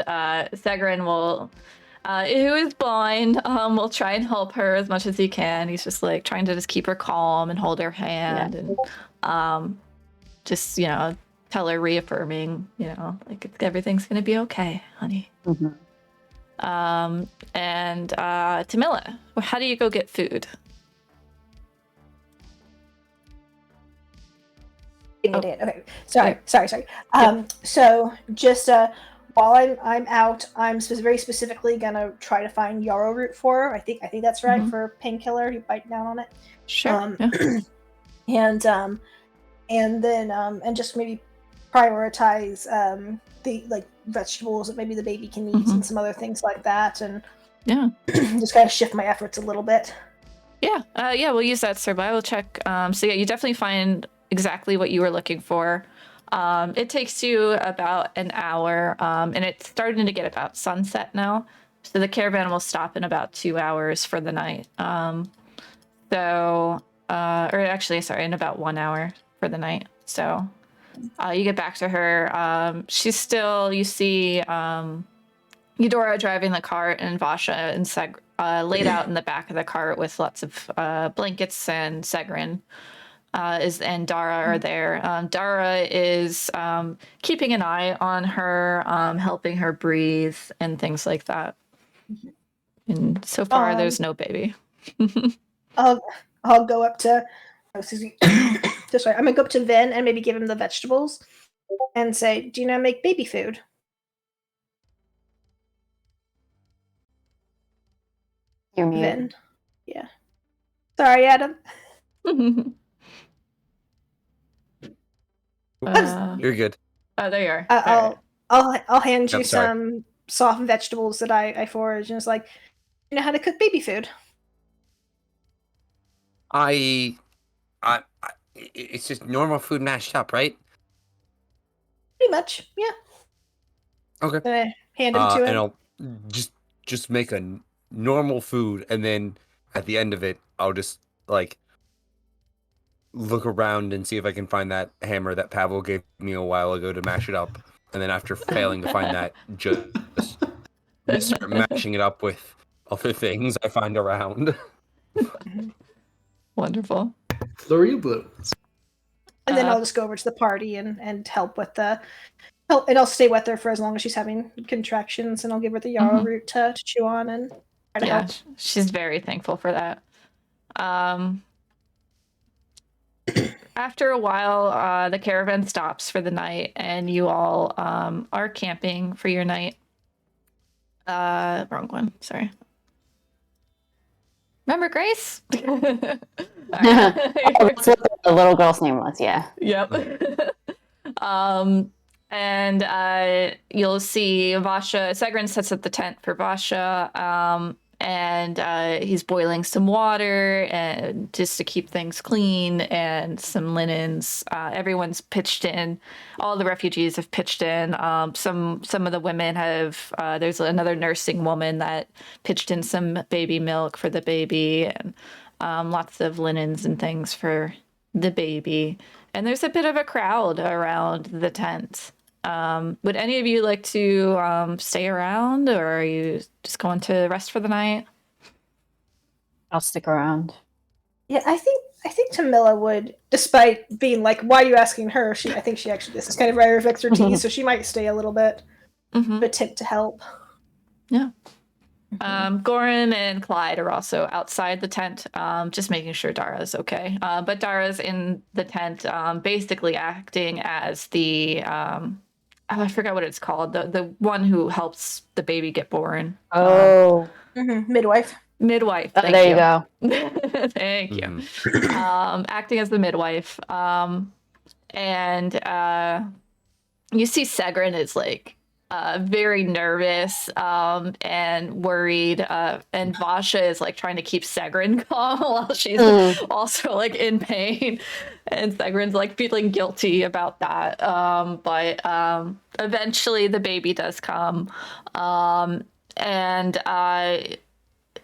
Segrin will, who is blind, will try and help her as much as he can. He's just like trying to just keep her calm and hold her hand, and just, you know, tell her, reaffirming, you know, like everything's gonna be okay, honey. And Tamila, how do you go get food? Okay, sorry. So just while I'm out, I'm very specifically gonna try to find yarrow root for her. I think that's right for painkiller. You bite down on it. Sure. And then just maybe prioritize the like vegetables that maybe the baby can eat and some other things like that, and just kind of shift my efforts a little bit. We'll use that survival check. So yeah, you definitely find exactly what you were looking for. It takes you about an hour, and it's starting to get about sunset now, so the caravan will stop in about 2 hours for the night. In about 1 hour for the night. So you get back to her. She's still, you see Eudora driving the cart, and Vasha and laid out in the back of the cart with lots of blankets, and Segrin and Dara are there. Dara is keeping an eye on her, helping her breathe and things like that. And so far, there's no baby. I'll go up to, I'm gonna go up to Vin and maybe give him the vegetables and say, "Do you know how to make baby food?" You're muted. Vin. Yeah. Sorry, Adam. You're good. Oh, there you are. I'll hand you sorry. some soft vegetables that I forage, and it's like, you know how to cook baby food? It's just normal food mashed up, right? Pretty much, yeah. Okay. Hand it to him. And I'll just make a normal food, and then at the end of it, I'll just like look around and see if I can find that hammer that Pavel gave me a while ago to mash it up. And then after failing to find that, just start mashing it up with other things I find around. Wonderful. Flurry of blows. And then I'll just go over to the party and help with the help, and I'll stay with her for as long as she's having contractions, and I'll give her the yarrow root to chew on and try to help. She's very thankful for that. After a while, the caravan stops for the night, and you all are camping for your night. Wrong one. Sorry. Remember Grace? That's what the little girl's name was, yeah. Yep. And you'll see Vasha, Segrin sets up the tent for Vasha, and he's boiling some water and just to keep things clean, and some linens. Everyone's pitched in. All the refugees have pitched in. Some of the women have. There's another nursing woman that pitched in some baby milk for the baby, and lots of linens and things for the baby. And there's a bit of a crowd around the tent. Would any of you like to stay around, or are you just going to rest for the night? I'll stick around. Yeah, I think Tamila would, despite being like, "Why are you asking her?" I think she actually this is kind of her area of expertise, so she might stay a little bit, attempt to help. Yeah. Goran and Clyde are also outside the tent, just making sure Dara's okay. But Dara's in the tent, basically acting as the I forgot what it's called. The one who helps the baby get born. Midwife. Midwife. There you go. Thank you. Acting as the midwife. And you see Segrin is like very nervous and worried. And Vasha is like trying to keep Segrin calm while she's also like in pain. And Segrin's like feeling guilty about that. But eventually the baby does come. And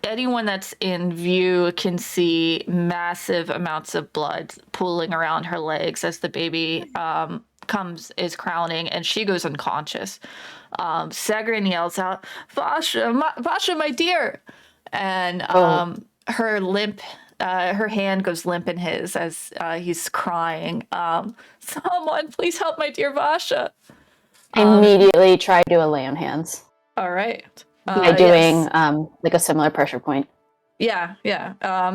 anyone that's in view can see massive amounts of blood pooling around her legs as the baby is crowning, and she goes unconscious. Segrin yells out, Vasha, my dear! And her hand goes limp in his as he's crying. Someone, please help my dear Vasha. Immediately try to lay on hands. All right. By doing like a similar pressure point. Yeah.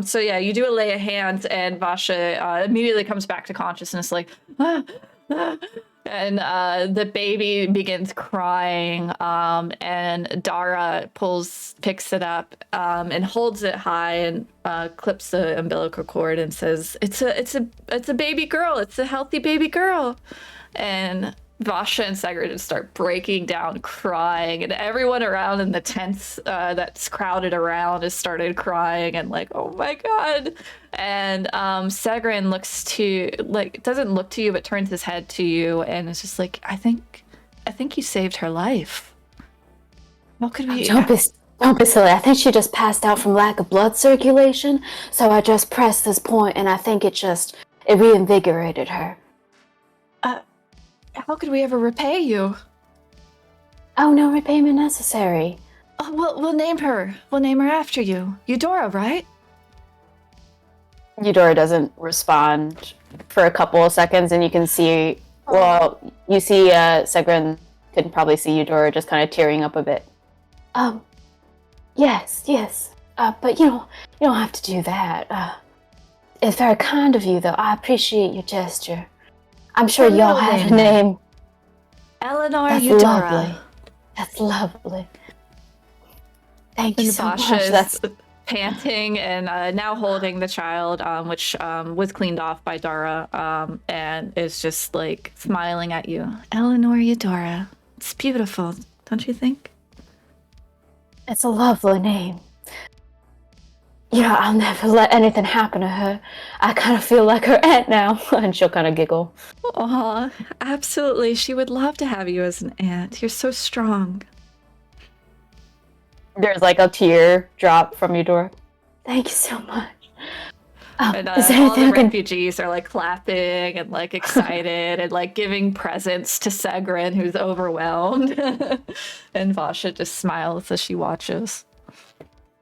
So yeah, you do a lay of hands, and Vasha immediately comes back to consciousness, like, and the baby begins crying, and Dara picks it up, and holds it high, and clips the umbilical cord, and says, "It's a baby girl. It's a healthy baby girl," and Vasha and Segrin just start breaking down crying, and everyone around in the tents that's crowded around has started crying and like, oh my god. And Segrin doesn't look to you but turns his head to you and is just like, I think you saved her life. What could we Don't be silly. I think she just passed out from lack of blood circulation, so I just pressed this point and I think it reinvigorated her. How could we ever repay you? Oh, no repayment necessary. We'll name her. We'll name her after you. Eudora, right? Eudora doesn't respond for a couple of seconds, and you can see, you see Segrin can probably see Eudora just kind of tearing up a bit. Yes. But you don't have to do that. It's very kind of you, though. I appreciate your gesture. I'm sure y'all have a name. Eleanor That's Eudora. Lovely. That's lovely. Thank you so Vasha much. That's panting and now holding the child, which was cleaned off by Dara, and is just like smiling at you. Eleanor Eudora. It's beautiful, don't you think? It's a lovely name. I'll never let anything happen to her. I kind of feel like her aunt now. And she'll kind of giggle. Aw, absolutely. She would love to have you as an aunt. You're so strong. There's like a tear drop from Eudora. Thank you so much. And all the refugees are like clapping and like excited and like giving presents to Segrin, who's overwhelmed. And Vasha just smiles as she watches.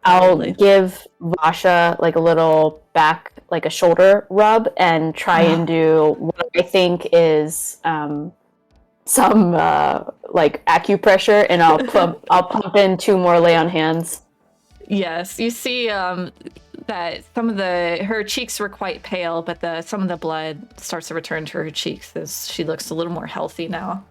I'll give Vasha like a little back, like a shoulder rub, and try and do what I think is some like acupressure, and I'll pump in 2 more lay on hands. Yes, you see that some of her cheeks were quite pale, but some of the blood starts to return to her cheeks as she looks a little more healthy now.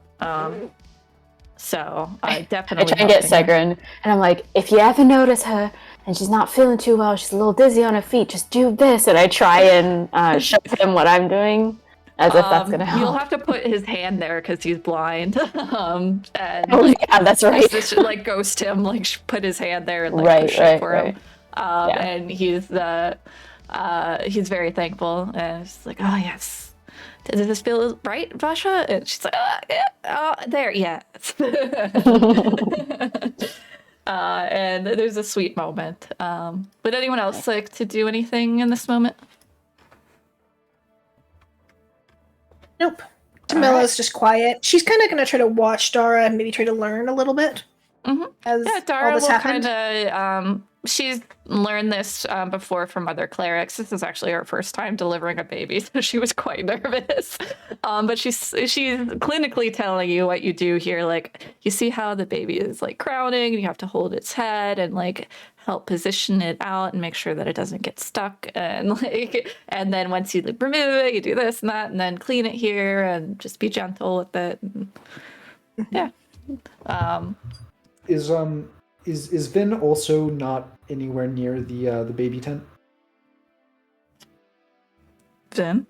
So I definitely I try and get Segrin, and I'm like, if you ever notice her and she's not feeling too well, she's a little dizzy on her feet, just do this. And I try and show him what I'm doing, as if that's gonna help. You'll have to put his hand there because he's blind. And yeah, that's right. Just, like ghost him, like put his hand there and like push it for him. And he's very thankful, and he's like, oh yes. Does this feel right, Vasha? And she's like, there, yes. And there's a sweet moment. Would anyone else like to do anything in this moment? Nope. Tamila's just quiet. She's kind of going to try to watch Dara and maybe try to learn a little bit. Mm-hmm. As Dara all this will happened. kind of she's learned this before from other clerics. This is actually her first time delivering a baby, so she was quite nervous. But she's clinically telling you what you do here. Like, you see how the baby is like crowning, and you have to hold its head and like help position it out and make sure that it doesn't get stuck. And like, and then once you like, remove it, you do this and that, and then clean it here and just be gentle with it. And, yeah. Is Vin also not anywhere near the baby tent? Vin?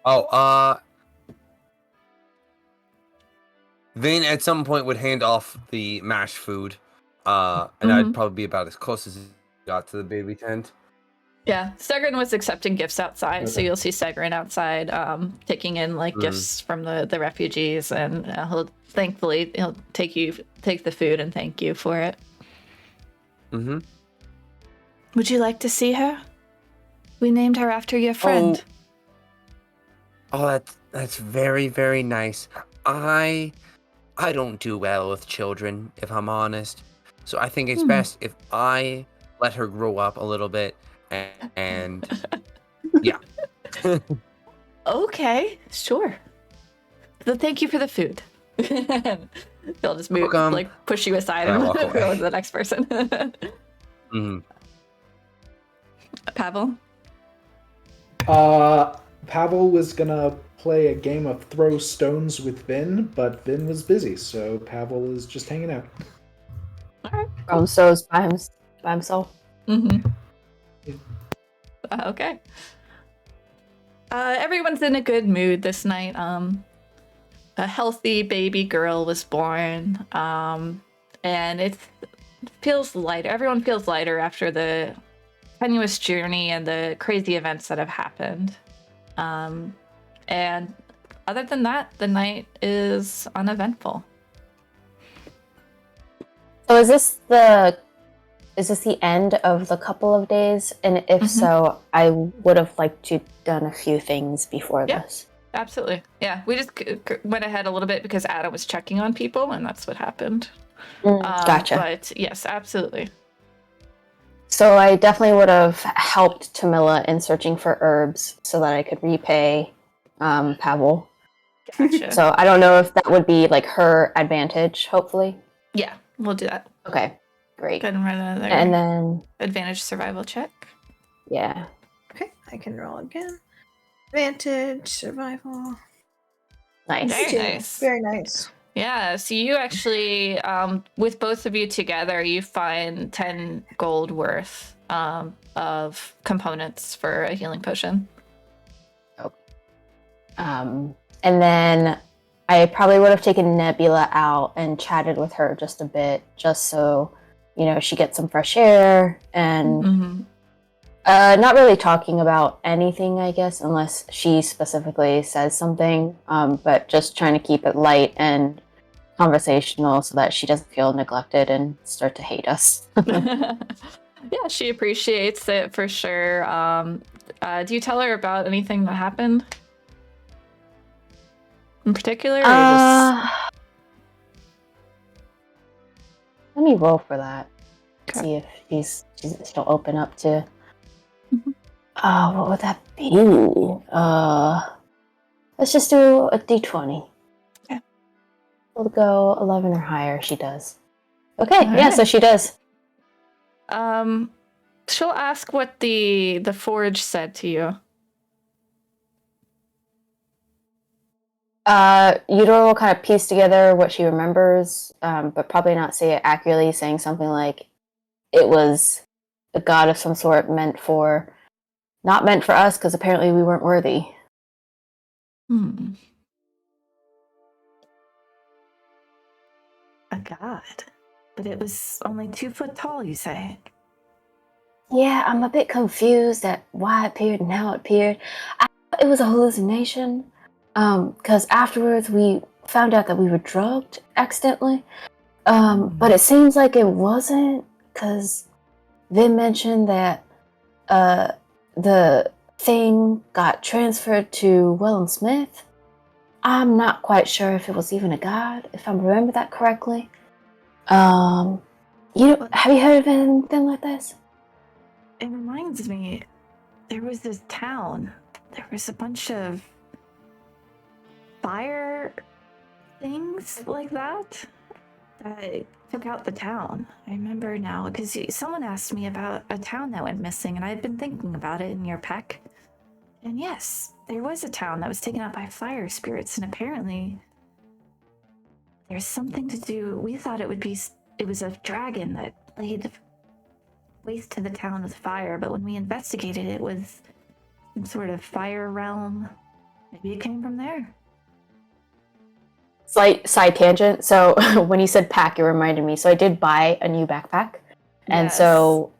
Oh, Vin at some point would hand off the mashed food, and I'd probably be about as close as he got to the baby tent. Yeah, Segrin was accepting gifts outside, so you'll see Segrin outside taking in like gifts from the refugees, and he'll take the food and thank you for it. Mm-hmm. Would you like to see her? We named her after your friend. Oh, that's very, very nice. I don't do well with children, if I'm honest. So I think it's best if I let her grow up a little bit. And yeah. Okay, sure. So thank you for the food. They'll just move, like push you aside and go to the next person. Pavel? Pavel was gonna play a game of throw stones with Vin, but Vin was busy, so Pavel is just hanging out. Alright. Throwing stones by himself. Mm-hmm. Okay. Everyone's in a good mood this night. A healthy baby girl was born, and it feels lighter. Everyone feels lighter after the tenuous journey and the crazy events that have happened. And other than that, the night is uneventful. So is this the end of the couple of days? And if so, I would have liked to done a few things before this. Absolutely. Yeah, we just went ahead a little bit because Adam was checking on people, and that's what happened. Gotcha. But yes, absolutely. So I definitely would have helped Tamila in searching for herbs so that I could repay Pavel. Gotcha. So I don't know if that would be like her advantage, hopefully. Yeah, we'll do that. Okay, great. Go ahead and run another And then advantage survival check. Yeah. Okay, I can roll again. Advantage, survival. Nice. Very nice. Very nice. Yeah, so you actually, with both of you together, you find 10 gold worth of components for a healing potion. And then I probably would have taken Nebula out and chatted with her just a bit, just so, she gets some fresh air and not really talking about anything, I guess, unless she specifically says something, but just trying to keep it light and conversational so that she doesn't feel neglected and start to hate us. Yeah, she appreciates it for sure. Do you tell her about anything that happened in particular? Or just... Let me roll for that. Okay. See if she's still open up to. What would that be? Let's just do a d20. Okay. We'll go 11 or higher. She does. Okay, All yeah, right. so she does. She'll ask what the forage said to you. Eudora will kind of piece together what she remembers, but probably not say it accurately, saying something like it was a god of some sort not meant for us, because apparently we weren't worthy. A god? But it was only 2 foot tall, you say? Yeah, I'm a bit confused at why it appeared and how it appeared. I thought it was a hallucination, because afterwards we found out that we were drugged accidentally. But it seems like it wasn't, because they mentioned that the thing got transferred to Wellham Smith. I'm not quite sure if it was even a god, if I remember that correctly. Have you heard of anything like this? It reminds me, there was this town. There was a bunch of fire things like that took out the town. I remember now because someone asked me about a town that went missing, and I'd been thinking about it in your pack. And yes, there was a town that was taken out by fire spirits, and apparently there's something to do. We thought it was a dragon that laid waste to the town with fire, but when we investigated, it was some sort of fire realm. Maybe it came from there. Slight side tangent. So when you said pack, it reminded me. So I did buy a new backpack, and so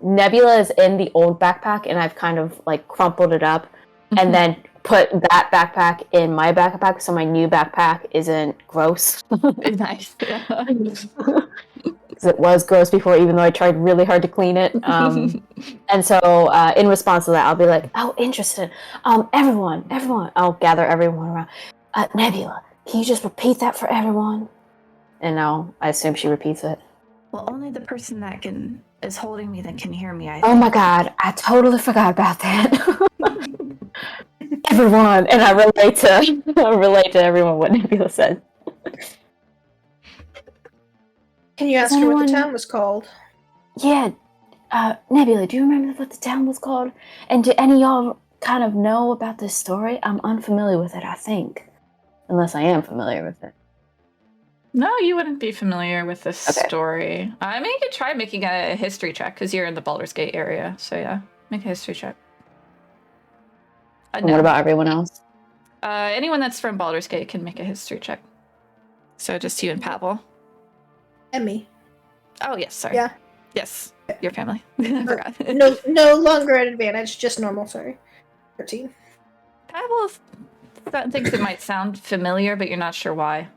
Nebula is in the old backpack, and I've kind of like crumpled it up, and then put that backpack in my backpack, so my new backpack isn't gross. Nice. Because it was gross before, even though I tried really hard to clean it. And so in response to that, I'll be like, "Oh, interesting. Everyone, I'll gather everyone around. Nebula, can you just repeat that for everyone?" And now I assume she repeats it. Well, only the person that is holding me that can hear me. I think. Oh my god, I totally forgot about that. Everyone, and I relate to everyone what Nebula said. Can you ask her what the town was called? Yeah, Nebula, do you remember what the town was called? And do any of y'all kind of know about this story? I'm unfamiliar with it, I think. Unless I am familiar with it. No, you wouldn't be familiar with this story. I mean, you could try making a history check, because you're in the Baldur's Gate area. So yeah, make a history check. And what about everyone else? Anyone that's from Baldur's Gate can make a history check. So just you and Pavel. And me. Oh, yes, sorry. Yeah. Yes, your family. I forgot. No longer at advantage, just normal, sorry. 13. Pavel thinks it might sound familiar, but you're not sure why.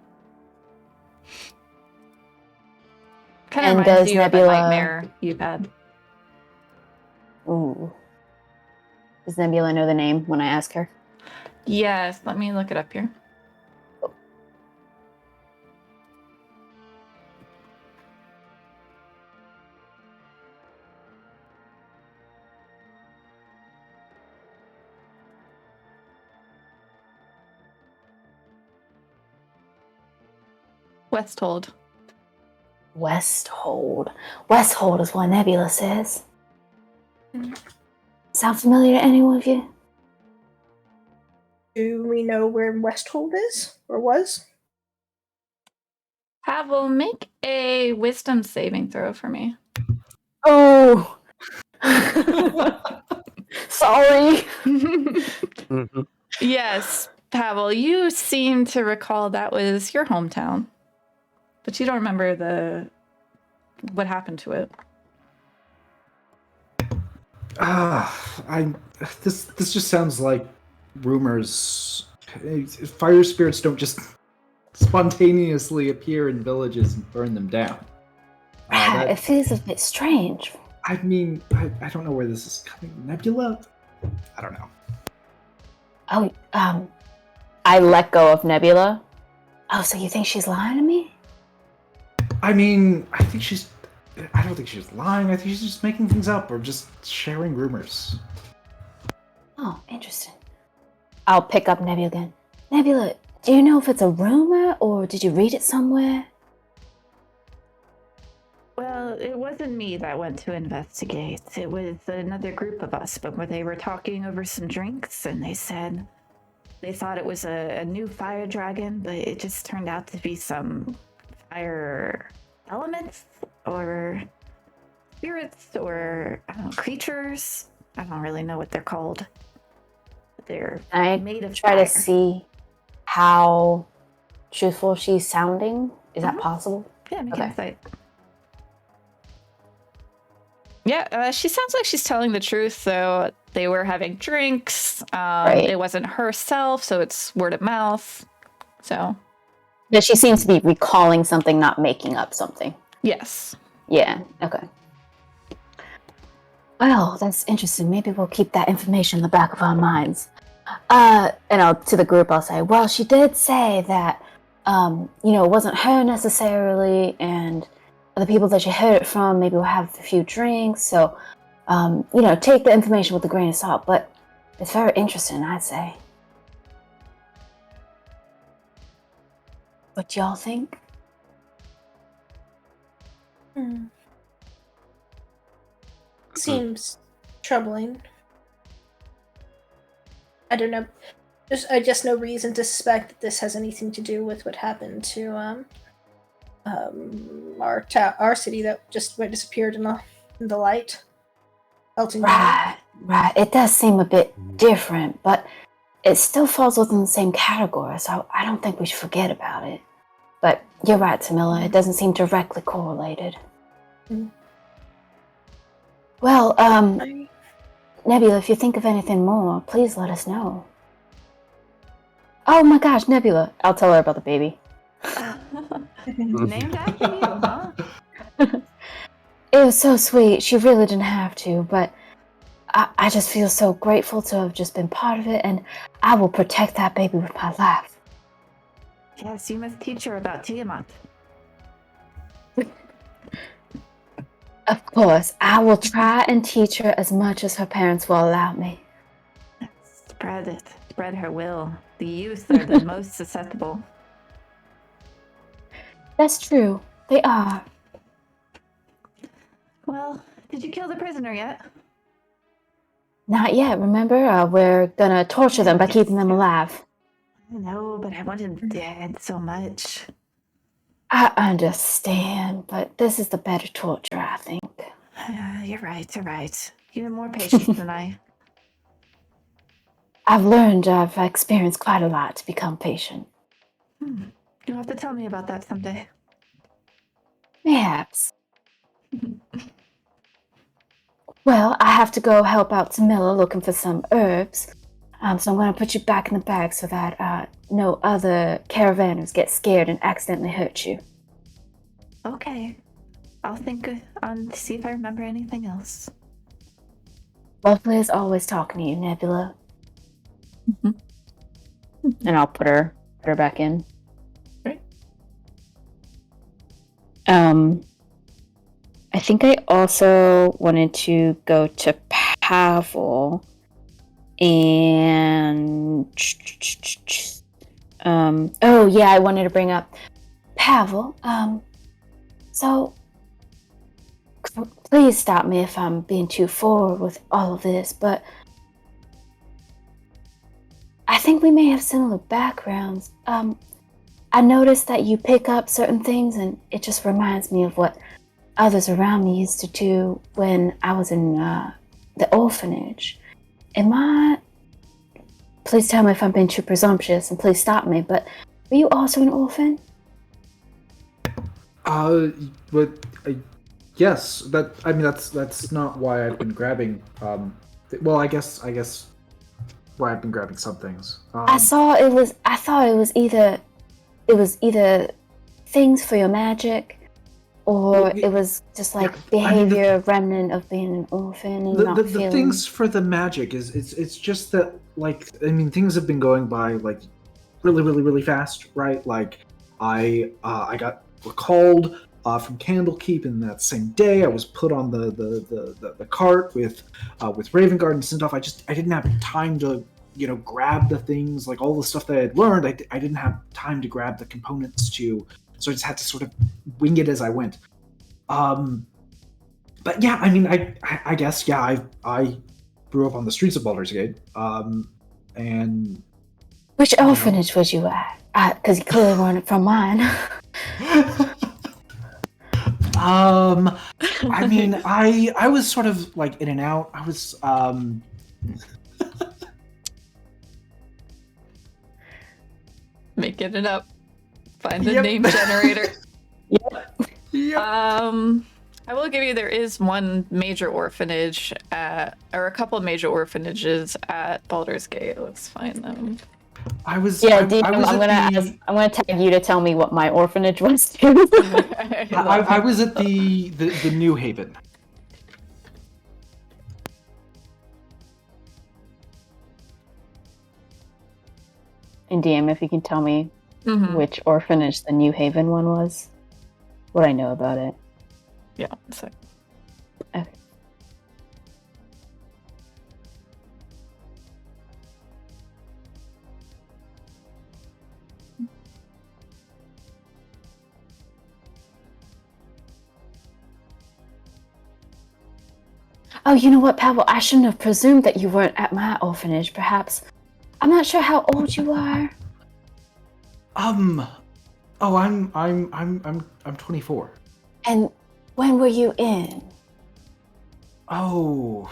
Kind of reminds you of a nightmare you've had. Ooh. Does Nebula know the name when I ask her? Yes, let me look it up here. Westhold. Westhold. Westhold is what Nebula says. Sound familiar to anyone of you? Do we know where Westhold is? Or was? Pavel, make a wisdom saving throw for me. Oh! Sorry! Yes, Pavel, you seem to recall that was your hometown. But you don't remember what happened to it. This just sounds like rumors. Fire spirits don't just spontaneously appear in villages and burn them down. It feels a bit strange. I mean, I don't know where this is coming. Nebula? I don't know. Oh, I let go of Nebula. Oh, so you think she's lying to me? I mean, I don't think she's lying. I think she's just making things up or just sharing rumors. Oh, interesting. I'll pick up Nebula again. Nebula, do you know if it's a rumor or did you read it somewhere? Well, it wasn't me that went to investigate. It was another group of us, but where they were talking over some drinks, and they said they thought it was a new fire dragon, but it just turned out to be some fire elements or spirits or creatures. I don't really know what they're called. They're made of try fire. To see how truthful she's sounding. Is that possible? Yeah, make insight. Yeah, she sounds like she's telling the truth, though. They were having drinks. Right. It wasn't herself, so it's word of mouth. So. But she seems to be recalling something, not making up something. Yes. Yeah, okay. Well, that's interesting. Maybe we'll keep that information in the back of our minds. And to the group, I'll say, well, she did say that, it wasn't her necessarily, and the people that you heard it from maybe will have a few drinks. So, take the information with a grain of salt. But it's very interesting, I'd say. What y'all think? Seems troubling. I don't know. I just no reason to suspect that this has anything to do with what happened to our city that just disappeared in the light. Right. It does seem a bit different, but it still falls within the same category, so I don't think we should forget about it. But you're right, Tamila, it doesn't seem directly correlated. Well, Nebula, if you think of anything more, please let us know. Oh my gosh, Nebula. I'll tell her about the baby. Named after you, huh? It was so sweet. She really didn't have to, but I just feel so grateful to have just been part of it, and I will protect that baby with my life. Yes, you must teach her about Tiamat. Of course, I will try and teach her as much as her parents will allow me. Spread it. Spread her will. The youth are the most susceptible. That's true. They are. Well, did you kill the prisoner yet? Not yet, remember? We're gonna torture them by keeping them alive. I know, but I want him dead so much. I understand, but this is the better torture, I think. You're right. You have more patience than I. I've experienced quite a lot to become patient. You'll have to tell me about that someday. Perhaps. Well, I have to go help out Tamila looking for some herbs. So I'm going to put you back in the bag so that no other caravanners get scared and accidentally hurt you. Okay. I'll think on see if I remember anything else. Lovely as always talking to you, Nebula. And I'll put her back in. Right. I think I also wanted to go to Pavel and I wanted to bring up Pavel. So please stop me if I'm being too forward with all of this, but I think we may have similar backgrounds. I noticed that you pick up certain things, and it just reminds me of what others around me used to do when I was in the orphanage. Please tell me if I'm being too presumptuous, and please stop me, but were you also an orphan? Yes. That's not why I've been grabbing. I guess why I've been grabbing some things. I thought it was either things for your magic, or it was just like behavior remnant of being an orphan and not feeling. The things for the magic it's just that, like, I mean, things have been going by like really, really, really fast, right? Like I got recalled from Candlekeep, and that same day I was put on the cart with Ravengard and sent off. I didn't have time to grab the things, like all the stuff that I had learned. I didn't have time to grab the components so I just had to sort of wing it as I went. But yeah, I mean, I guess, yeah, I grew up on the streets of Baldur's Gate. And which orphanage was you at? Because you clearly weren't from mine. I mean, I was sort of like in and out. I was Making it up. Find the name generator. Yep. I will give you, there is one major orphanage or a couple of major orphanages at Baldur's Gate. Let's find them. I'm gonna tag you to tell me what my orphanage was too. I was at the New Haven. And DM, if you can tell me which orphanage the New Haven one was, what I know about it. Yeah. So. Okay. Oh, you know what, Pavel? I shouldn't have presumed that you weren't at my orphanage. Perhaps I'm not sure how old you are. Oh, I'm 24. And when were you in? Oh,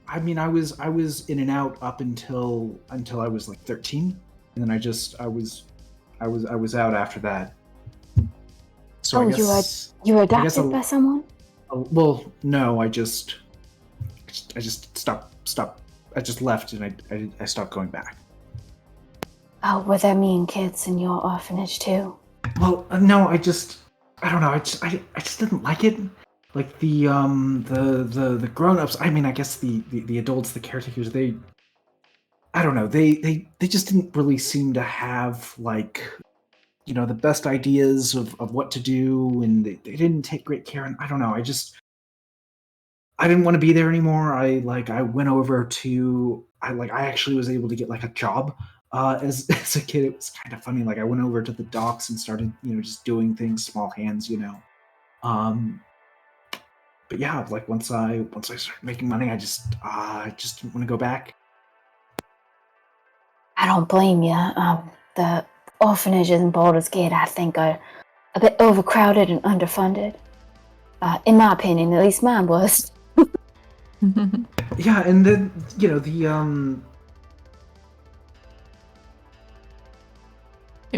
I mean, I was in and out up until I was like 13, and then I was out after that. So Oh, I guess you were adopted by someone? Well, no, I just stopped. I just left, and I stopped going back. Oh, were there mean kids in your orphanage too? Well, no, I don't know. I just didn't like it. Like the grown-ups. I mean, I guess the adults, the caretakers. I don't know. They just didn't really seem to have like, the best ideas of what to do, and they didn't take great care. And I don't know. I didn't want to be there anymore. I went over to I actually was able to get like a job as a kid. It was kind of funny. Like I went over to the docks and started just doing things, small hands. But yeah, like once I started making money, I just didn't want to go back. I don't blame you. The orphanages in Baldur's Gate, I think, are a bit overcrowded and underfunded. In my opinion, at least mine was. Yeah, and then You're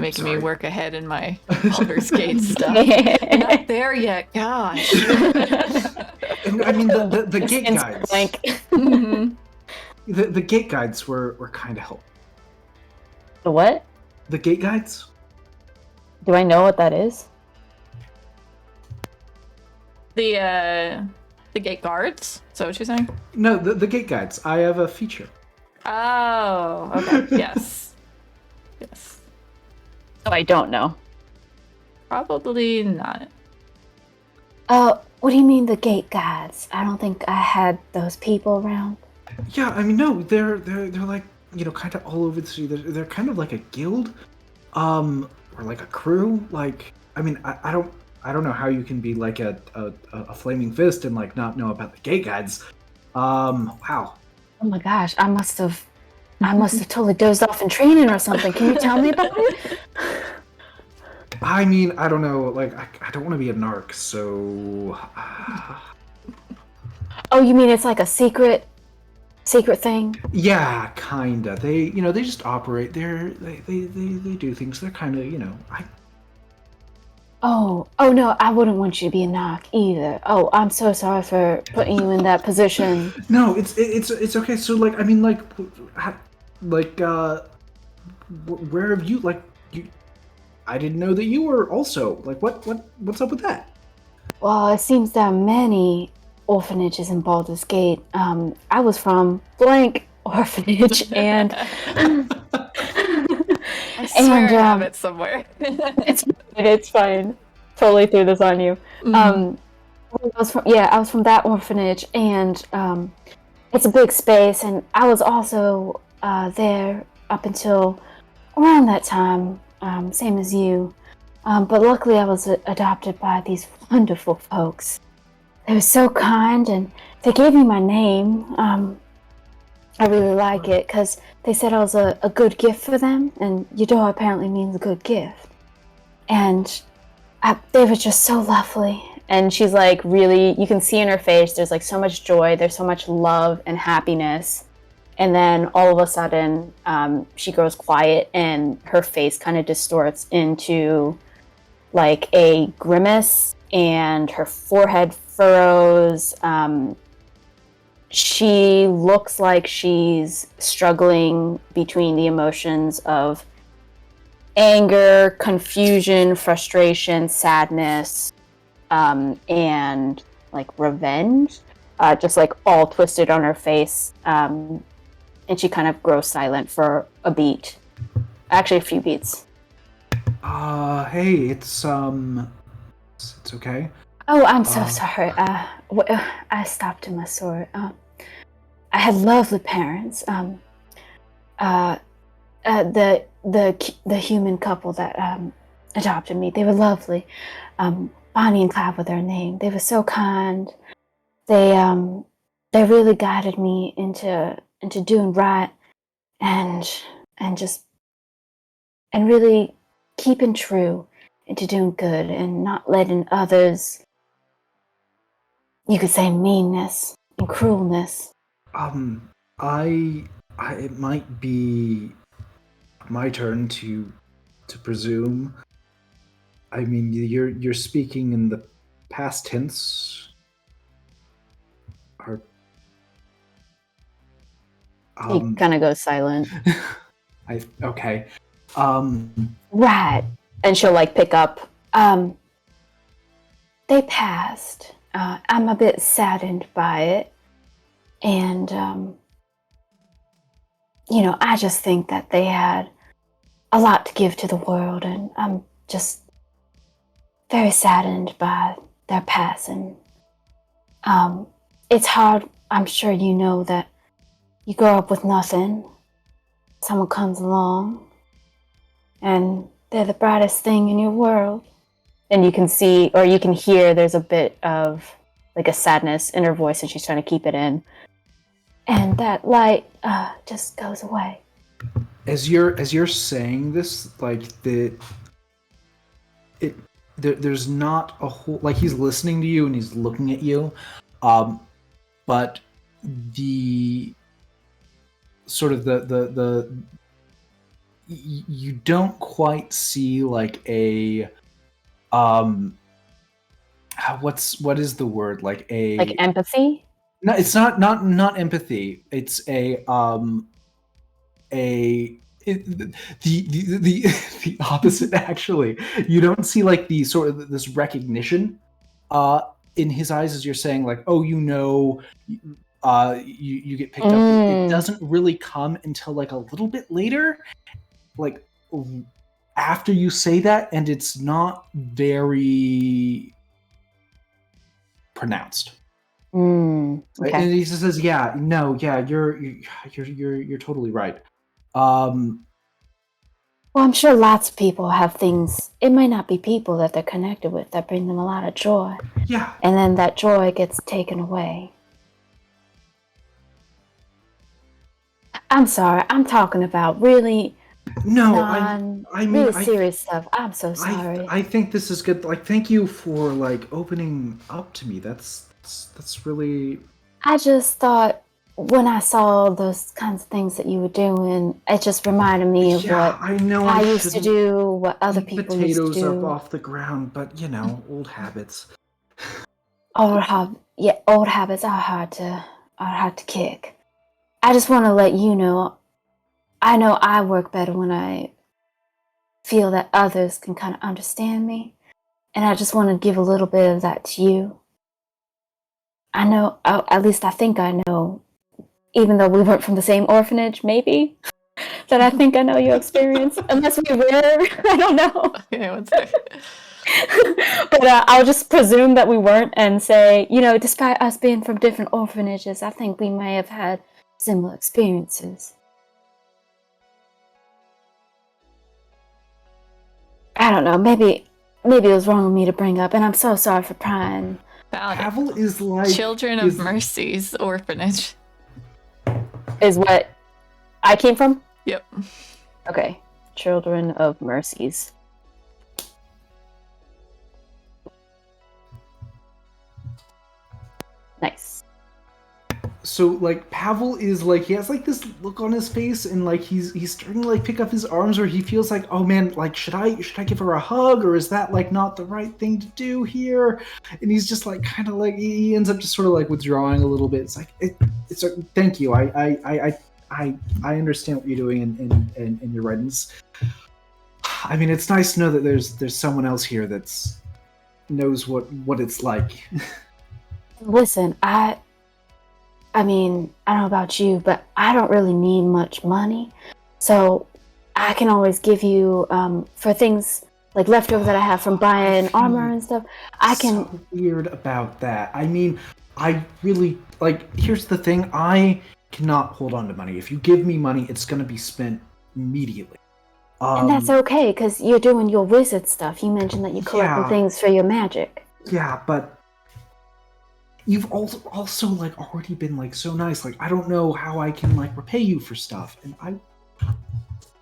making me Sorry. work ahead in my Baldur's Gate stuff. You're not there yet, gosh. and I mean the gate guides. Mhm. The gate guides were kind of helpful. The what? The gate guides? Do I know what that is? The gate guards? Is that what you're saying? No, the gate guides. I have a feature. Oh, okay. Yes. Yes. Oh, I don't know. Probably not. What do you mean the gate guides? I don't think I had those people around. Yeah, I mean, no, they're like kind of all over the city. They're kind of like a guild, or like a crew. Like, I mean, I don't know how you can be like a flaming fist and like not know about the gate guides. Wow. Oh my gosh, I must have totally dozed off in training or something. Can you tell me about it? I mean, I don't know. Like, I don't want to be a narc, so. Oh, you mean it's like a secret thing? Yeah, kinda. They just operate. They do things. They're kind of Oh no, I wouldn't want you to be a knock either. Oh, I'm so sorry for putting you in that position. No, it's okay. So like, I mean, like, where have you like you? I didn't know that you were also like what's up with that? Well, it seems there are many orphanages in Baldur's Gate. I was from blank orphanage, and I swear I have it somewhere. it's fine. Totally threw this on you. Mhm. I was from that orphanage, and it's a big space, and I was also there up until around that time, same as you. But luckily, I was adopted by these wonderful folks. They were so kind, and they gave me my name. I really like it because they said I was a good gift for them, and Eudora apparently means a good gift. And they were just so lovely. And she's like, really, you can see in her face, there's like so much joy, there's so much love and happiness. And then all of a sudden, she grows quiet and her face kind of distorts into like a grimace, and her forehead furrows. She looks like she's struggling between the emotions of anger, confusion, frustration, sadness, and like revenge, just like all twisted on her face. And she kind of grows silent for a beat. Actually, a few beats. Hey, it's It's okay. Oh, I'm so sorry. I stopped in my story. I had lovely parents. The human couple that adopted me, they were lovely. Bonnie and Clyde were their name. They were so kind. They really guided me into doing right and really keeping true into doing good and not letting others, you could say, meanness and cruelness. It might be my turn to presume. I mean, you're speaking in the past tense. Or He kind of goes silent. Okay. Right. And she'll like pick up. They passed. I'm a bit saddened by it. And, I just think that they had a lot to give to the world. And I'm just very saddened by their passing. It's hard. I'm sure you know that you grow up with nothing. Someone comes along and they're the brightest thing in your world. And you can see, or you can hear, there's a bit of like a sadness in her voice, and she's trying to keep it in. And that light just goes away. As you're saying this, like there's not a whole, like, he's listening to you and he's looking at you, but the sort of the you don't quite see like a what is the word, like empathy? No, it's not empathy. It's the opposite, actually. You don't see like the sort of this recognition in his eyes as you're saying, like, oh, you get picked up. It doesn't really come until like a little bit later, like after you say that, and it's not very pronounced. Okay. And he just says, "Yeah, no, yeah, you're totally right." Well, I'm sure lots of people have things. It might not be people that they're connected with that bring them a lot of joy. Yeah. And then that joy gets taken away. I'm sorry. I'm talking about really serious stuff. I'm so sorry. I think this is good. Like, thank you for like opening up to me. That's really. I just thought when I saw those kinds of things that you were doing, it just reminded me of what I used to do, what other people used to do. Potatoes up off the ground, but old habits. Old habits are hard to kick. I just want to let you know, I know I work better when I feel that others can kind of understand me, and I just want to give a little bit of that to you. I know, at least I think I know, even though we weren't from the same orphanage, maybe, that I think I know your experience, unless we were, I don't know. Okay, one second. But I'll just presume that we weren't and say, despite us being from different orphanages, I think we may have had similar experiences. I don't know, maybe it was wrong of me to bring up, and I'm so sorry for prying. Pavel is like Children of Mercy's orphanage. Is what I came from? Yep. Okay. Children of Mercy's. Nice. So like Pavel is like, he has like this look on his face, and like he's starting to like pick up his arms, where he feels like, oh man, like should I give her a hug, or is that like not the right thing to do here? And he's just like kind of like, he ends up just sort of like withdrawing a little bit. It's like it's like, thank you, I understand what you're doing, and you're right. I mean, it's nice to know that there's someone else here that's knows what it's like. Listen, I mean, I don't know about you, but I don't really need much money. So I can always give you, for things like leftovers that I have from buying armor and stuff. I can. So weird about that. I mean, I really like. Here's the thing: I cannot hold on to money. If you give me money, it's going to be spent immediately. And that's okay, because you're doing your wizard stuff. You mentioned that you're collecting things for your magic. Yeah, but you've also like already been like so nice. Like I don't know how I can like repay you for stuff, and I.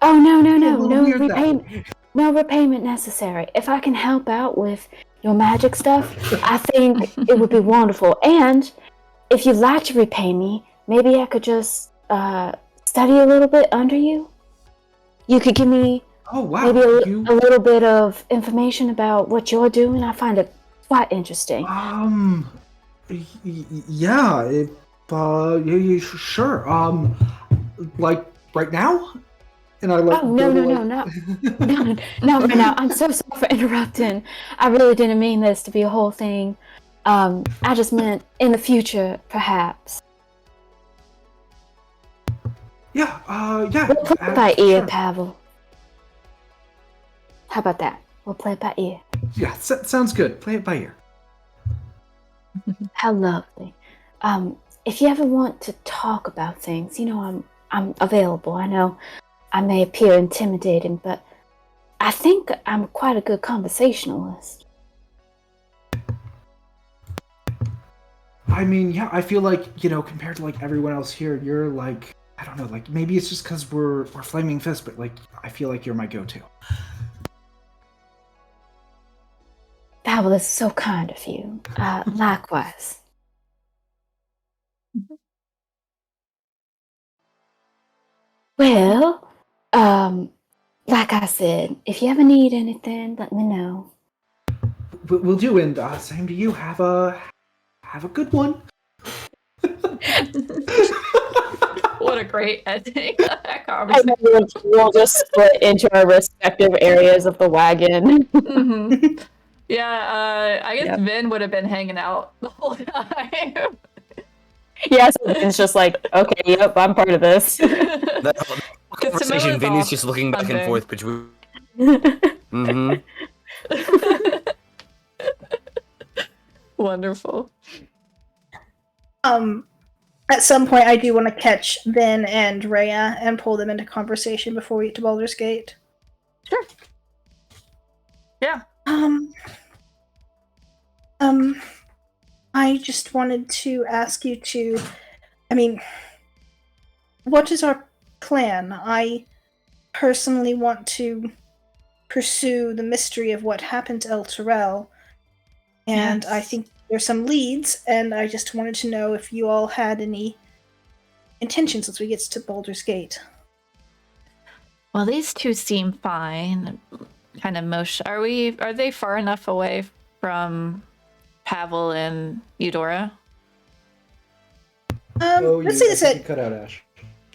Oh no repayment, no repayment necessary. If I can help out with your magic stuff, I think it would be wonderful. And if you'd like to repay me, maybe I could just study a little bit under you. You could give me maybe a little bit of information about what you're doing. I find it quite interesting. Yeah, sure. Like right now? And I like. Oh no, not right now. I'm so sorry for interrupting. I really didn't mean this to be a whole thing. I just meant in the future, perhaps. Yeah, yeah. We'll play it by ear, Pavel. How about that? We'll play it by ear. Yeah, sounds good. Play it by ear. How lovely. If you ever want to talk about things, I'm available. I know I may appear intimidating, but I think I'm quite a good conversationalist. I mean, yeah, I feel like, compared to like everyone else here, you're like, I don't know, like maybe it's just because we're Flaming Fist, but like I feel like you're my go-to. Pavel, that's so kind of you. Likewise. Well, like I said, if you ever need anything, let me know. We'll do, and same to you. Have a good one. What a great ending. We'll just split into our respective areas of the wagon. Mm-hmm. Yeah, I guess Vin would have been hanging out the whole time. Yeah, so Vin's just like, okay, yep, I'm part of this. That conversation, Vin is just looking back and forth between. Wonderful. At some point, I do want to catch Vin and Rhea and pull them into conversation before we get to Baldur's Gate. Sure. Yeah. I just wanted to ask you to, what is our plan? I personally want to pursue the mystery of what happened to El Terrell, and I think there's some leads, and I just wanted to know if you all had any intentions as we get to Baldur's Gate. Well, these two seem fine. Kind of motion. Are they far enough away from Pavel and Eudora? Let's see this at... You cut out, Ash.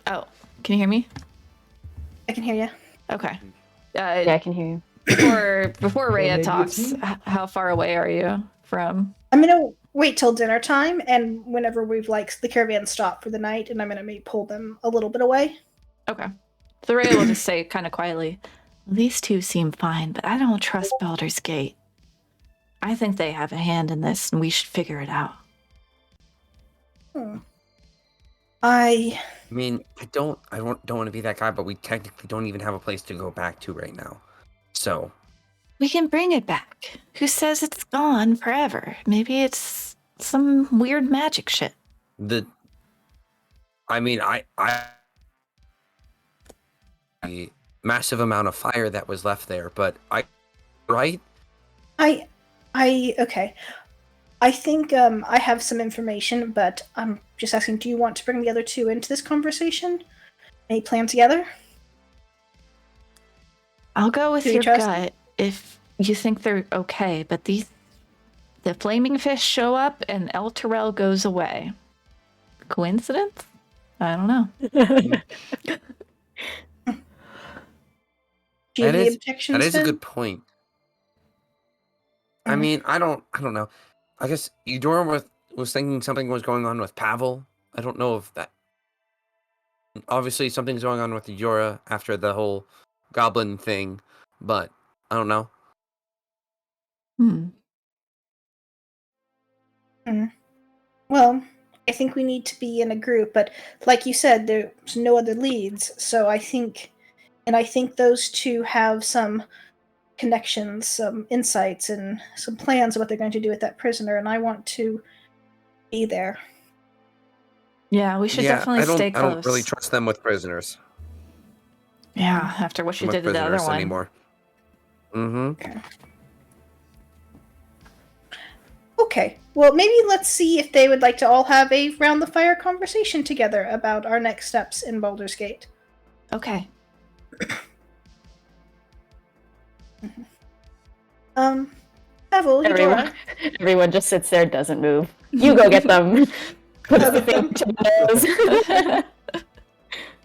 Oh, can you hear me? I can hear you. Okay. Yeah, I can hear you. Before Rhea talks, how far away are you from? I'm gonna wait till dinner time, and whenever we've the caravan stop for the night, and I'm gonna maybe pull them a little bit away. Okay. So Rhea will just say kind of quietly, these two seem fine, but I don't trust Baldur's Gate. I think they have a hand in this, and we should figure it out. I mean, I don't want to be that guy, but we technically don't even have a place to go back to right now. So we can bring it back. Who says it's gone forever? Maybe it's some weird magic shit. The massive amount of fire that was left there, but okay. I think I have some information, but I'm just asking, do you want to bring the other two into this conversation? Any plan together? I'll go with your gut if you think they're okay, but the flaming fish show up and El Terrell goes away. Coincidence? I don't know. That is a good point. I mean, I don't know. I guess Eudora was thinking something was going on with Pavel. I don't know if that. Obviously, something's going on with Eudora after the whole goblin thing, but I don't know. Well, I think we need to be in a group, but like you said, there's no other leads, so I think those two have some connections, some insights, and some plans of what they're going to do with that prisoner, and I want to be there. Yeah, we should definitely stay close. I don't really trust them with prisoners. Yeah, after what you did to the other one. Anymore. Mm-hmm. Okay. Well, maybe let's see if they would like to all have a round the fire conversation together about our next steps in Baldur's Gate. Okay. Pavel, everyone just sits there, doesn't move. You go get them. Hey,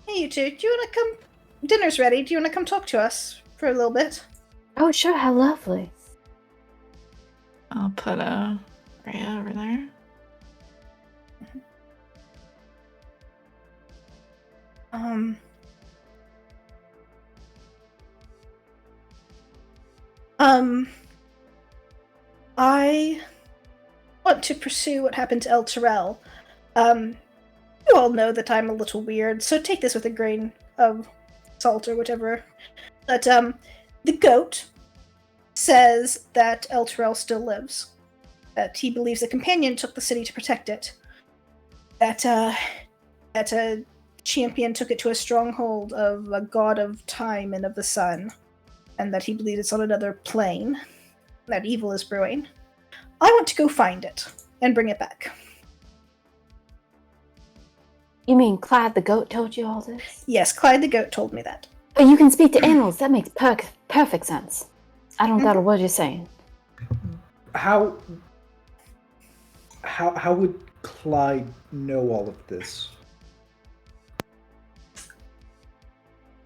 you two, do you want to come? Dinner's ready. Do you want to come talk to us for a little bit? Oh, sure. How lovely. I'll put Rhea over there. I want to pursue what happened to El Terrell. You all know that I'm a little weird, so take this with a grain of salt or whatever. But, the goat says that El Terrell still lives. That he believes a companion took the city to protect it. That a champion took it to a stronghold of a god of time and of the sun. And that he believes it's on another plane. That evil is brewing. I want to go find it and bring it back. You mean Clyde the goat told you all this? Yes, Clyde the goat told me that. Oh, you can speak to animals. That makes perfect sense. I don't got a word you're saying. How would Clyde know all of this?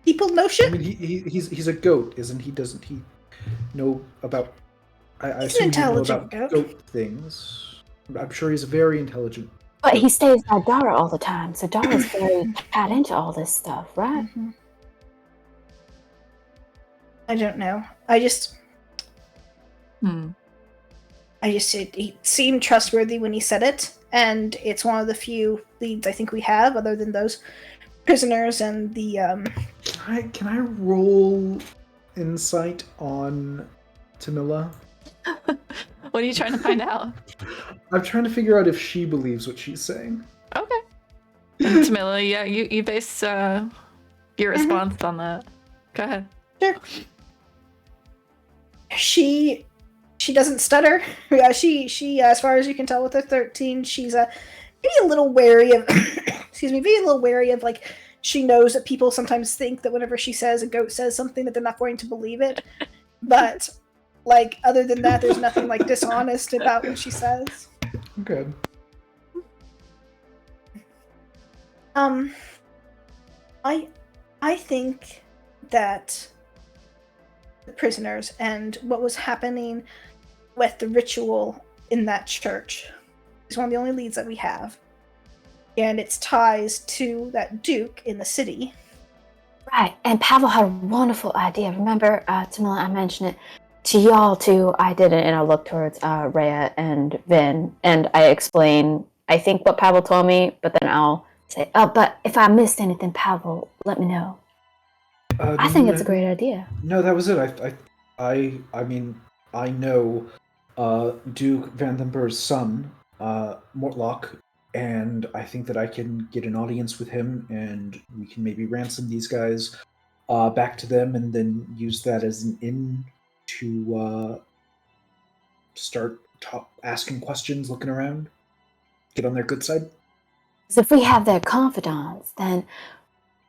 People know shit? I mean, he's a goat, isn't he? Doesn't he know about... I he's an intelligent goat things. I'm sure he's very intelligent. But he stays by Dara all the time, so Dara's very tied into all this stuff, right? Mm-hmm. I don't know. It seemed trustworthy when he said it, and it's one of the few leads I think we have, other than those prisoners and the Can I roll insight on Tamila? What are you trying to find out? I'm trying to figure out if she believes what she's saying. Okay. And Tamila, yeah, you base your response on that. Go ahead. Sure. She doesn't stutter. She as far as you can tell with her 13, she's maybe a little wary of maybe a little wary of, like, she knows that people sometimes think that whenever she says a goat says something that they're not going to believe it. But, like, other than that, there's nothing, like, dishonest about what she says. Good. I think that the prisoners and what was happening with the ritual in that church is one of the only leads that we have. And its ties to that duke in the city. Right, and Pavel had a wonderful idea. Remember, Tamila, I mentioned it to y'all too. I didn't, and I looked towards Rhea and Vin, and I explain, I think, what Pavel told me, but then I'll say, but if I missed anything, Pavel, let me know. I think it's a great idea. No, that was it. I mean, I know Duke Vandenberg's son, Mortlock, and I think that I can get an audience with him, and we can maybe ransom these guys back to them, and then use that as an in to start asking questions, looking around, get on their good side. Because if we have their confidants, then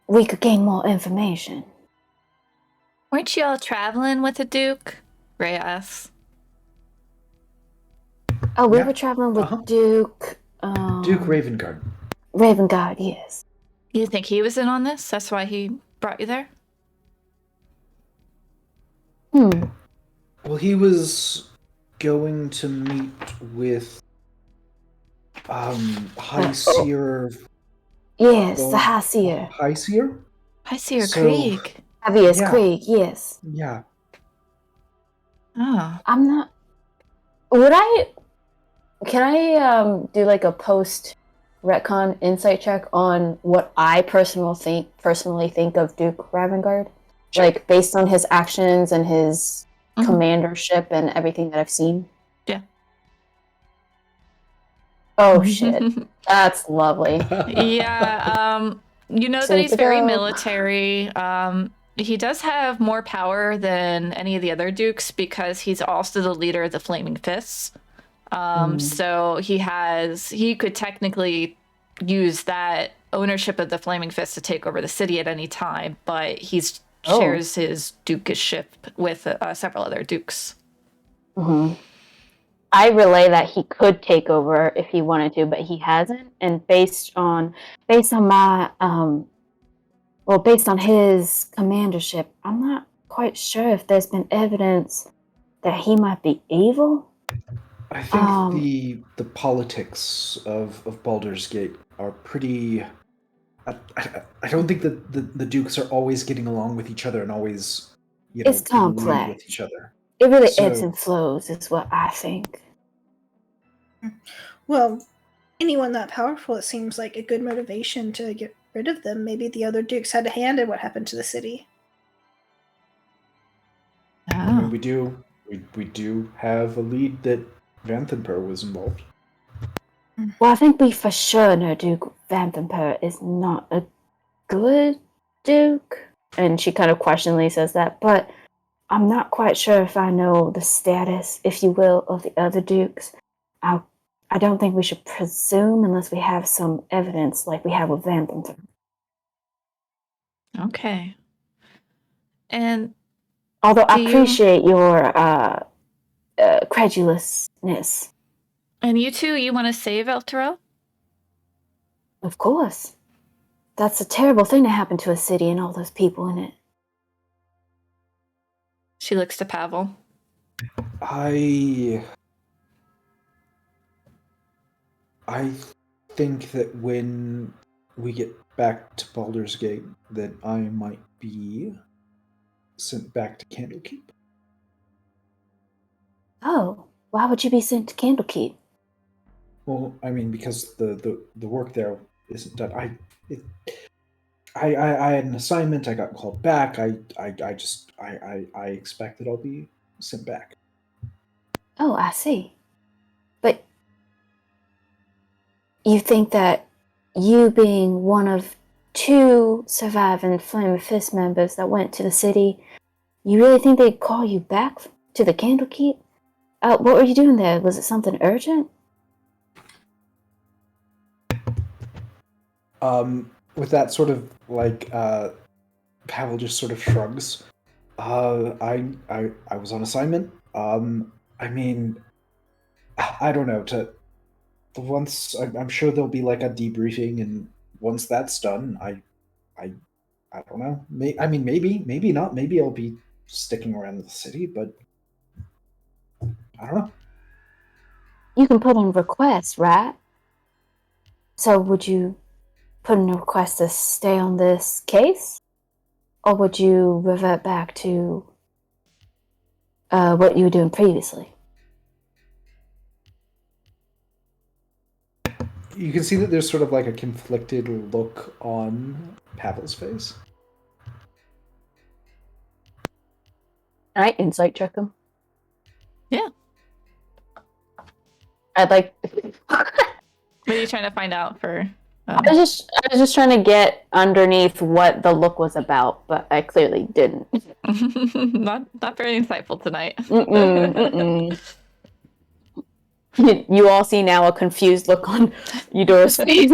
we could gain more information. Weren't you all traveling with the Duke? Ray asks. Oh, we were traveling with Duke... Duke Ravengard. Ravengard, yes. You think he was in on this? That's why he brought you there? Well, he was going to meet with High Seer. Yes, the High Seer. High Seer? High Seer Krieg. Heaviest Krieg, yes. Yeah. Oh. I'm not Can I do like a post retcon insight check on what I personally think of Duke Ravengard? Sure. Like based on his actions and his commandership and everything that I've seen? Yeah. Oh shit. That's lovely. Yeah, you know So that he's very go. military. He does have more power than any of the other dukes because he's also the leader of the Flaming Fists. So he could technically use that ownership of the Flaming Fist to take over the city at any time, but shares his dukeship with several other dukes. Mm-hmm. I relay that he could take over if he wanted to, but he hasn't. And based on my based on his commandership, I'm not quite sure if there's been evidence that he might be evil. I think the politics of Baldur's Gate are pretty. I don't think that the dukes are always getting along with each other and always, It's in league complex. with each other. It really ebbs and flows, is what I think. Well, anyone that powerful, it seems like a good motivation to get rid of them. Maybe the other dukes had a hand in what happened to the city. I mean, we do have a lead that Vanthenper was involved. Well, I think we for sure know Duke Vanthenper is not a good duke. And she kind of questioningly says that, but I'm not quite sure if I know the status, if you will, of the other dukes. I don't think we should presume unless we have some evidence like we have with Vanthenper. Okay. And although I appreciate your credulousness. And you two, you want to save Elturel? Of course. That's a terrible thing to happen to a city and all those people in it. She looks to Pavel. I think that when we get back to Baldur's Gate, that I might be sent back to Candlekeep. Oh, why would you be sent to Candlekeep? Well, I mean, because the work there isn't done. I had an assignment. I got called back. I expect that I'll be sent back. Oh, I see. But you think that you being one of 2 surviving Flame of Fist members that went to the city, you really think they'd call you back to the Candlekeep? What were you doing there? Was it something urgent? With that sort of like, Pavel just sort of shrugs. I was on assignment. I mean, I don't know. I'm sure there'll be like a debriefing, and once that's done, I don't know. Maybe not. Maybe I'll be sticking around the city, but I don't know. You can put in requests, right? So would you put in a request to stay on this case? Or would you revert back to what you were doing previously? You can see that there's sort of like a conflicted look on Pavel's face. Can I insight check him? Yeah. I'd like. What are you trying to find out for? I was just trying to get underneath what the look was about, but I clearly didn't. not very insightful tonight. You all see now a confused look on Eudora's face.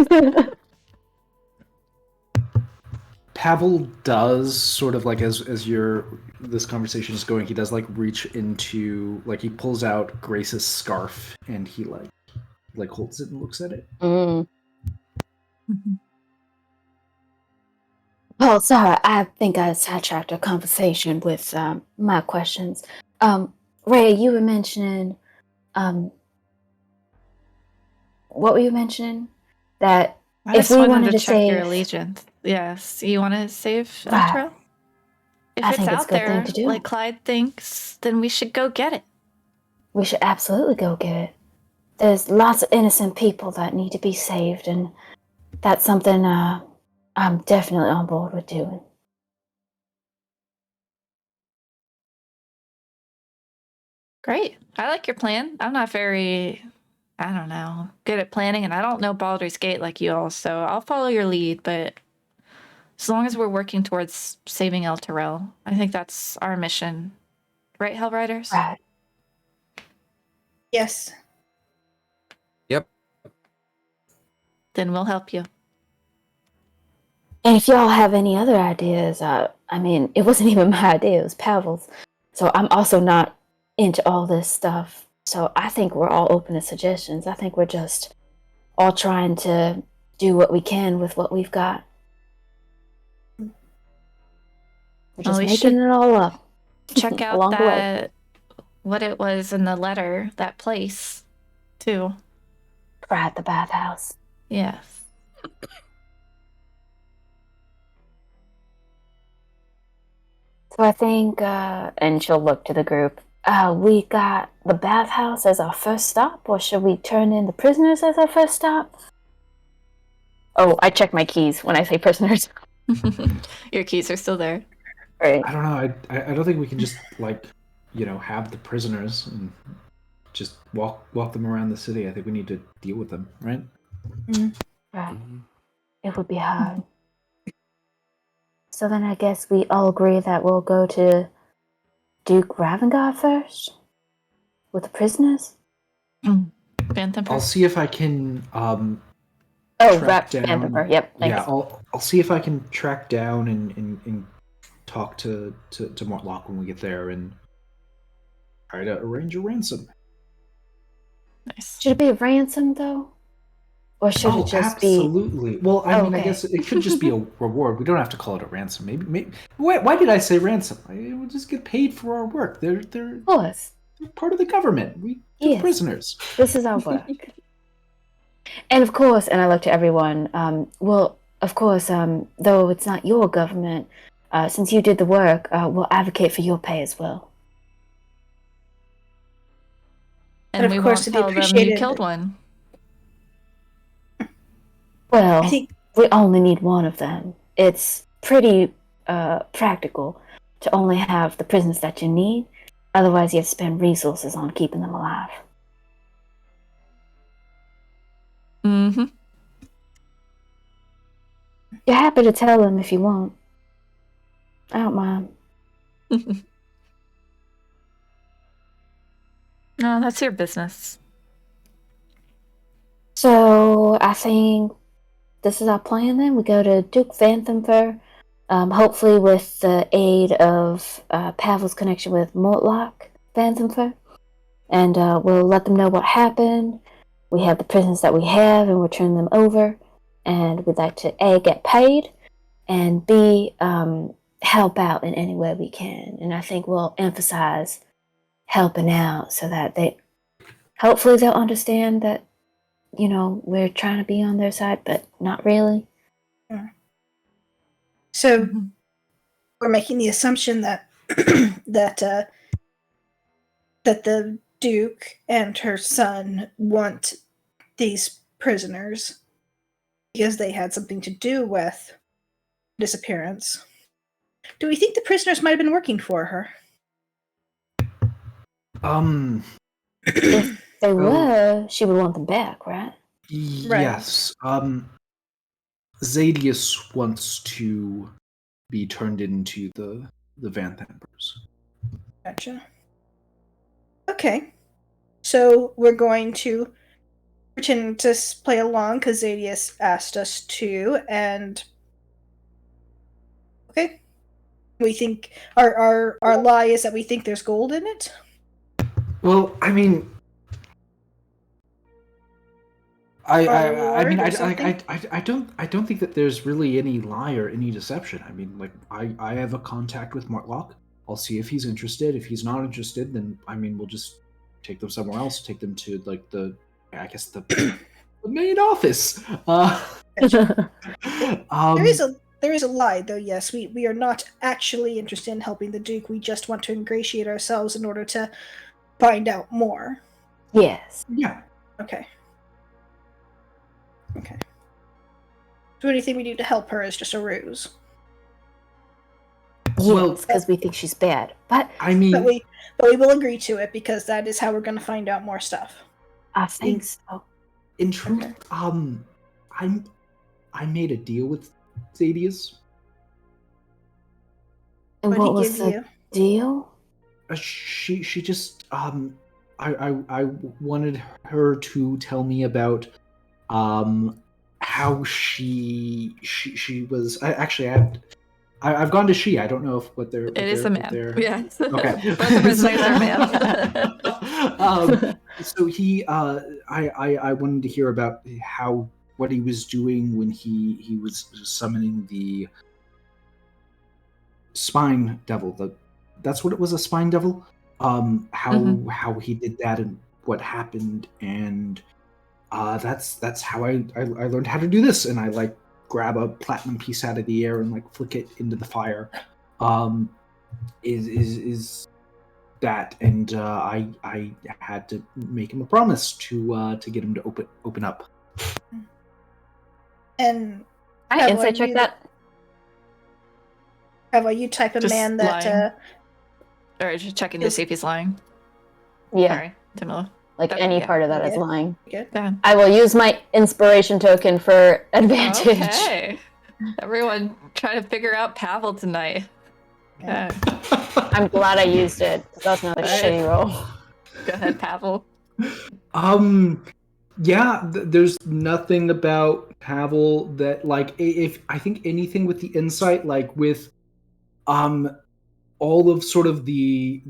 Pavel does sort of like as this conversation is going, he does like reach into, like, he pulls out Grace's scarf and he like holds it and looks at it. Well, sorry, I think I sidetracked our conversation with my questions. Ray, you were mentioning, what were you mentioning? That I if just we wanted wanted to to check save your allegiance. Yes, you want to save Right. Elturel? If I it's think it's out a good thing there, to do. like Clyde thinks, then we should go get it. we should absolutely go get it. There's lots of innocent people that need to be saved, and that's something I'm definitely on board with doing. Great. I like your plan. I'm not very, I don't know, good at planning, and I don't know Baldur's Gate like you all, so I'll follow your lead, but as long as we're working towards saving El Terrell, I think that's our mission. Right, Hell Riders? Right. Yes. Yep. Then we'll help you. And if y'all have any other ideas, I mean, it wasn't even my idea, it was Pavel's. So I'm also not into all this stuff. So I think we're all open to suggestions. I think we're just all trying to do what we can with what we've got. We're just making it all up. Check out along the way. what it was in the letter, that place, too. Right, the bathhouse. Yes. So I think, and she'll look to the group, we got the bathhouse as our first stop, or should we turn in the prisoners as our first stop? Oh, I check my keys when I say prisoners. Your keys are still there. Right. I don't know. I don't think we can just have the prisoners and just walk them around the city. I think we need to deal with them, right? Right. It would be hard. So then I guess we all agree that we'll go to Duke Ravengard first? With the prisoners? Phantom. I'll see if I can Phantom. Yep. Thanks. Yeah, I'll see if I can track down and talk to Mortlock when we get there and try to arrange a ransom. Nice. Should it be a ransom though? Or should it just absolutely. Well, I mean, I guess it could just be a reward. We don't have to call it a ransom. Maybe. Why did I say ransom? We'll just get paid for our work. They're of course. Part of the government. We're prisoners. This is our work. And of course, and I look to everyone, well, of course, though it's not your government, since you did the work, we'll advocate for your pay as well. And of course, we won't tell them you killed one. Well, we only need one of them. It's pretty practical to only have the prisoners that you need. Otherwise, you have to spend resources on keeping them alive. Mm-hmm. You're happy to tell them if you want. I don't mind. No, that's your business. So, I think this is our plan then. We go to Duke Vanthamfer, hopefully with the aid of Pavel's connection with Mortlock Vanthamfer. And we'll let them know what happened. We have the prisoners that we have and we'll turn them over. And we'd like to A, get paid, and B, help out in any way we can. And I think we'll emphasize helping out so that hopefully they'll understand that, we're trying to be on their side, but not really. Yeah. So we're making the assumption that that the Duke and her son want these prisoners because they had something to do with disappearance. Do we think the prisoners might have been working for her? If they were, she would want them back, right? Yes. Zadius wants to be turned into the Vanthampers. Gotcha. Okay. So we're going to pretend to play along because Zadius asked us to, and okay. We think our lie is that we think there's gold in it. Well, I mean, I don't think that there's really any lie or any deception. I mean, like I have a contact with Mortlock. I'll see if he's interested. If he's not interested, then I mean we'll just take them somewhere else. Take them to like the main office. There is a lie, though. Yes, we are not actually interested in helping the Duke. We just want to ingratiate ourselves in order to find out more. Yes. Yeah. Okay. So anything we do to help her is just a ruse. Well- Yes, because we think she's bad. But I mean, But we will agree to it because that is how we're going to find out more stuff. I think so. in truth, Okay. I made a deal with Zadius. And What'd what he was give the you? deal? She just I wanted her to tell me about how she was. I've gone to she. I don't know if what they're. It is a man. Yeah. Okay. Both of his names are man. So he I wanted to hear about what he was doing when he was summoning the spine devil. That's what it was, a spine devil. How he did that and what happened, and that's how I learned how to do this. And I like grab a platinum piece out of the air and like flick it into the fire. Is that, and I had to make him a promise to get him to open up. And I Have insight I check you- that. Have you type of Just man that lying. Or just checking to see if he's lying. Yeah, Sorry, Tamila. like Okay, any yeah. part of that is Yeah. lying. good? Go ahead. I will use my inspiration token for advantage. Okay. Everyone try to figure out Pavel tonight. Okay. I'm glad I used it because that was another Alright. shitty roll. Go ahead, Pavel. Yeah, there's nothing about Pavel that, like, if I think anything with the insight, like with all of sort of the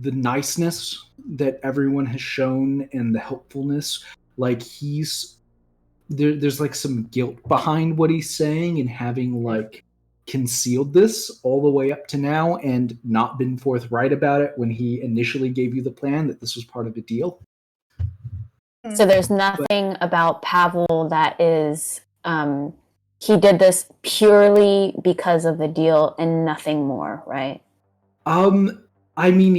niceness that everyone has shown and the helpfulness, like there's like some guilt behind what he's saying and having like concealed this all the way up to now and not been forthright about it when he initially gave you the plan that this was part of a deal. So there's nothing about Pavel that is he did this purely because of the deal and nothing more, right? I mean,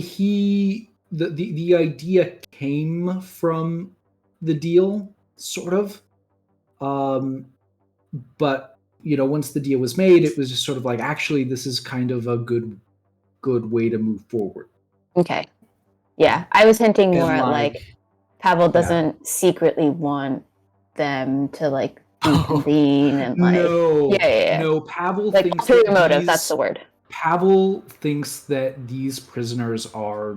the idea came from the deal, sort of. But once the deal was made, it was just sort of like, actually, this is kind of a good way to move forward. Okay. Yeah, I was hinting And, more at like Pavel doesn't secretly want them to like reconvene and like no. Pavel like thinks ulterior that motive. That's the word. Pavel thinks that these prisoners are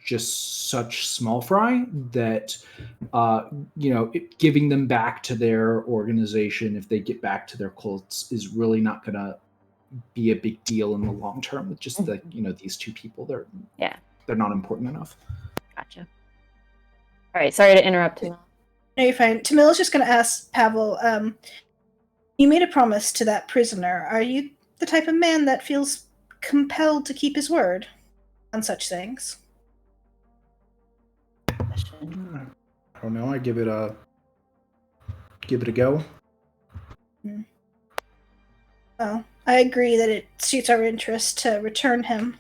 just such small fry that giving them back to their organization if they get back to their cults is really not going to be a big deal in the long term. With just these two people, they're not important enough. Gotcha. All right, sorry to interrupt. No, you're fine. Tamila's just going to ask Pavel. You made a promise to that prisoner. Are you the type of man that feels compelled to keep his word on such things? I don't know. I give it a go. Well, I agree that it suits our interest to return him.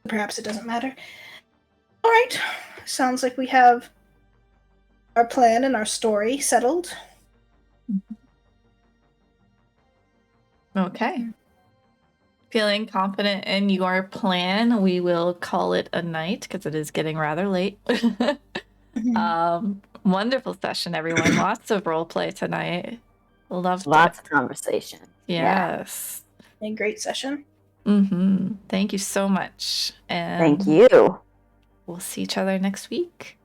Perhaps it doesn't matter. All right. Sounds like we have our plan and our story settled. Okay. Feeling confident in your plan, we will call it a night because it is getting rather late. Wonderful session, everyone. Lots of role play tonight. Loved Lots it. of conversation. Yes. A great session. Thank you so much. And Thank you. we'll see each other next week.